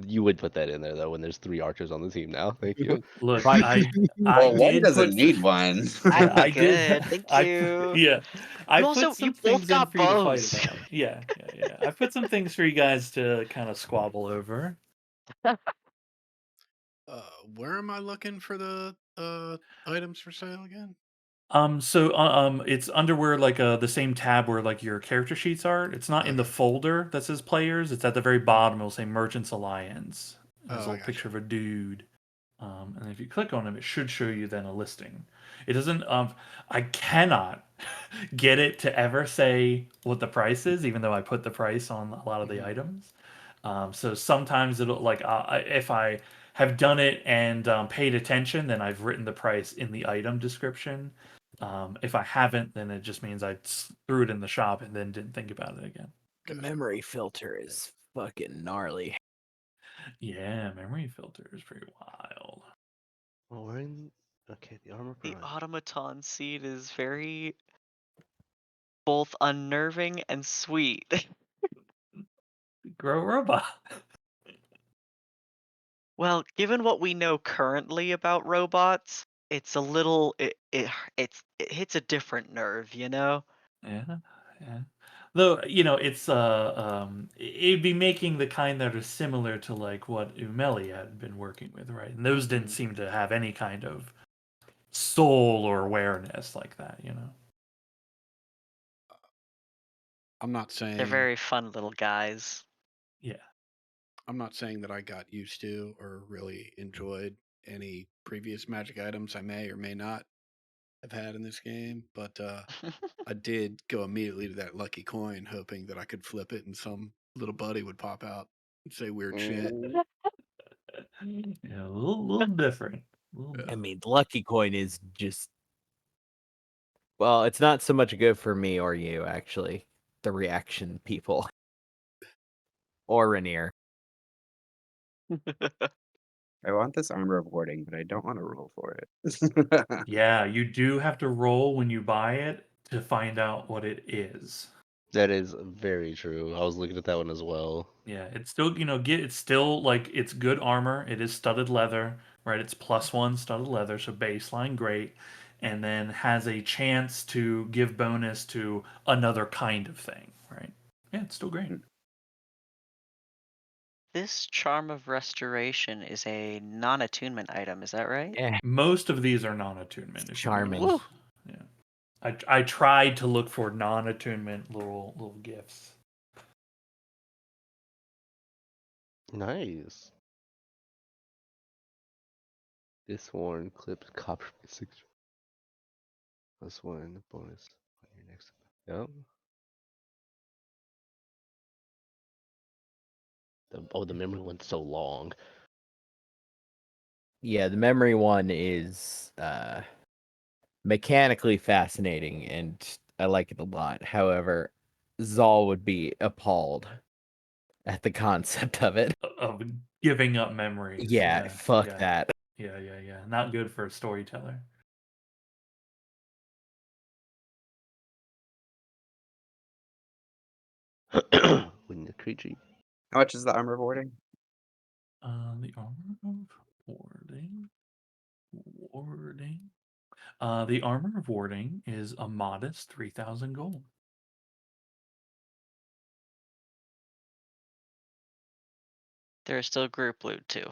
You would put that in there though when there's 3 archers on the team now. Thank you. Look, Right. I Well, one did doesn't put. need one. Yeah, I did. Good, thank you. Yeah, I You put also some you things both in got for you to fight bows. about. Yeah. I put some things for you guys to kind of squabble over. Where am I looking for the items for sale again? It's under where like the same tab where like your character sheets are. It's not in the Okay. folder that says players. It's at the very bottom. It'll say Merchants Alliance. There's Oh, a I little picture gotcha. of a dude. And if you click on him, it should show you then a listing. It doesn't. I cannot get it to ever say what the price is, even though I put the price on a lot of the Mhm. items. So sometimes it'll like if I have done it and paid attention, then I've written the price in the item description. If I haven't, then it just means I threw it in the shop and then didn't think about it again. The Gotcha. memory filter is fucking gnarly. Yeah, memory filter is pretty wild. Well, we're in. Okay, the armor The prime. automaton seed is very both unnerving and sweet. Grow robot. Well, given what we know currently about robots, it's a little it hits a different nerve, you know? Yeah, yeah. Though it's it'd be making the kind that are similar to like what Umeli had been working with, right? And those didn't Mhm. seem to have any kind of soul or awareness like that, I'm not They're saying very fun little guys. Yeah. I'm not saying that I got used to or really enjoyed any previous magic items I may or may not have had in this game, but I did go immediately to that lucky coin, hoping that I could flip it and some little buddy would pop out and say weird shit. Mm, Yeah, a little different. A little Yeah. I mean, the lucky coin is just. Well, it's not so much good for me or you, actually. The reaction people. Or Rainier. I want this armor of warding, but I don't want to roll for it. Yeah, you do have to roll when you buy it to find out what it is. that is very true. I was looking at that one as well. Yeah, it's still, it's still like it's good armor. It is studded leather, right? It's +1 studded leather, so baseline great, and then has a chance to give bonus to another kind of thing, right? Yeah, it's still great. This Charm of Restoration is a non-attunement item, is that right? Eh, Most of these are non-attunement. If you charming. notice. Yeah, I tried to look for non-attunement little gifts. Nice. This one clips copper six. +1 bonus on your next. Yep. The memory one's so long. Yeah, the memory one is mechanically fascinating, and I like it a lot. However, Zal would be appalled at the concept of it. Of giving up memories. Yeah, fuck yeah. that. Yeah. Not good for a storyteller. When the creature How much is the armor of warding? The armor of warding. Warding. The armor of warding is a modest 3,000 gold. There's still group loot too.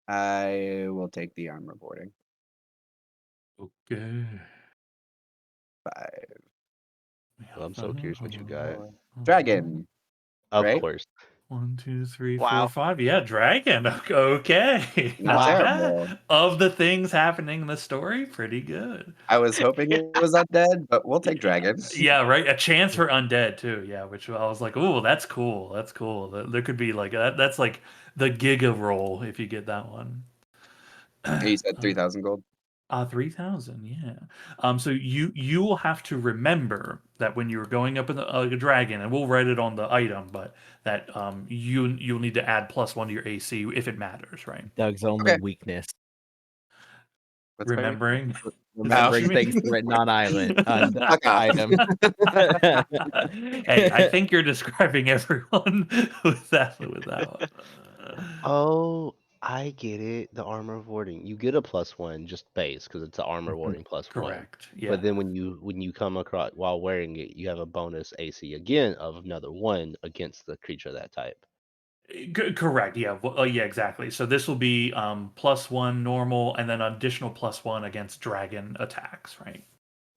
I will take the armor boarding. Okay. 5. Well, I'm so curious what you got. Dragon. Of Right? course. 1, 2, 3, Wow. 4, 5. Yeah, dragon. Okay. Not Not terrible. bad. Of the things happening in the story, pretty good. I was hoping it was undead, but we'll take Yeah. dragon. Yeah, right. A chance for undead too. Yeah, which I was like, oh, that's cool. That's cool. There could be like that's like the giga roll if you get that one. You said 3,000 gold. 3,000, yeah. So you will have to remember that when you're going up in the a dragon, and we'll write it on the item, but that you'll need to add +1 to your AC if it matters, right? Doug's only Okay. weakness. What's my weakness? Remembering. Remembering things written on island on the Fuck off. item. Hey, I think you're describing everyone with that one. Oh, I get it. The armor of warding. You get a +1 just base because it's an armor warding +1. Correct. Yeah. But then when you come across while wearing it, you have a bonus AC again of another 1 against the creature of that type. Correct. Yeah. Well, yeah. Exactly. So this will be +1 normal, and then additional +1 against dragon attacks. Right.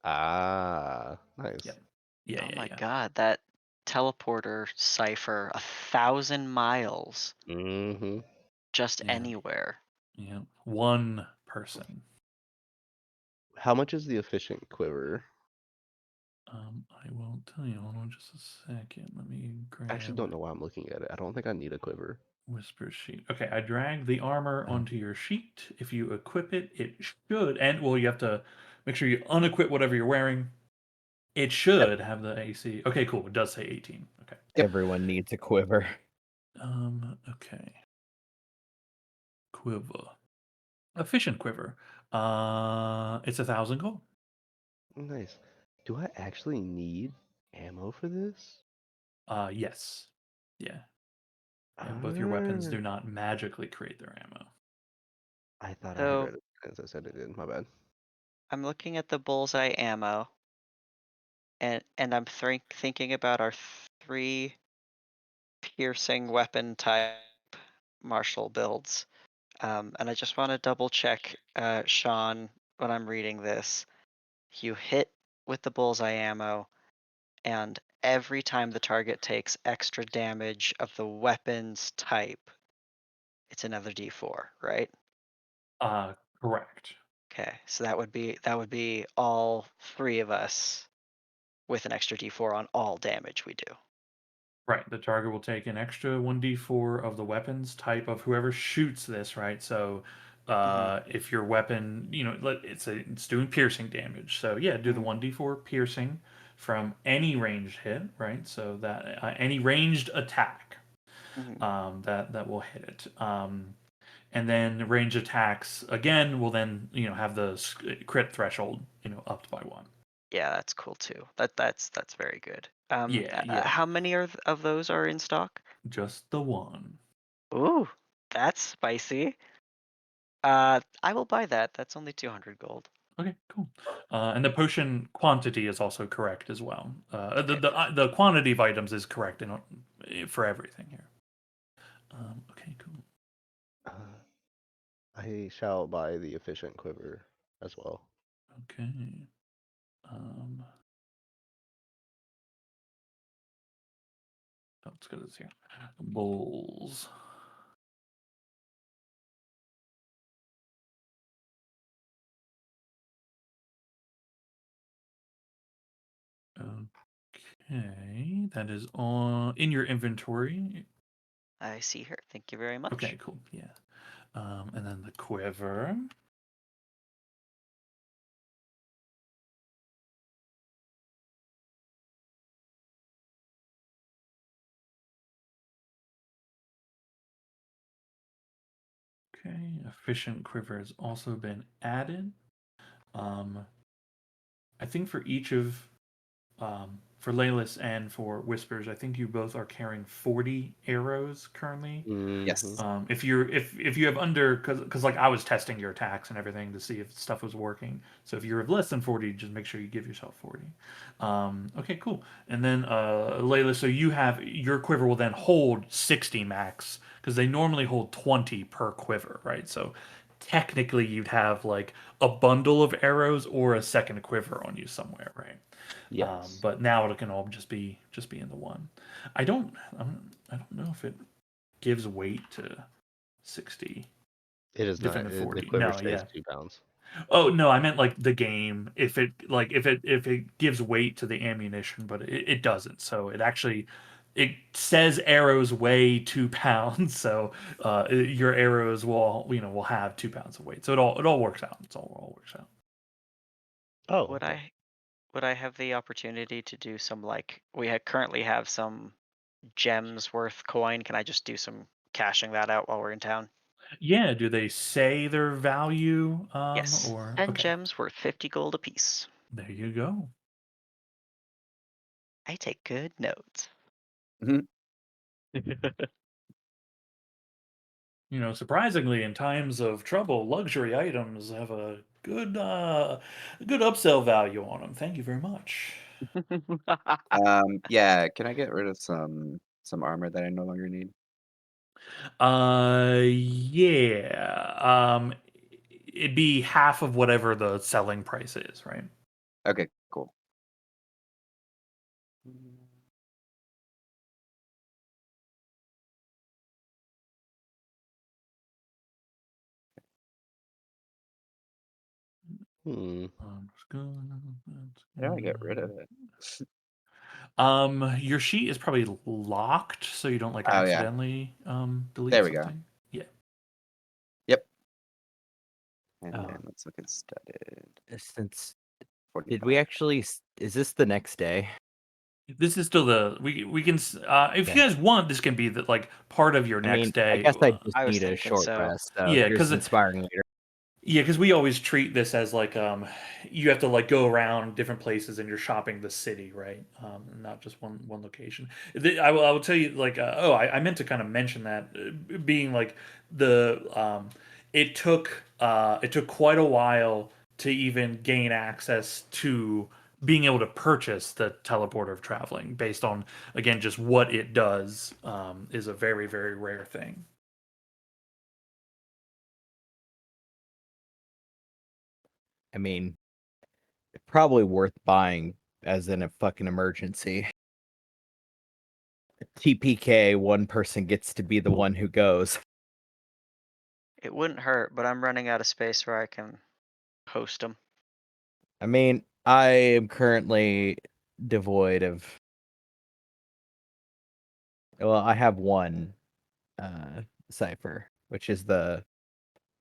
Ah, nice. Yep. Yeah. Oh Yeah. my Yeah. god, that teleporter cipher 1,000 miles Mm-hmm. just Yeah. anywhere. Yeah. One person. How much is the efficient quiver? I will tell you. Hold on just a second. Let me grab I actually don't know why I'm looking at it. I don't think I need a quiver. Whisper sheet. Okay, I drag the armor Oh. onto your sheet. If you equip it, it should, and well, you have to make sure you unequip whatever you're wearing. It should have the AC. Okay, cool. It does say 18. Okay. Everyone needs a quiver. Okay. Quiver. Efficient quiver. It's 1,000 gold. Nice. Do I actually need ammo for this? Yes. Yeah. Yeah, both your weapons Ah, do not magically create their ammo. I thought I had So read it as I said it did. My bad. I'm looking at the bullseye ammo, and I'm thinking about our 3 piercing weapon type martial builds. And I just want to double check, Sean, when I'm reading this. You hit with the bullseye ammo, and every time the target takes extra damage of the weapon's type, it's another D4, right? Correct. Okay, so that would be all 3 of us with an extra D4 on all damage we do. Right. The target will take an extra 1d4 of the weapons type of whoever shoots this, right? So if your weapon, it's doing piercing damage. So yeah, do the 1d4 piercing from any ranged hit, right? So that any ranged attack that will hit it. And then ranged attacks again will then have the crit threshold upped by 1. Yeah, that's cool too. That's very good. Yeah. How many of those are in stock? Just the 1. Ooh, that's spicy. I will buy that. That's only 200 gold. Okay, cool. And the potion quantity is also correct as well. Okay, The quantity of items is correct for everything here. Okay, cool. I shall buy the efficient quiver as well. Okay. Let's go to this here. Bulls. Okay, that is in your inventory. I see her. Thank you very much. Okay, cool. Yeah. And then the quiver. Okay, efficient quiver has also been added. I think for each of for Laylis and for Whispers, I think you both are carrying 40 arrows currently. Yes. If you have under because like I was testing your attacks and everything to see if stuff was working. So if you're of less than 40, just make sure you give yourself 40. Okay, cool. And then Layla, so you have your quiver will then hold 60 max because they normally hold 20 per quiver, right? So technically you'd have like a bundle of arrows or a second quiver on you somewhere, right? Yes. But now it can all just be in the one. I don't know if it gives weight to 60 It is not. different than The 40. quiver No, stays yeah. 2 pounds. Oh no, I meant like the game. If it gives weight to the ammunition, but it doesn't. So it actually it says arrows weigh 2 pounds. So your arrows will have 2 pounds of weight. So it all works out. It's all works out. Oh, Would okay. I have the opportunity to do some like currently have some gems worth coin? Can I just do some cashing that out while we're in town? Yeah. Do they say their value? Yes. Or 10 okay. gems worth 50 gold apiece. There you go. I take good notes. Surprisingly, in times of trouble, luxury items have a good upsell value on them. Thank you very much. Yeah, can I get rid of some armor that I no longer need? Yeah. It'd be half of whatever the selling price is, right? Okay, cool. Hmm. How do I get rid of it? Your sheet is probably locked, so you don't like Oh yeah, accidentally delete there we go. something. Yeah. Yep. And Oh. then let's look at studded. Since 45. did we actually? Is this the next day? This is still we can if Okay. you guys want, this can be the like part of your I next mean, day. I guess I just I was need a thinking short so. rest. So Yeah, here's 'cause inspiring later. Yeah, because we always treat this as like you have to like go around different places and you're shopping the city, right? Not just one location. I will tell you like I meant to kind of mention that being like the it took quite a while to even gain access to being able to purchase the teleporter of traveling based on again just what it does is a very very rare thing. I mean, probably worth buying as in a fucking emergency. TPK, one person gets to be the one who goes. It wouldn't hurt, but I'm running out of space where I can host them. I mean, I am currently devoid of. Well, I have one cipher, which is the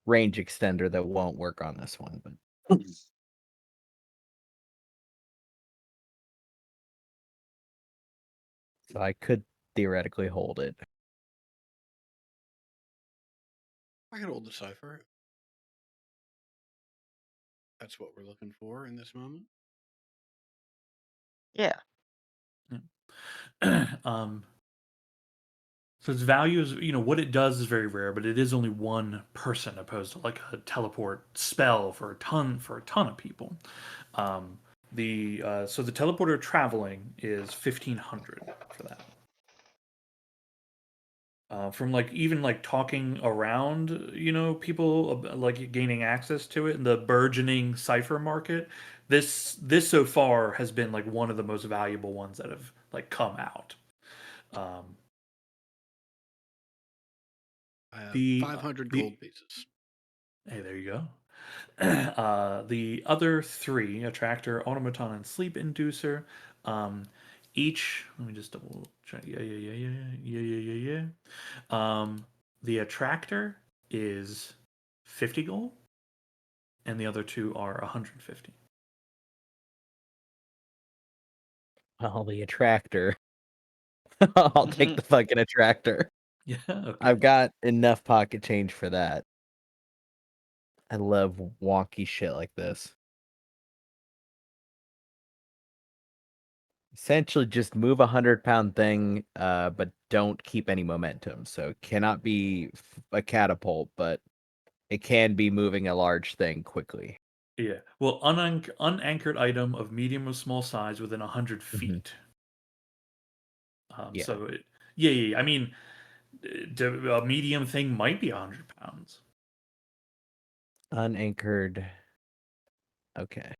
range extender that won't work on this one, but so I could theoretically hold it. I can hold the cipher. That's what we're looking for in this moment. Yeah. So its value is, what it does is very rare, but it is only one person opposed to like a teleport spell for a ton of people. So the teleporter traveling is 1,500 for that. From like even like talking around, people like gaining access to it in the burgeoning cipher market. This so far has been like one of the most valuable ones that have like come out. I have The 500 the gold pieces. Hey, there you go. The other three, Attractor, Automaton, and Sleep Inducer, each, let me just double check. Yeah. The Attractor is 50 gold, and the other two are 150. Oh, the attractor. I'll take the fucking attractor. Yeah, okay. I've got enough pocket change for that. I love wonky shit like this. essentially just move 100-pound thing, but don't keep any momentum. So it cannot be a catapult, but it can be moving a large thing quickly. Yeah. Well, unanchored item of medium or small size within 100 feet. Yeah. So yeah. I mean, a medium thing might be 100 pounds. Unanchored. Okay.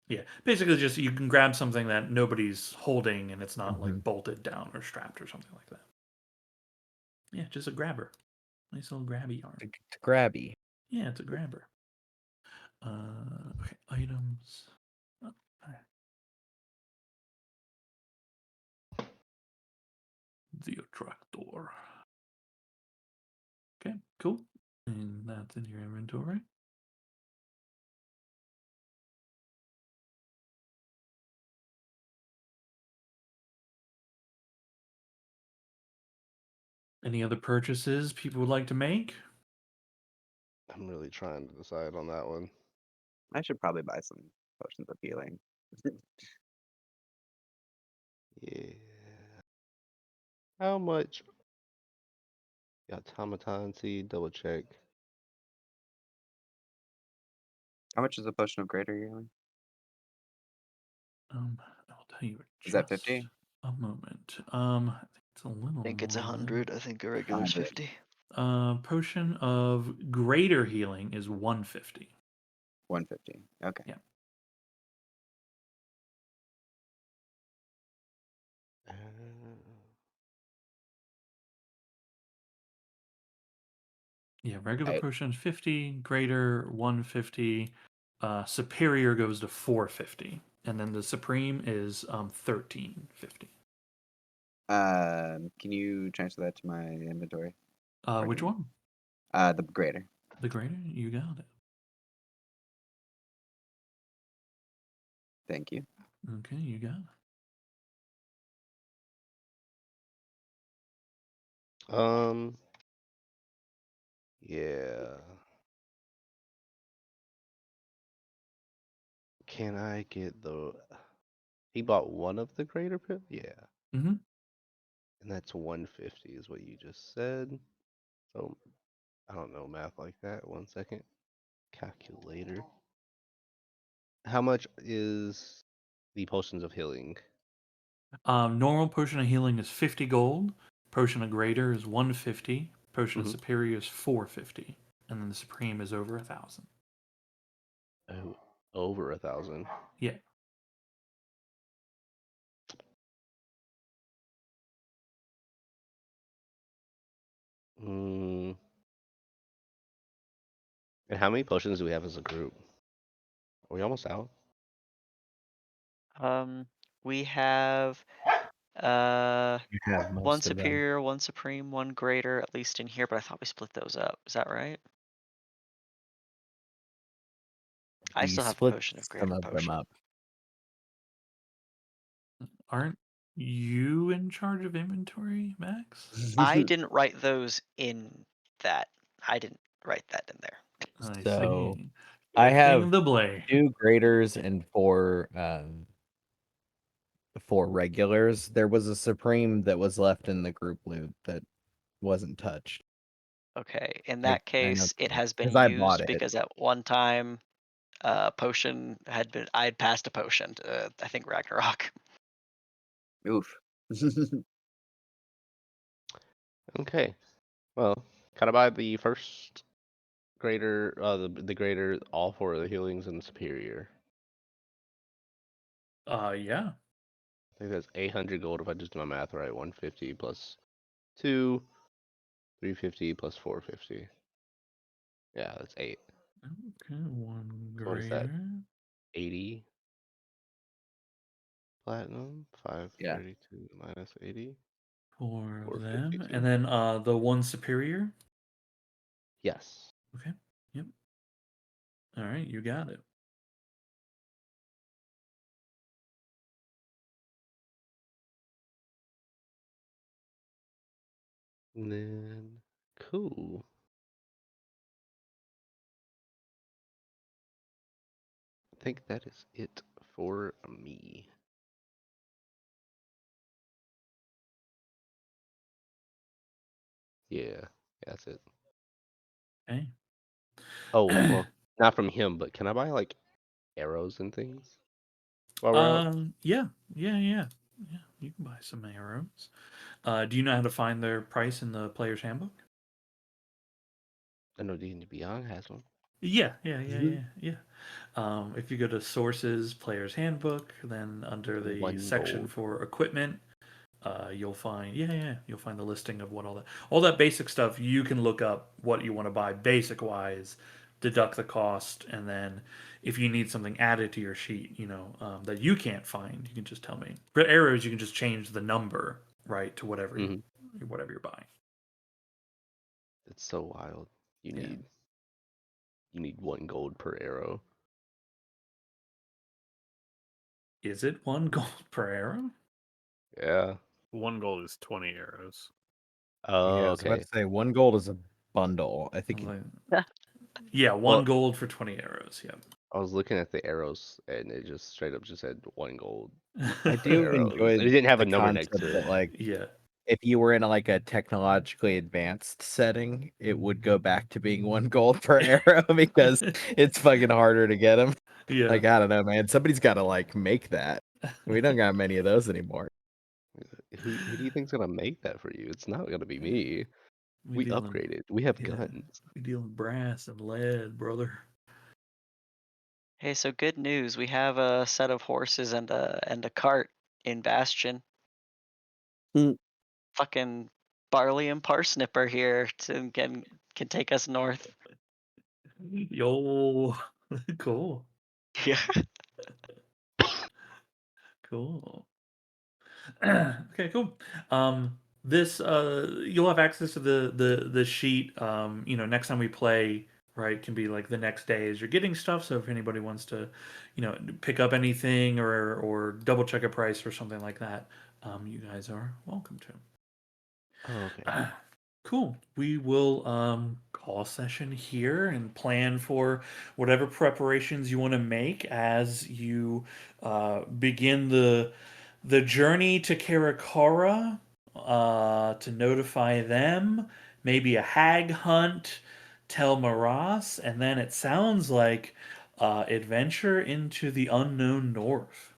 Yeah. Basically, just you can grab something that nobody's holding and it's not like Mhm. bolted down or strapped or something like that. Yeah, just a grabber. Nice little grabby arm. It's grabby. Yeah, it's a grabber. Okay, items. Oh, alright. The attractor. Okay, cool. And that's in your inventory. Any other purchases people would like to make? I'm really trying to decide on that one. I should probably buy some potions of healing. Yeah. How much? Yeah, automaton seed, double check. How much is a potion of greater healing? I'll tell you. Is that just 50? A moment. I think it's a little I think it's more than 100. I think a regular's 100. 50. Potion of greater healing is 150. 150. Okay. Yeah. Uh, Yeah, regular I- potion 50, greater 150, superior goes to 450, and then the supreme is 1350. Can you transfer that to my inventory? Which Okay. one? The greater. The greater? You got it. Thank you. Okay, you got it. yeah. Can I get the? He bought one of the greater pit. Yeah, Mm-hmm. and that's 150 is what you just said. So I don't know math like that. 1 second. Calculator. How much is the potions of healing? Normal potion of healing is 50 gold. Potion of greater is 150. Potion of Mhm. superior is 450, and then the supreme is over 1,000. Oh, over 1,000. Yeah. Mm. And how many potions do we have as a group? Are we almost out? We have You have one most of them. superior, one supreme, one greater, at least in here, but I thought we split those up. Is that right? I We still have a split potion of some greater of them potion. up. Aren't you in charge of inventory, Max? I didn't write those in that. I didn't write that in there. I So see. I You're king have of the blade. 2 graders and 4 regulars. There was a supreme that was left in the group loot that wasn't touched. Okay, in I that I know case, it has been 'cause I bought used it. because at one time, potion had been. I had passed a potion to, I think, Ragnarok. Oof. Okay. Well, can I buy the first greater, the greater, all 4 of the healings and superior? Yeah. I think that's 800 gold if I just do my math right. 150 plus 2, 350 plus 450. Yeah, that's 8. Okay, one So what is that? greater. 80 platinum. Yeah. 532 minus 80. 4 of them. 452. And then the one superior. Yes. Okay. Yep. All right, you got it. And then cool. I think that is it for me. Yeah, that's it. Okay. Oh, well, not from him, but can I buy like arrows and things while we're out? Yeah. You can buy some arrows. Do you know how to find their price in the player's handbook? I know D&D Beyond has one. Yeah. Mhm. If you go to sources, player's handbook, then under the 1 section gold. for equipment, you'll find you'll find the listing of what all that basic stuff. You can look up what you want to buy basic wise, deduct the cost, and then if you need something added to your sheet, that you can't find, you can just tell me. For arrows, you can just change the number right to whatever Mhm. whatever you're buying. It's so wild. You Yeah. need 1 gold per arrow. Is it 1 gold per arrow? Yeah. 1 gold is 20 arrows. Oh, Yeah, I was about okay. to say 1 gold is a bundle. I I think was like, yeah, 1 Well, gold for 20 arrows. I was looking at the arrows and it just straight up just said 1 gold I Yep. per do arrow. enjoy It didn't have a the number next concept to that it. like Yeah. if you were in like a technologically advanced setting, it would go back to being 1 gold per arrow because it's fucking harder to get them. Yeah. Like I don't know, man. Somebody's got to like make that. We don't got many of those anymore. Who do you think's gonna make that for you? It's not gonna be me. We We dealing, upgraded. We have yeah, guns. we dealing brass and lead, brother. Hey, so good news. We have a set of horses and a cart in Bastion. Mm. Fucking Barley and Parsnip are here to can take us north. Yo, cool, Yeah. cool. Okay, cool. This you'll have access to the sheet. Next time we play, right, can be like the next day as you're getting stuff. So if anybody wants to, pick up anything or double check a price or something like that, you guys are welcome to. Oh, okay. Cool. We will call a session here and plan for whatever preparations you want to make as you begin the journey to Karakara, to notify them, maybe a hag hunt, tell Maras, and then it sounds like adventure into the unknown north.